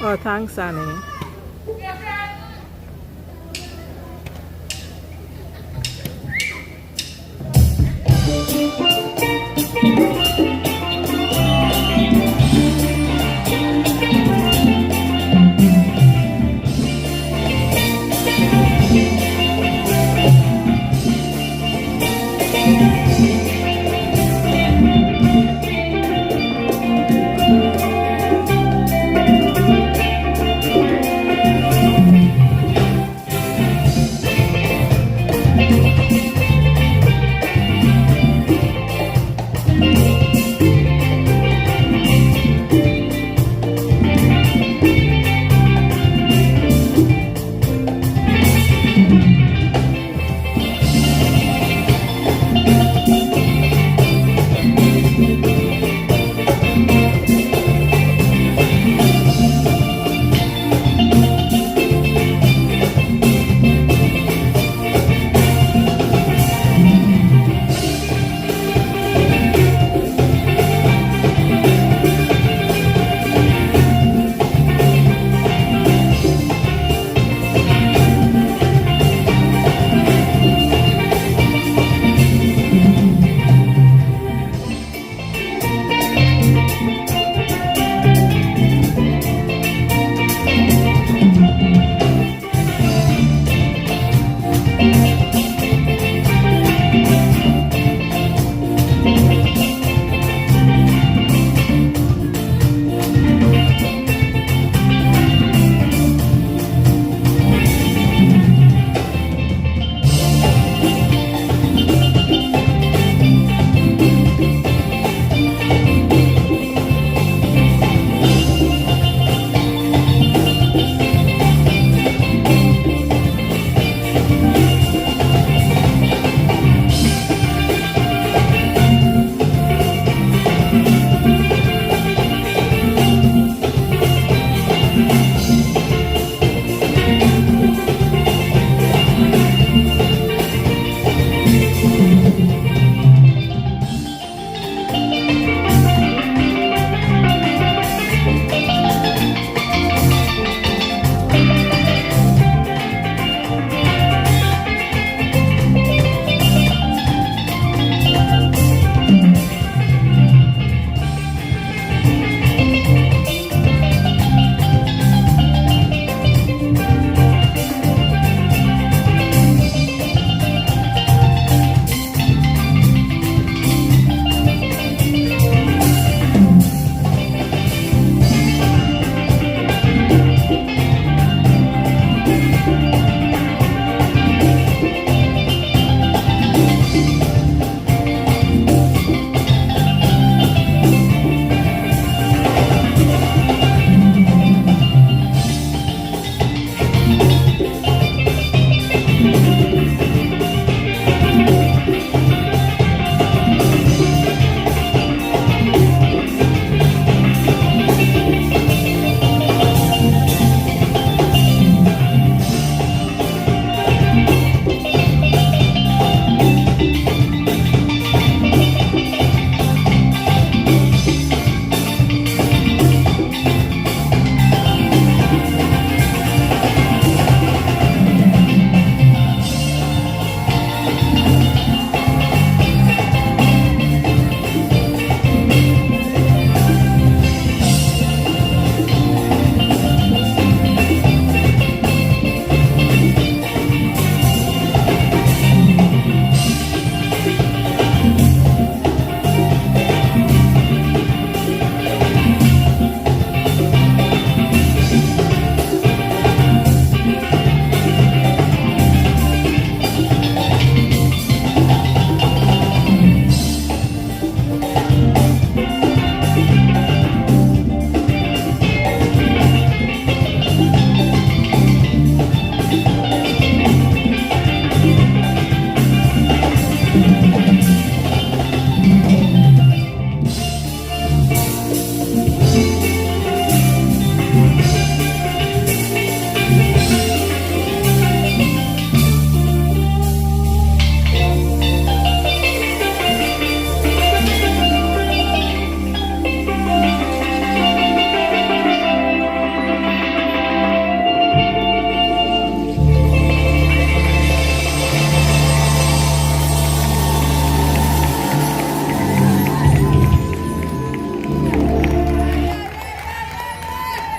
S1: Oh, thanks, Annie.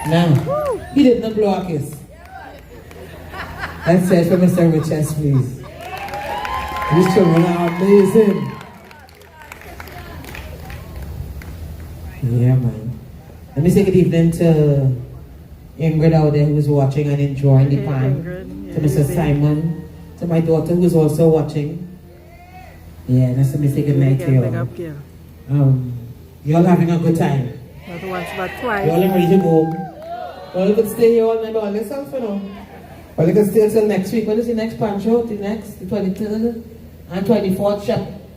S4: Now, he did not blow a kiss. Let's say for Mr. Richards, please. These children are amazing. Yeah, man. Let me say good evening to Ingrid out there who's watching and enjoying the pan. To Mr. Simon, to my daughter who's also watching. Yeah, that's let me say good night to you all. You all having a good time?
S1: Not once, but twice.
S4: You all are ready to go? Well, you could stay here all night by yourself, you know. Well, you can stay till next week. When is the next pan show? The 23rd and 24th.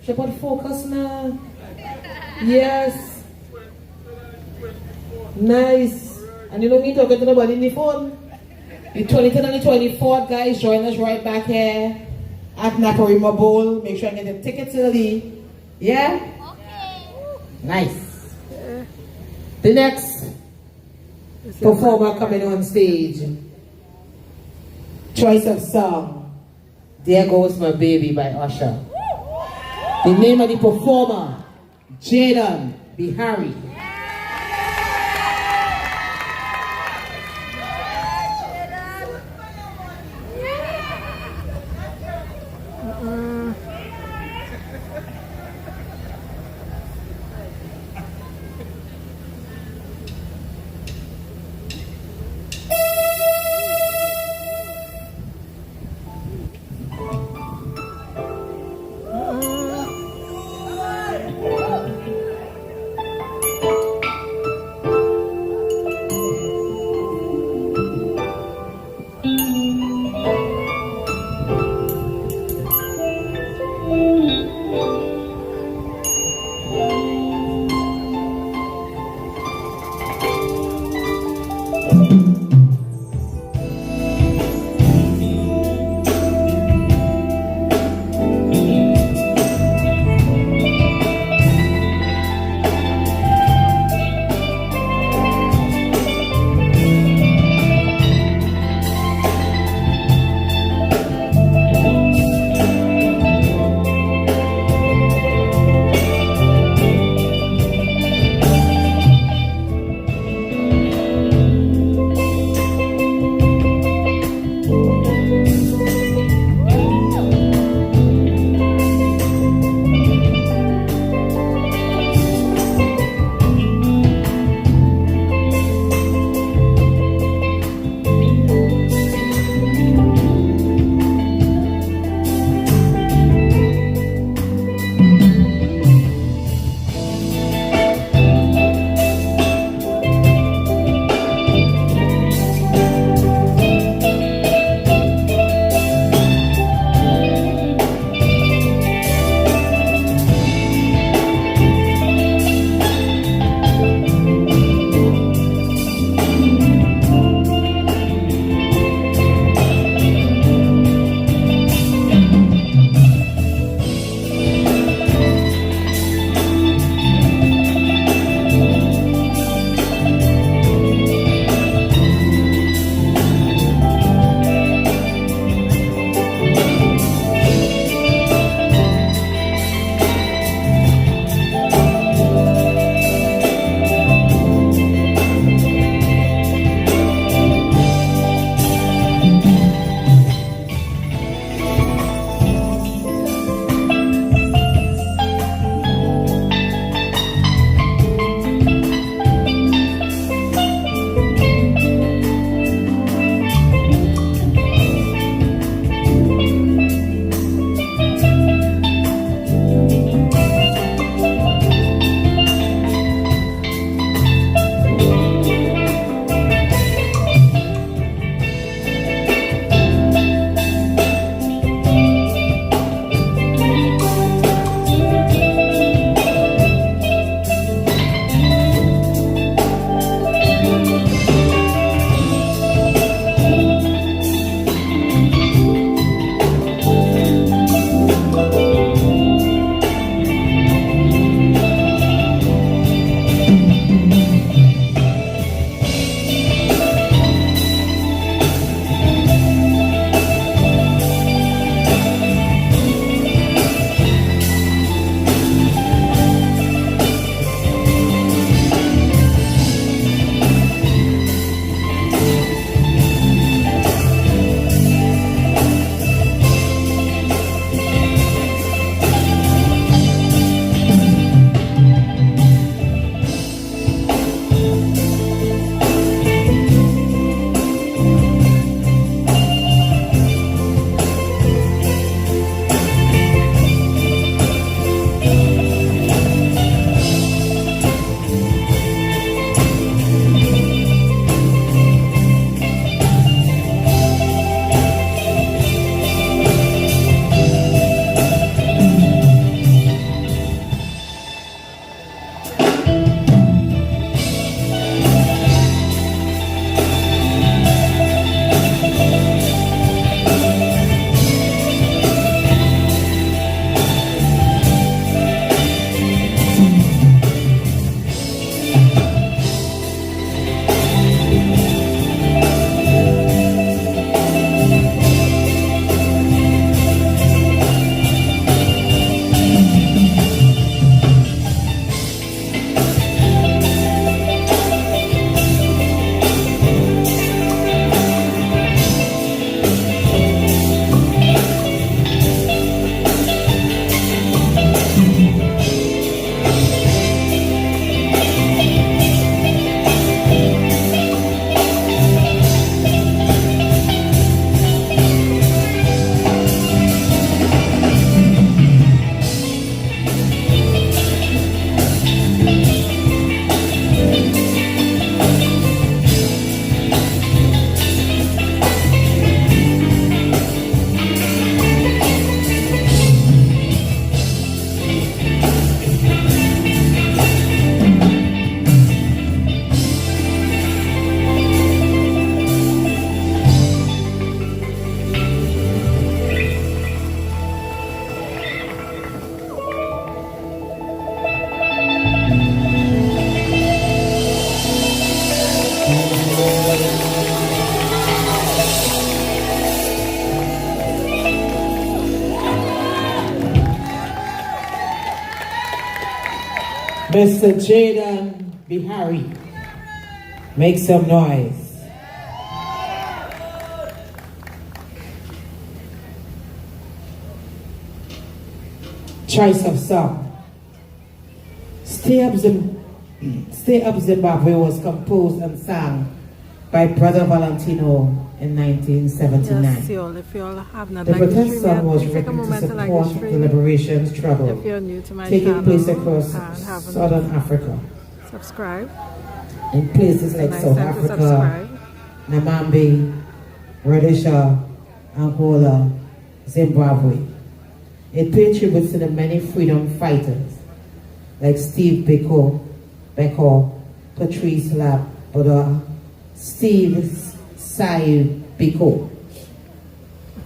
S4: Shepherd focus now. Yes. Nice. And you don't need to talk to nobody in the phone. The 23rd and the 24th, guys, join us right back here at Naparima Bowl. Make sure you get the tickets early. Yeah? Okay. Nice. The next performer coming on stage. Choice of song, There Goes My Baby by Usher. The name of the performer, Jaden Bihari. Mr. Jaden Bihari. Make some noise. Choice of song. Stay Up Zimbabwe was composed and sung by Brother Valentino in 1979.
S1: Yes, if you all have not
S4: The
S1: liked the
S4: protest
S1: stream
S4: song
S1: yet,
S4: was
S1: take a
S4: written to
S1: moment to like
S4: support
S1: the
S4: the
S1: stream.
S4: liberation struggle
S1: If you're new to my
S4: taking
S1: channel
S4: place across
S1: and haven't
S4: Southern Africa,
S1: subscribe,
S4: in places like
S1: nice
S4: South
S1: time to
S4: Africa,
S1: subscribe.
S4: Namibia, Rhodesia, Angola, Zimbabwe. It paid tribute to the many freedom fighters like Steve Biko, Patrice Laboda, Steve Sai Biko,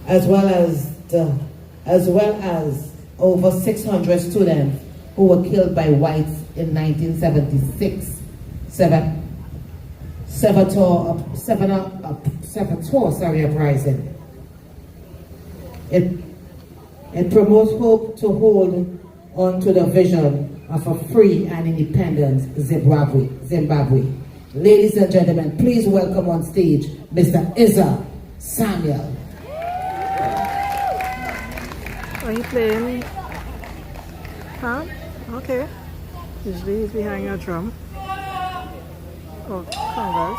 S4: as well as over 600 students who were killed by whites in 1976. Saboteur uprising. It promotes hope to hold on to the vision of a free and independent Zimbabwe. Ladies and gentlemen, please welcome on stage Mr. Izza Samuel.
S1: Are you playing? Huh? Okay. Usually he's behind a drum. Oh, congas.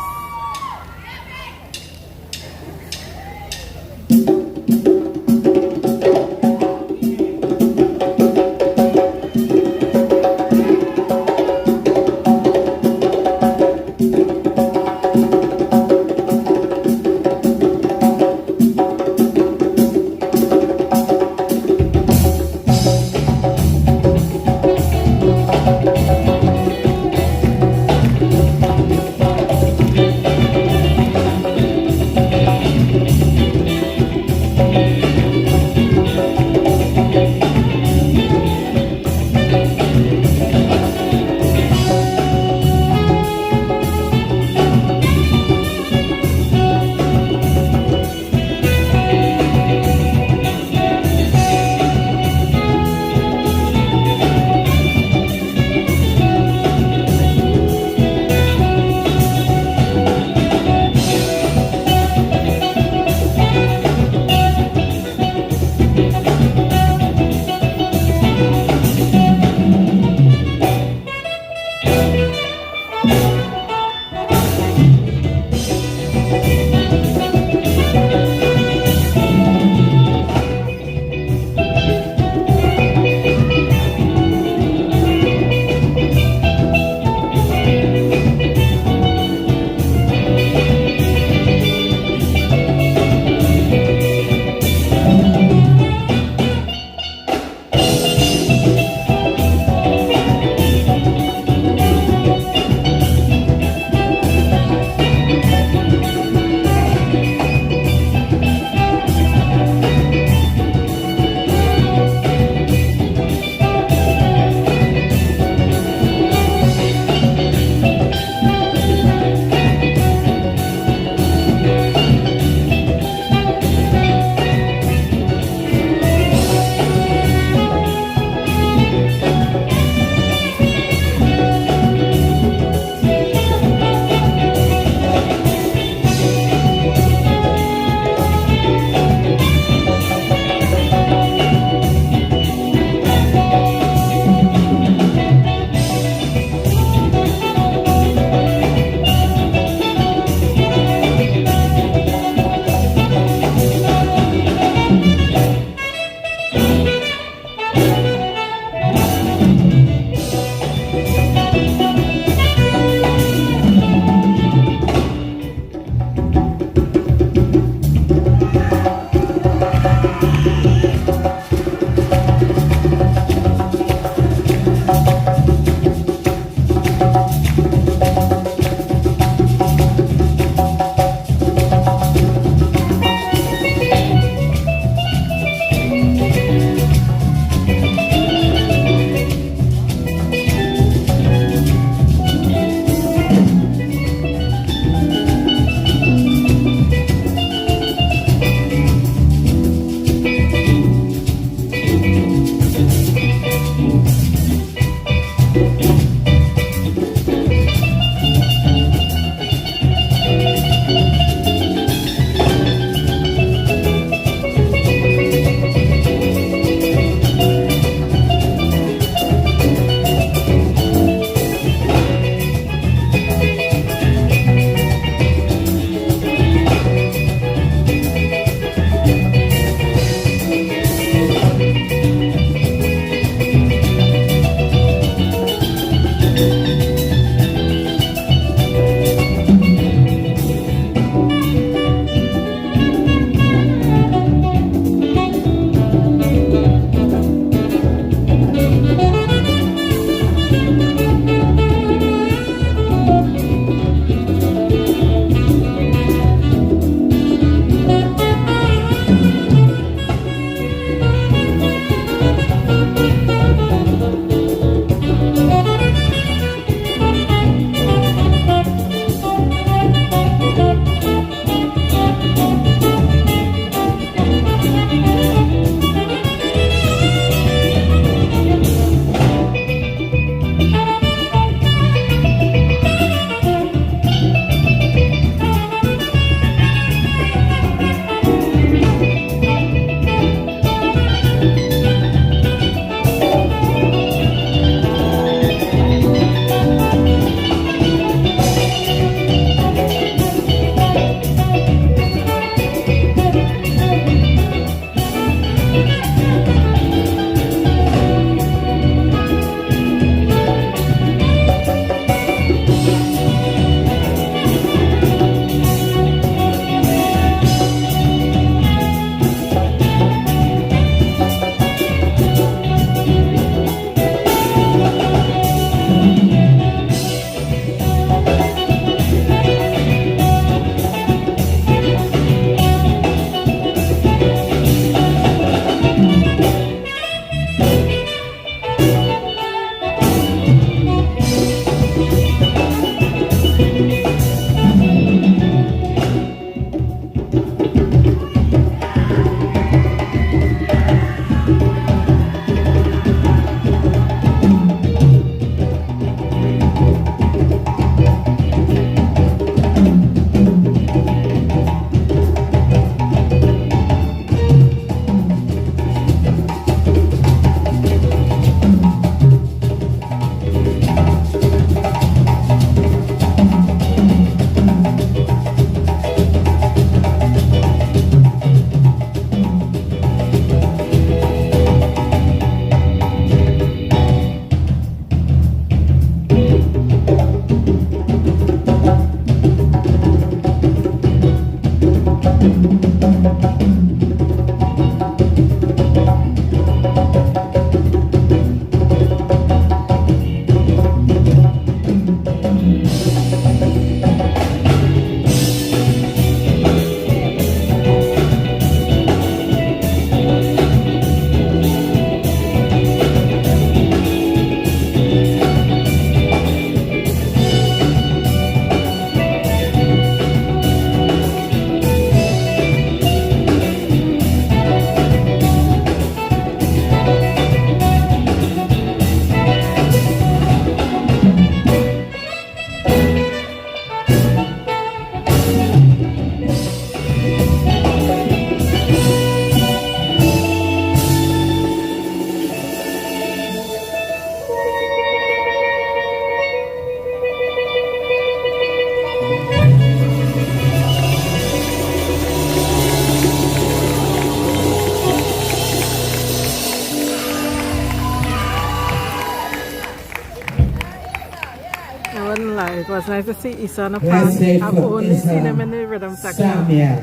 S1: I wouldn't lie, it was nice to see Issa on the
S4: Let's say
S1: pan. I've
S4: for
S1: only
S4: Issa,
S1: seen him in the rhythm section.
S4: Samuel.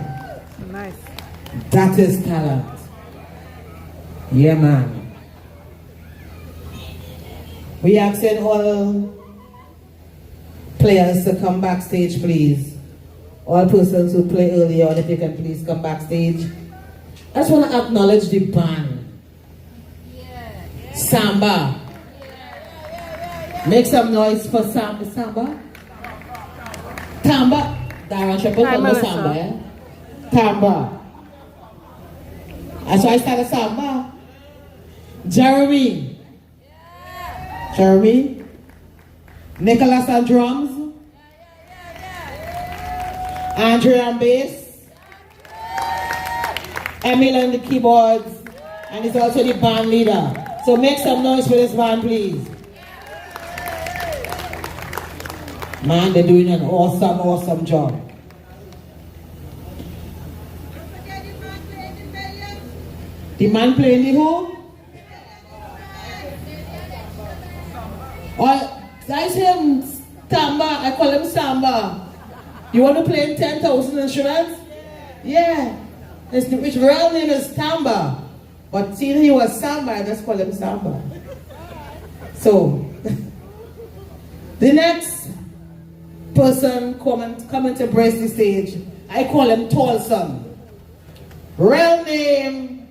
S1: Nice.
S4: That is talent. Yeah, man. We asking all players to come backstage, please. All persons who play earlier on, if you can please come backstage. I just want to acknowledge the band. Samba. Make some noise for Samba. Tamba. Darren Shepherd
S1: Hi,
S4: from the
S1: Melissa.
S4: Samba, yeah? Tamba. That's why I started Samba. Jeremy. Jeremy. Nicholas on drums. Andrea on bass. Emil on the keyboards. And he's also the band leader. So make some noise for this band, please. Man, they're doing an awesome job. The man playing the who? Oh, I say him Samba. I call him Samba. You want to play in 10,000 instruments? Yeah. His real name is Samba. But seeing he was Samba, I just call him Samba. So, the next person coming to brace the stage, I call him Tolson. Real name,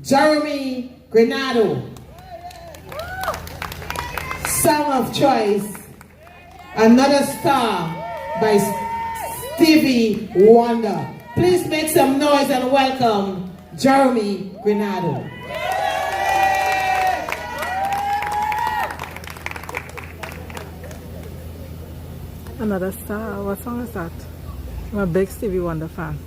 S4: Jeremy Granado. Song of choice, Another Star by Stevie Wonder. Please make some noise and welcome Jeremy Granado.
S1: Another Star, what song is that? I'm a big Stevie Wonder fan.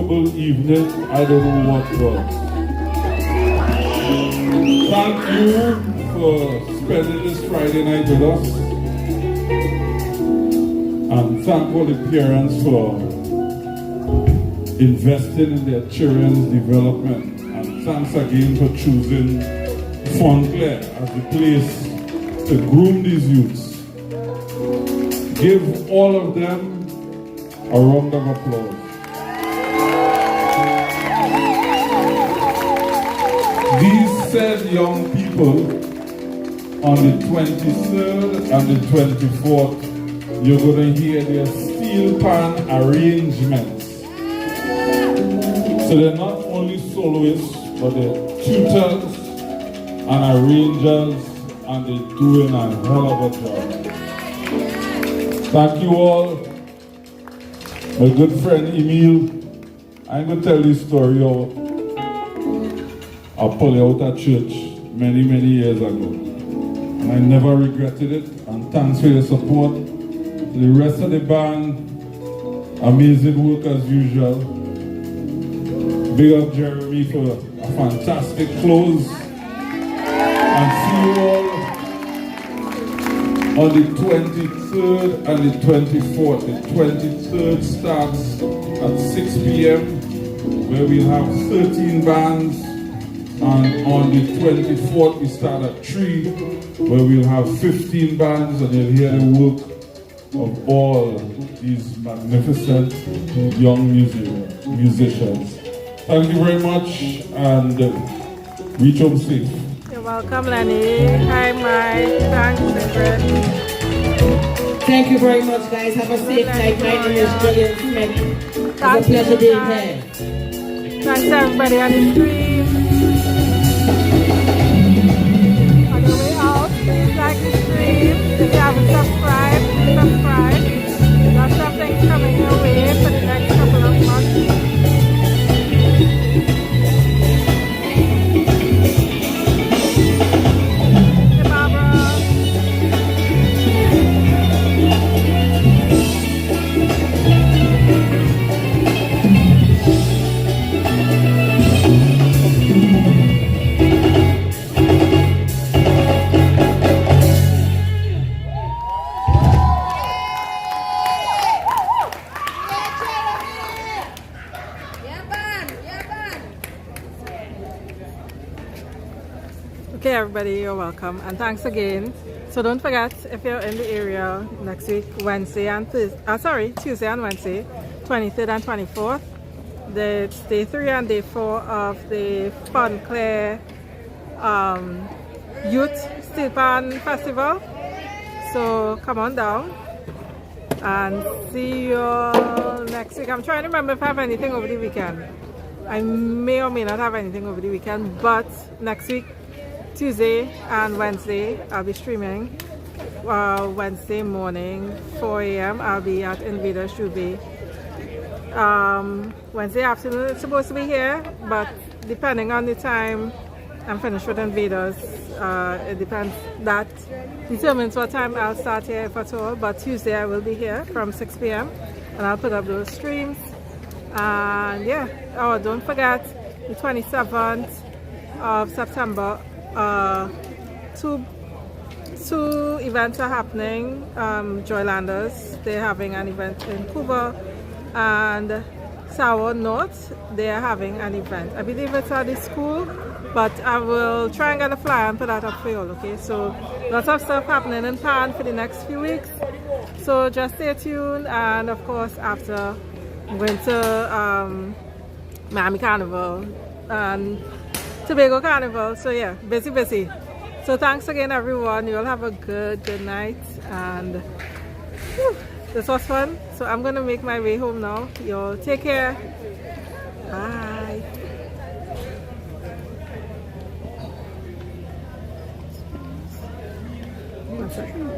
S5: unspeakable evening. I don't know what was. Thank you for spending this Friday night with us. And thank all the parents for investing in their children's development. And thanks again for choosing Fonclaire as the place to groom these youths. Give all of them a round of applause. These said young people, on the 23rd and the 24th, you're going to hear their steel pan arrangements. So they're not only soloists, but they're tutors and arrangers, and they're doing a hell of a job. Thank you all. My good friend Emil, I'm going to tell you a story of I pulled out of church many years ago. And I never regretted it. And thanks for your support. To the rest of the band, amazing work as usual. Big up Jeremy for a fantastic close. And see you all on the 23rd and the 24th. The 23rd starts at 6 p.m. where we'll have 13 bands. And on the 24th, we start at 3, where we'll have 15 bands, and you'll hear the work of all these magnificent young musicians. Thank you very much, and reach home safe.
S1: You're welcome, Lenny. Hi, Mike. Thanks, Reverend.
S4: Thank you very much, guys. Have a safe night. My name is Julian Smith. It's a pleasure being here.
S1: Thanks, everybody on the stream. On your way out, please like the stream. If you haven't subscribed, please subscribe. Lots of things coming your way for the next couple of months. Hey, Barbara. Okay, everybody, you're welcome, and thanks again. So don't forget, if you're in the area next week, Tuesday and Wednesday, 23rd and 24th, it's day 3 and day 4 of the Fonclaire Youth Steelpan Festival. So come on down and see you all next week. I'm trying to remember if I have anything over the weekend. I may or may not have anything over the weekend, but next week, Tuesday and Wednesday, I'll be streaming. Wednesday morning, 4 a.m., I'll be at Invader Shube. Wednesday afternoon, it's supposed to be here, but depending on the time I'm finished with Invaders, it depends. That determines what time I'll start here, if at all. But Tuesday, I will be here from 6 p.m. and I'll put up those streams. And yeah, don't forget the 27th of September. Two events are happening. Joylanders, they're having an event in Cuba, and Sour North, they're having an event. I believe it's at the school, but I will try and get a flyer and put that up for you all, okay? So lots of stuff happening in Pan for the next few weeks. So just stay tuned, and of course after I'm going to Miami Carnival and Tobago Carnival. So yeah, busy. So thanks again, everyone. You all have a good night, and this was fun. So I'm gonna make my way home now. You all take care. Bye. One second.